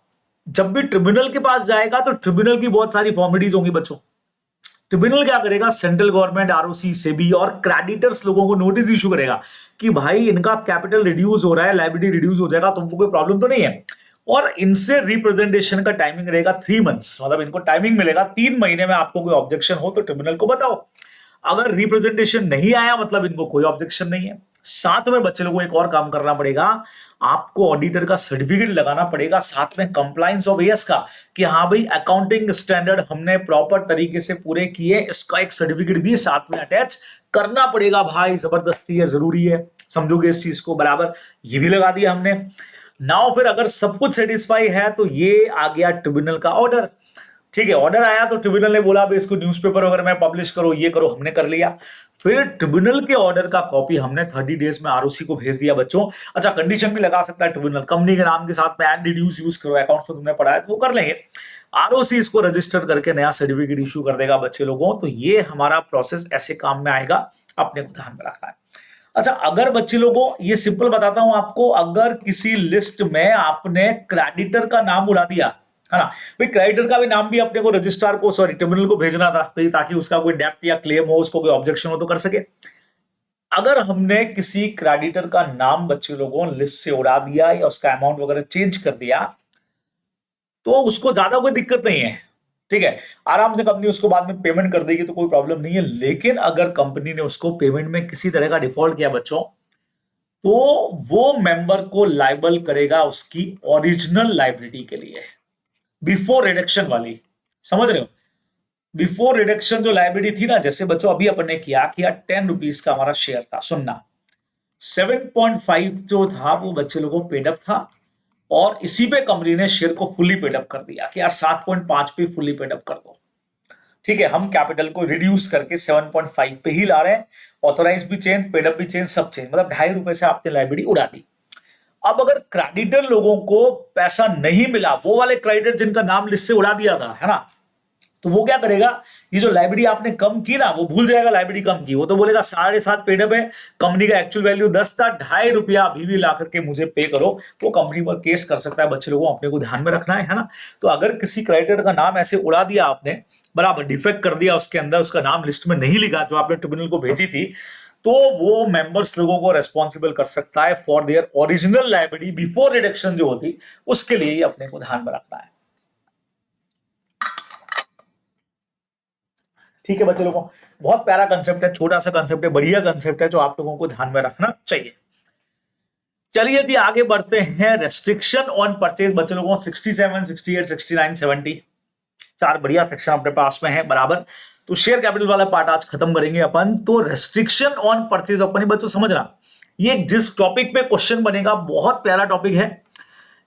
जब भी ट्रिब्यूनल के पास जाएगा तो ट्रिब्यूनल की बहुत सारी फॉर्मेलिटीज होंगी बच्चों। ट्रिब्यूनल क्या करेगा, सेंट्रल गवर्नमेंट, आरओसी, सेबी और क्रेडिटर्स लोगों को नोटिस इशू करेगा कि भाई इनका कैपिटल रिड्यूस हो रहा है, लायबिलिटी रिड्यूस हो जाएगा, तुमको कोई प्रॉब्लम तो नहीं है। और इनसे रिप्रेजेंटेशन का टाइमिंग रहेगा 3 मंथ्स, मतलब इनको टाइमिंग मिलेगा 3 महीने में, आपको कोई ऑब्जेक्शन हो तो ट्रिब्यूनल को बताओ। अगर रिप्रेजेंटेशन नहीं आया मतलब इनको कोई ऑब्जेक्शन नहीं है। साथ में बच्चे लोगों को एक और काम करना पड़ेगा, आपको ऑडिटर का सर्टिफिकेट लगाना पड़ेगा, साथ में कंप्लायंस ऑफ एएस का, कि हाँ भाई अकाउंटिंग स्टैंडर्ड हमने प्रॉपर तरीके से पूरे किए, इसका एक सर्टिफिकेट भी साथ में अटैच करना पड़ेगा भाई, जबरदस्ती है, जरूरी है, समझोगे इस चीज को बराबर, ये भी लगा दिया हमने। नाउ फिर अगर सब कुछ सेटिस्फाई है तो ये आ गया ट्रिब्यूनल का ऑर्डर, ठीक है। ऑर्डर आया तो ट्रिब्यूनल ने बोला भाई इसको न्यूज़पेपर वगैरह में पब्लिश करो, ये करो, हमने कर लिया। फिर ट्रिब्यूनल के ऑर्डर का कॉपी हमने 30 डेज में आरओसी को भेज दिया बच्चों। अच्छा, कंडीशन भी लगा सकता है ट्रिब्यूनल, कंपनी के नाम के साथ में एंड रिड्यूस यूज करो, अकाउंट्स में तुमने पढ़ा है तो वो कर लेंगे। आरओसी इसको रजिस्टर करके नया सर्टिफिकेट इशू कर देगा बच्चे लोगों। तो ये हमारा प्रोसेस ऐसे काम में आएगा, अपने को ध्यान में रखना है। अच्छा, अगर बच्चे लोगों ये सिंपल बताता हूं आपको, अगर किसी लिस्ट में आपने क्रेडिटर का नाम उड़ा दिया है ना भाई, क्रेडिटर का भी नाम भी अपने को रजिस्ट्रार को, सॉरी ट्रिब्यूनल को भेजना था भाई, ताकि उसका कोई डेप्ट या क्लेम हो, उसको कोई ऑब्जेक्शन हो तो कर सके। अगर हमने किसी क्रेडिटर का नाम बच्चे लोगों लिस्ट से उड़ा दिया या उसका अमाउंट वगैरह चेंज कर दिया तो उसको ज्यादा कोई दिक्कत नहीं है, ठीक है, आराम से कंपनी उसको बाद में पेमेंट कर देगी तो कोई प्रॉब्लम नहीं है। लेकिन अगर कंपनी ने उसको पेमेंट में किसी तरह का डिफॉल्ट किया बच्चों, तो वो मेंबर को लायबल करेगा उसकी ओरिजिनल लायबिलिटी के लिए, बिफोर रिडक्शन वाली, समझ रहे हो। बिफोर रिडक्शन जो लायबिलिटी थी ना, जैसे बच्चों अभी अपन ने किया कि यार ₹10 का हमारा शेयर था, सुनना 7.5 जो था वो बच्चे लोगों को पेड अप था, और इसी पे कंपनी ने शेयर को फुली पेड अप कर दिया कि यार 7.5 पे फुली पेड अप कर दो, ठीक है। हम कैपिटल को रिड्यूस करके 7.5 पे ही ला रहे हैं, ऑथोराइज भी चेंज, पेड अप भी चेंज, सब चेंज, मतलब ₹2.5 से आपने लायबिलिटी उड़ा दी। अब अगर क्रेडिटर लोगों को पैसा नहीं मिला, वो वाले क्रेडिटर जिनका नाम लिस्ट से उड़ा दिया था, है ना, तो वो क्या करेगा, ये जो लायबिलिटी आपने कम की ना, वो भूल जाएगा लायबिलिटी कम की, वो तो बोलेगा 7.5 पेड अप है, कंपनी का एक्चुअल वैल्यू 10 था, ₹2.5 अभी भी ला करके मुझे पे करो, वो कंपनी पर केस कर सकता है बच्चे लोगों, अपने को ध्यान में रखना है ना। तो अगर किसी क्रेडिटर का नाम ऐसे उड़ा दिया आपने, बराबर डिफेक्ट कर दिया उसके अंदर, उसका नाम लिस्ट में नहीं लिखा जो आपने ट्रिब्यूनल को भेजी थी, तो वो मेंबर्स लोगों को रेस्पॉन्सिबल कर सकता है for their original liability before reduction जो होती, उसके लिए अपने को ध्यान में रखना है, ठीक है बच्चे लोगों। बहुत प्यारा कंसेप्ट है, छोटा सा कंसेप्ट है, बढ़िया कंसेप्ट है जो आप लोगों को ध्यान में रखना चाहिए। चलिए जी आगे बढ़ते हैं। रेस्ट्रिक्शन ऑन परचेज बच्चे लोगों 67, 68, 69, 70 चार बढ़िया सेक्शन अपने पास में है बराबर। तो शेयर कैपिटल वाला पार्ट आज खत्म करेंगे अपन। तो रेस्ट्रिक्शन ऑन परचेज अपन बच्चों समझना, ये जिस टॉपिक पे क्वेश्चन बनेगा बहुत प्यारा टॉपिक है।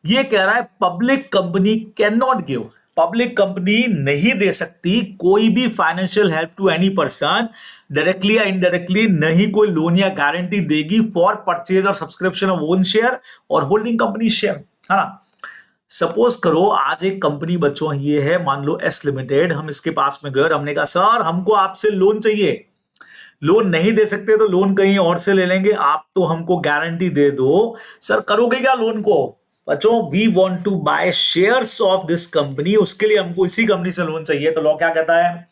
ये कह रहा है public company can not give, public company नहीं दे सकती कोई भी financial help to any person, directly या इनडायरेक्टली नहीं कोई लोन या गारंटी देगी फॉर परचेज और सब्सक्रिप्शन ऑफ ओन शेयर और होल्डिंग कंपनी शेयर, है ना। सपोज करो आज एक कंपनी बच्चों ये है, मान लो एस लिमिटेड, हम इसके पास में गए और हमने कहा सर हमको आपसे लोन चाहिए, लोन नहीं दे सकते तो लोन कहीं और से ले लेंगे, आप तो हमको गारंटी दे दो। सर करोगे क्या लोन को? बच्चों we want to buy shares of this company, उसके लिए हमको इसी कंपनी से लोन चाहिए। तो लॉ क्या कहता है,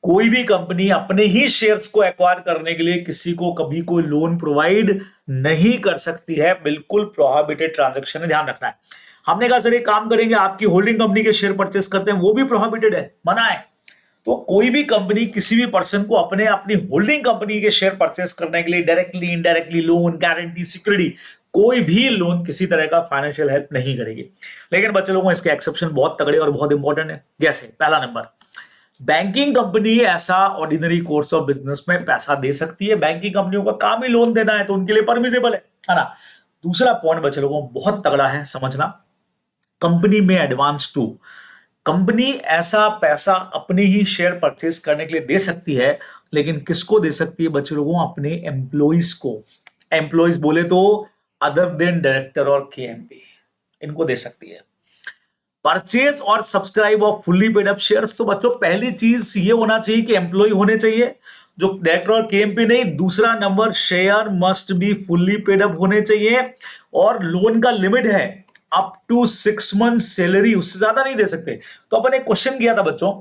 कोई भी कंपनी अपने ही शेयर्स को एक्वायर करने के लिए किसी को कभी कोई लोन प्रोवाइड नहीं कर सकती है, बिल्कुल प्रोहिबिटेड ट्रांजैक्शन है, ध्यान रखना है। हमने कहा सर एक काम करेंगे, आपकी होल्डिंग कंपनी के शेयर परचेस करते हैं, वो भी प्रोहिबिटेड है, मना है। तो कोई भी कंपनी किसी भी पर्सन को अपनी होल्डिंग कंपनी के शेयर परचेस करने के लिए directly indirectly loan, guarantee, security, कोई भी लोन किसी तरह का फाइनेंशियल हेल्प नहीं करेगी। लेकिन बच्चे लोगों इसके एक्सेप्शन बहुत तगड़े और बहुत इंपॉर्टेंट है। जैसे पहला नंबर, बैंकिंग कंपनी ऐसा ऑर्डिनरी कोर्स ऑफ बिजनेस में पैसा दे सकती है, बैंकिंग कंपनियों का काम ही लोन देना है, तो उनके लिए परमिसेबल है ना। दूसरा पॉइंट बच्चे लोगों बहुत तगड़ा है, समझना, कंपनी में एडवांस टू, कंपनी ऐसा पैसा अपने ही शेयर परचेस करने के लिए दे सकती है, लेकिन किसको दे सकती है बच्चे लोगों, अपने एम्प्लॉइज को। एम्प्लॉइज बोले तो अदर देन डायरेक्टर और केएमपी, इनको दे सकती है। परचेज और subscribe off fully paid up shares, तो बच्चों पहली चीज ये होना चाहिए कि एम्प्लॉय होने चाहिए, जो डायरेक्टर और केएमपी नहीं। दूसरा number, share must be fully paid up होने चाहिए, और लोन का लिमिट है अप टू 6 मंथ सैलरी, उससे ज्यादा नहीं दे सकते। तो अपन एक क्वेश्चन किया था बच्चों,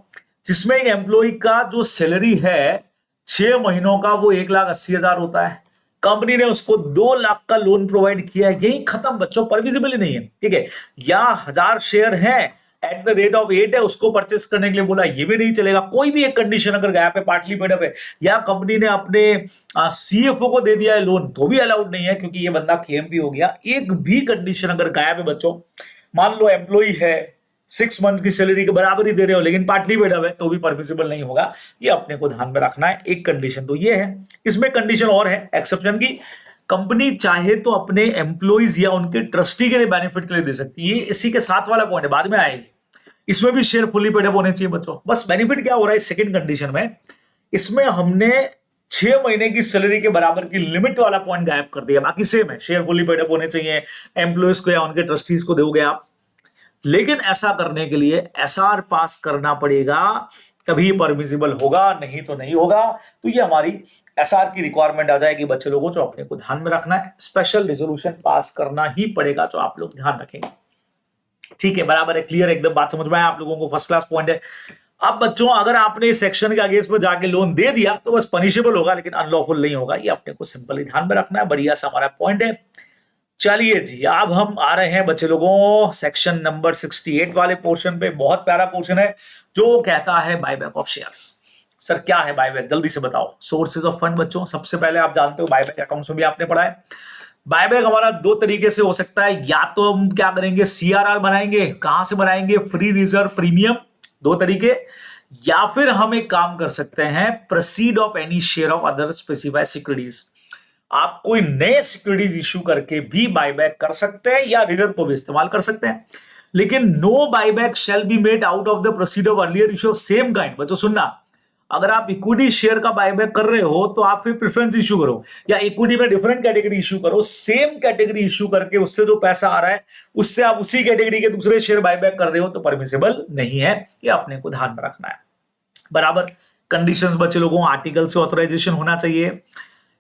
जिसमें एक एम्प्लॉय का जो सैलरी है 6 महीनों का वो 1,80,000 होता है, कंपनी ने उसको 2 लाख का लोन प्रोवाइड किया है, यही खत्म बच्चों, परमिसिबल ही नहीं है, ठीक है। या 1000 शेयर है एट द रेट ऑफ 8 है, उसको परचेस करने के लिए बोला, ये भी नहीं चलेगा। कोई भी एक कंडीशन अगर गैप है, पार्टली पेड अप है, या कंपनी ने अपने सीएफओ को दे दिया है लोन, तो भी अलाउड नहीं है, क्योंकि ये बंदा केएमपी हो गया। एक भी कंडीशन अगर गायब है बच्चों, मान लो एम्प्लॉय है 6 मंथ की सैलरी के बराबर ही दे रहे हो, लेकिन पार्टली पेड अप है, तो भी परमिसिबल नहीं होगा। ये अपने को ध्यान में रखना है। एक कंडीशन तो ये है, इसमें कंडीशन और है एक्सेप्शन की, कंपनी चाहे तो अपने एम्प्लॉइज या उनके ट्रस्टी के लिए बेनिफिट के लिए दे सकती है। इसी के साथ वाला पॉइंट है, बाद में आएगी, इसमें भी शेयर फुली पेड अप होने चाहिए बच्चों। बस बेनिफिट क्या हो रहा है सेकंड कंडीशन में, इसमें हमने 6 महीने की सैलरी के बराबर की लिमिट वाला पॉइंट गायब कर दिया, बाकी सेम है, शेयर फुली पेड अप होने चाहिए, एम्प्लॉइज को या उनके ट्रस्टीज को दोगे आप। लेकिन ऐसा करने के लिए एसआर पास करना पड़ेगा, तभी परमिसिबल होगा, नहीं तो नहीं होगा। तो ये हमारी एसआर की रिक्वायरमेंट आ जाएगी बच्चे लोगों, जो अपने को ध्यान में रखना है। स्पेशल रेजोल्यूशन पास करना ही पड़ेगा, जो आप लोग ध्यान रखेंगे, ठीक है, बराबर है, क्लियर, एकदम बात समझ में आया आप लोगों को, फर्स्ट क्लास पॉइंट है। अब बच्चों अगर आपने इस सेक्शन के अगेंस्ट में जाके लोन दे दिया तो बस पनिशेबल होगा, लेकिन अनलॉफुल नहीं होगा। ये अपने को सिंपली ध्यान में रखना है, बढ़िया सा हमारा पॉइंट है। चलिए जी, अब हम आ रहे हैं बच्चे लोगों सेक्शन नंबर 68 वाले पोर्शन पे। बहुत प्यारा पोर्शन है जो कहता है बायबैक ऑफ शेयर्स। सर क्या है बायबैक, जल्दी से बताओ। सोर्सेज ऑफ फंड बच्चों, सबसे पहले आप जानते हो बायबैक अकाउंट्स में भी आपने पढ़ा है। बायबैक हमारा 2 तरीके से हो सकता है, या तो हम क्या करेंगे सीआरआर बनाएंगे, कहां से बनाएंगे, फ्री रिजर्व प्रीमियम, 2 तरीके। या फिर हम एक काम कर सकते हैं, proceed of any share of other specified securities. आप कोई नए सिक्योरिटीज इश्यू करके भी बायबैक कर सकते हैं, या रिजर्व को भी इस्तेमाल कर सकते हैं। लेकिन no buyback shall be made out of the proceed of earlier issue of same kind. बच्चों सुनना, अगर आप इक्विटी शेयर का बायबैक कर रहे हो तो आप फिर प्रेफरेंस इश्यू करो, या इक्विटी में डिफरेंट कैटेगरी इश्यू करो, सेम कैटेगरी इश्यू करके उससे जो पैसा आ रहा है उससे आप उसी कैटेगरी के दूसरे शेयर बायबैक कर रहे हो, तो परमिसिबल नहीं है। ये अपने को ध्यान में रखना है, बराबर। कंडीशंस बच्चे लोगों, आर्टिकल से ऑथराइजेशन होना चाहिए,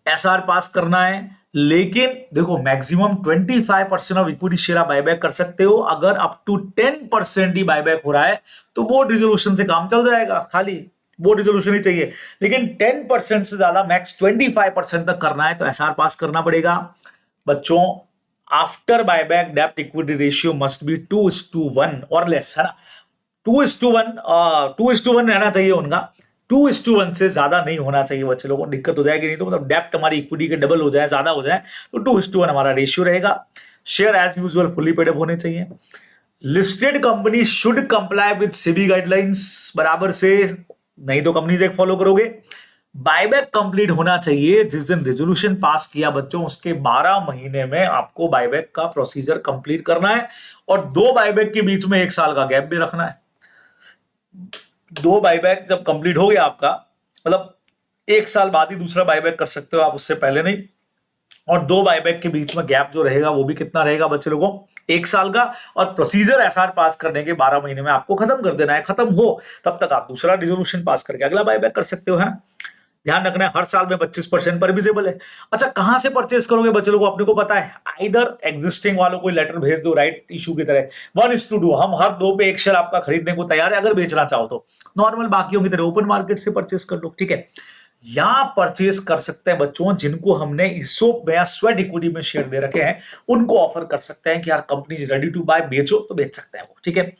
एसआर पास करना है, लेकिन देखो मैक्सिमम 25% ऑफ इक्विटी शेयर आप बायबैक कर सकते हो। अगर अप टू 10% ही बायबैक हो रहा है तो बोर्ड रिजोल्यूशन से काम चल जाएगा, खाली बोर्ड रिजोल्यूशन ही चाहिए। लेकिन 10% से ज्यादा, मैक्स 25% तक करना है तो एसआर पास करना पड़ेगा बच्चों। आफ्टर बायबैक डेब्ट इक्विटी रेशियो मस्ट बी 2:1 और लेस, है ना। 2:1 रहना चाहिए उनका, 2:1 से ज्यादा नहीं होना चाहिए बच्चे लोगों को, दिक्कत हो जाएगी। नहीं तो मतलब डेप्ट हमारी इक्विटी के डबल हो जाए, ज्यादा हो जाए, तो 2:1 हमारा रेशियो रहेगा। Share as usual fully paid up होने चाहिए। Listed company should comply with SEBI guidelines, बराबर से, नहीं तो कंपनीज एक फॉलो करोगे। बायबैक कंप्लीट होना चाहिए, जिस दिन रेजोल्यूशन पास किया बच्चों उसके 12 महीने में आपको बायबैक का प्रोसीजर कंप्लीट करना है, और 2 बायबैक के बीच में 1 साल का गैप भी रखना है। 2 बायबैक जब कंप्लीट हो गया आपका, मतलब 1 साल बाद ही दूसरा बायबैक कर सकते हो आप, उससे पहले नहीं। और 2 बायबैक के बीच में गैप जो रहेगा वो भी कितना रहेगा बच्चे लोगों, 1 साल का। और प्रोसीजर एसआर पास करने के 12 महीने में आपको खत्म कर देना है। खत्म हो तब तक आप दूसरा रिजोल्यूशन पास करके अगला बायबैक कर सकते हो, है ना। ध्यान रखना है, हर साल में 25% परमिसेबल है। अच्छा, कहां से परचेस करोगे बच्चे लोगों को अपने को पता है, आइदर एग्जिस्टिंग वालों को लेटर भेज दो राइट इशू की तरह, 1:2, हम हर 2 पे 1 शेयर आपका खरीदने को तैयार है अगर बेचना चाहो तो। नॉर्मल बाकियों की तरह ओपन मार्केट से परचेस कर लो, ठीक है। या परचेस कर सकते हैं बच्चों जिनको हमने इसोप में या स्वेट इक्विटी में शेयर दे रखे हैं, उनको ऑफर कर सकते हैं कि यार company is ready to buy, बेचो तो बेच सकते हैं वो, ठीक है।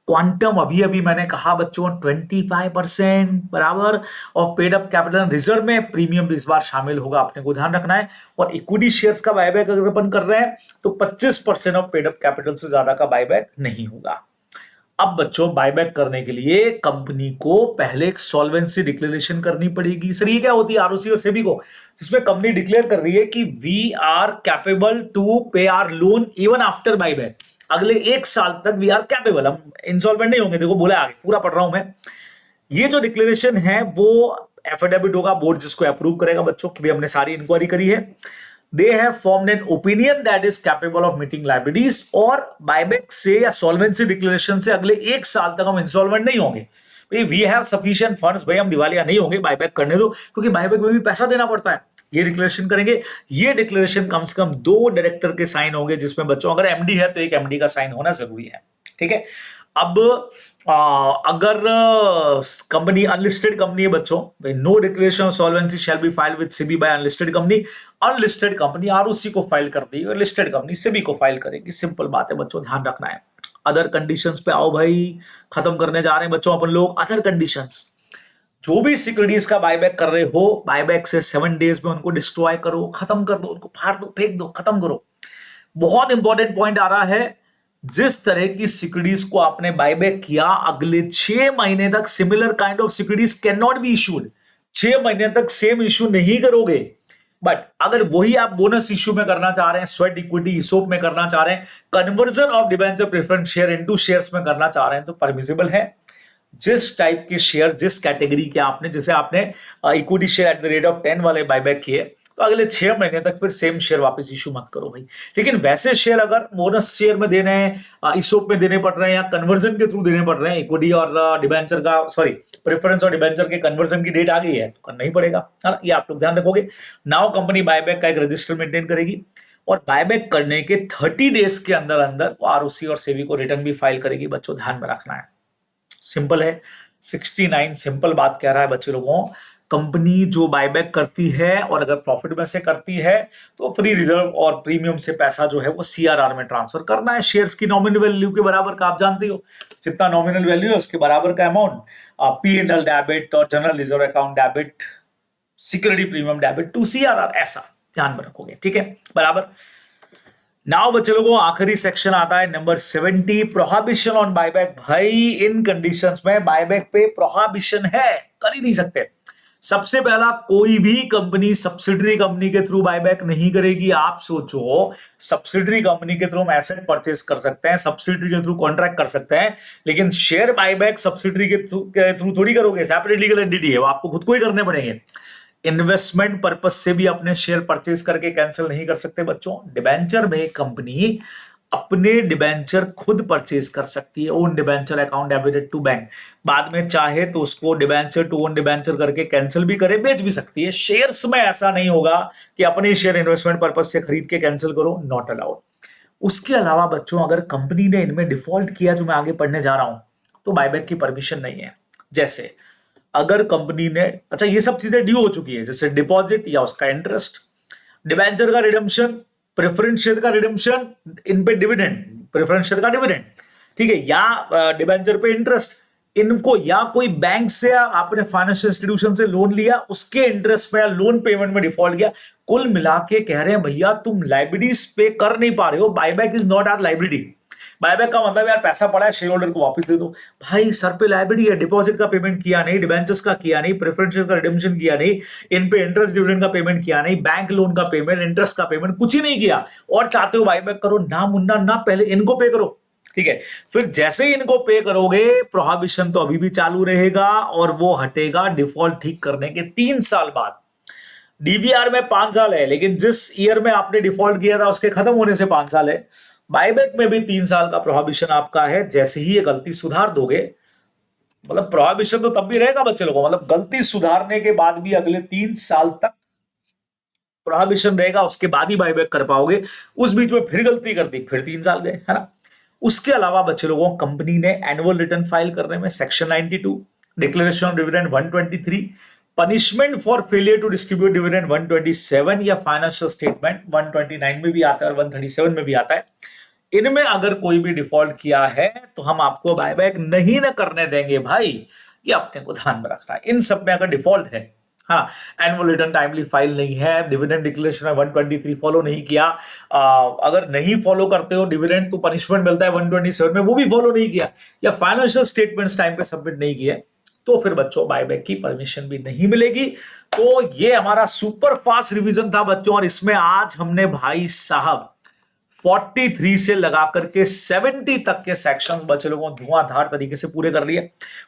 क्वांटम अभी अभी मैंने कहा बच्चों 25% बराबर of paid up capital reserve में प्रीमियम भी इस बार शामिल होगा, आपने को ध्यान रखना है। और इक्विटी शेयर्स का बायबैक अगर अपन कर रहे हैं तो 25% ऑफ पेड अप कैपिटल से ज्यादा का बायबैक नहीं होगा। अब बच्चों बायबैक करने के लिए कंपनी को पहले एक सॉल्वेंसी डिक्लेरेशन करनी पड़ेगी। सर ये क्या होती है आरओसी और सेबी को, जिसमें कंपनी डिक्लेयर कर रही है कि we are capable to pay our loan even after buyback. अगले 1 साल तक वी आर कैपेबल, हम इंसॉल्वेंट नहीं होंगे। देखो बोला आगे, पूरा पढ़ रहा हूं मैं। ये जो डिक्लेरेशन है वो एफिडेविट होगा, बोर्ड जिसको अप्रूव करेगा बच्चों की भी हमने सारी इंक्वायरी करी है। They have formed an opinion that is capable of meeting liabilities, और बायबैक से या सॉल्वेंसी डिक्लेरेशन से अगले 1 साल तक हम इंसॉल्वेंट नहीं होंगे। वी हैव सफिशिएंट फंड्स, भाई हम दिवालिया नहीं होंगे, बायबैक करने दो, क्योंकि बायबैक में भी पैसा देना पड़ता है। ये डिक्लेरेशन करेंगे। ये डिक्लेरेशन कम से कम 2 डायरेक्टर के साइन होंगे, जिसमें बच्चों अगर एमडी है तो एक एमडी का साइन होना जरूरी है, ठीक है। अब अगर कंपनी अनलिस्टेड कंपनी है बच्चों, no declaration of solvency shall be filed with SEBI by unlisted company. Unlisted company ROC को फाइल कर देगी और लिस्टेड कंपनी सेबी को फाइल करेगी। सिंपल बात है बच्चों, ध्यान रखना है। अदर कंडीशंस पे आओ भाई, खत्म करने जा रहे हैं बच्चों अपन लोग अदर कंडीशंस। जो भी सिक्योरिटीज का बायबैक कर रहे हो, बायबैक से 7 डेज में उनको डिस्ट्रॉय करो, खत्म कर दो, उनको फाड़ दो, फेंक दो, खत्म करो। बहुत इंपॉर्टेंट पॉइंट आ रहा है, जिस तरह की सिक्योरिटीज को आपने बायबैक किया, अगले 6 महीने तक similar kind of securities can not be issued. 6 महीने तक सेम इशू नहीं करोगे। बट अगर वही आप बोनस इशू में करना चाह रहे हैं, स्वेट इक्विटी इसोप में करना चाह रहे हैं, conversion of debenture preference share into shares में करना चाह रहे हैं, तो परमिसिबल है। जिस टाइप के शेयर, जिस कैटेगरी के आपने, जैसे आपने equity share at the rate of 10 वाले बायबैक किए, तो अगले 6 महीने तक फिर सेम शेयर वापस इशू मत करो भाई। लेकिन वैसे शेयर अगर बोनस शेयर में देने हैं, इसोप में देने पड़ रहे हैं, या कन्वर्जन के थ्रू देने पड़ रहे हैं, इक्विटी और डिबेंचर का, सॉरी प्रेफरेंस और डिबेंचर के कन्वर्जन की डेट आ गई है तो करना ही पड़ेगा, है ना। ये आप लोग ध्यान रखोगे। नाउ कंपनी बायबैक का एक रजिस्टर मेंटेन करेगी, और बायबैक करने के 30 डेज के अंदर अंदर वो आरओसी और सेबी को रिटर्न भी फाइल करेगी। बच्चों ध्यान में रखना है, सिंपल है। 69 सिंपल बात कह रहा है बच्चे लोगों। कंपनी जो बायबैक करती है और अगर प्रॉफिट में से करती है, तो फ्री रिजर्व और प्रीमियम से पैसा जो है वो सीआरआर में ट्रांसफर करना है। शेयर्स की नॉमिनल वैल्यू के बराबर का आप जानते हो, जितना नॉमिनल वैल्यू है उसके बराबर का अमाउंट P&L डेबिट और general reserve account debit, security premium debit to CRR, ऐसा ध्यान में रखोगे, ठीक है बराबर। नाउ बच्चे लोगों आखिरी सेक्शन आता है नंबर 70, प्रोहिबिशन ऑन बायबैक। भाई इन कंडीशंस में बायबैक पे प्रोहिबिशन है, कर ही नहीं सकते। सबसे पहला, कोई भी कंपनी सब्सिडरी कंपनी के थ्रू बायबैक नहीं करेगी। आप सोचो, सब्सिडरी कंपनी के थ्रू हम एसेट परचेस कर सकते हैं, सब्सिडरी के थ्रू कॉन्ट्रैक्ट कर सकते हैं, लेकिन शेयर बायबैक सब्सिडरी के थ्रू थोड़ी करोगे। सेपरेट लीगल एंटिटी है, वो आपको खुद को ही करने पड़ेंगे। इन्वेस्टमेंट पर्पस से भी अपने शेयर परचेस करके कैंसिल नहीं कर सकते बच्चों। डिबेंचर में कंपनी अपने डिबेंचर खुद परचेज कर सकती है, own debenture account debited to bank. बाद में चाहे तो उसको डिबेंचर टू ओन डिबेंचर करके कैंसिल भी करे, बेच भी सकती है। शेयर्स में ऐसा नहीं होगा कि अपने शेयर इन्वेस्टमेंट पर्पज से खरीद के कैंसिल करो, नॉट अलाउड। उसके अलावा बच्चों अगर कंपनी ने इनमें डिफॉल्ट किया, जो मैं आगे पढ़ने जा रहा हूं, तो बायबैक की परमिशन नहीं है। जैसे अगर कंपनी ने, अच्छा ये सब चीजें ड्यू हो चुकी है, जैसे डिपॉजिट या उसका इंटरेस्ट, डिबेंचर का रिडम्पशन, प्रेफरेंस शेयर का रिडम्पशन, इन पे डिविडेंड, प्रेफरेंस शेयर का डिविडेंड, ठीक है, या डिबेंचर पे इंटरेस्ट, इनको या कोई बैंक से या आपने फाइनेंशियल इंस्टीट्यूशन से लोन लिया, उसके इंटरेस्ट में या लोन पेमेंट में डिफॉल्ट किया, कुल मिला के कह रहे हैं भैया तुम लाइबिलिटीज पे कर नहीं पा रहे हो, buyback is not our liability. Buyback का मतलब यार पैसा पड़ा है, शेयर होल्डर को वापस दे दो। भाई सर पे लायबिलिटी है, डिपॉजिट का पेमेंट किया नहीं, डिबेंचर्स का किया नहीं, प्रेफरेंशियल का रिडेम्पशन किया नहीं, इन पे इंटरेस्ट डिविडेंड का पेमेंट किया नहीं, बैंक लोन का पेमेंट, इंटरेस्ट का पेमेंट कुछ ही नहीं किया, और चाहते हो बायबैक करो, ना मुन्ना ना, पहले इनको पे करो, ठीक है। फिर जैसे ही इनको पे करोगे, प्रोहिबिशन तो अभी भी चालू रहेगा, और वो हटेगा डिफॉल्ट ठीक करने के 3 साल बाद। डीबीआर में 5 साल है, लेकिन जिस ईयर में आपने डिफॉल्ट किया था उसके खत्म होने से 5 साल है। बायबैक में भी 3 साल का प्रोहिबिशन आपका है। जैसे ही ये गलती सुधार दोगे, मतलब प्रोहिबिशन तो तब भी रहेगा बच्चे लोगों, मतलब गलती सुधारने के बाद भी अगले 3 साल तक प्रोहिबिशन रहेगा, उसके बाद ही बायबैक कर पाओगे। उस बीच में फिर गलती कर दी, फिर 3 साल गए, है ना। उसके अलावा बच्चे लोगों, कंपनी ने एनुअल रिटर्न फाइल करने में section 92, declaration of dividend 123, punishment for failure to distribute dividend 127 या फाइनेंशियल स्टेटमेंट 129 में भी आता है और 137 में भी आता है। इनमें अगर कोई भी डिफॉल्ट किया है तो हम आपको बायबैक नहीं ना करने देंगे भाई, ये अपने को ध्यान में रखना है। इन सब में अगर डिफॉल्ट है, हाँ, एनुअल रिटर्न टाइमली फाइल नहीं है, डिविडेंड डिक्लेरेशन 123 फॉलो नहीं किया, अगर नहीं फॉलो करते हो डिविडेंड तो पनिशमेंट मिलता है 127 में, वो भी फॉलो नहीं किया, या फाइनेंशियल स्टेटमेंट्स टाइम पे सबमिट नहीं किए, तो फिर बच्चों बायबैक की परमिशन भी नहीं मिलेगी। तो ये हमारा सुपर फास्ट रिवीजन था बच्चों, और इसमें आज हमने भाई साहब 43 से लगा करके 70 तक के सेक्शन बच्चे लोगों धुआंधार तरीके से पूरे कर लिए।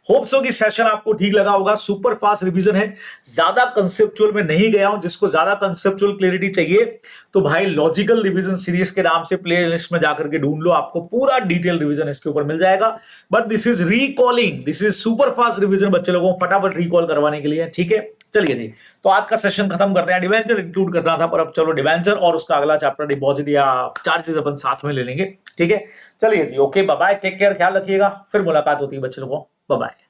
होप सो कि सेशन आपको ठीक लगा होगा। सुपर फास्ट रिवीजन है, ज्यादा कंसेप्चुअल में नहीं गया हूं। जिसको ज्यादा कंसेप्चुअल क्लैरिटी चाहिए तो भाई लॉजिकल रिवीजन सीरीज के नाम से प्ले लिस्ट में जाकर के ढूंढ लो, आपको पूरा डिटेल रिवीजन इसके ऊपर मिल जाएगा। But this is recalling, this is super fast revision बच्चे लोगों को फटाफट रिकॉल करवाने के लिए, ठीक है। चलिए जी, तो आज का सेशन खत्म करते हैं। डिवेंचर इंक्लूड करना था, पर अब चलो डिवेंचर और उसका अगला चैप्टर डिपॉजिट या चार्जेस अपन साथ में ले लेंगे, ठीक है। चलिए जी, okay, bye bye, take care, ख्याल रखिएगा, फिर मुलाकात होती है बच्चे लोगों, बाय बाय।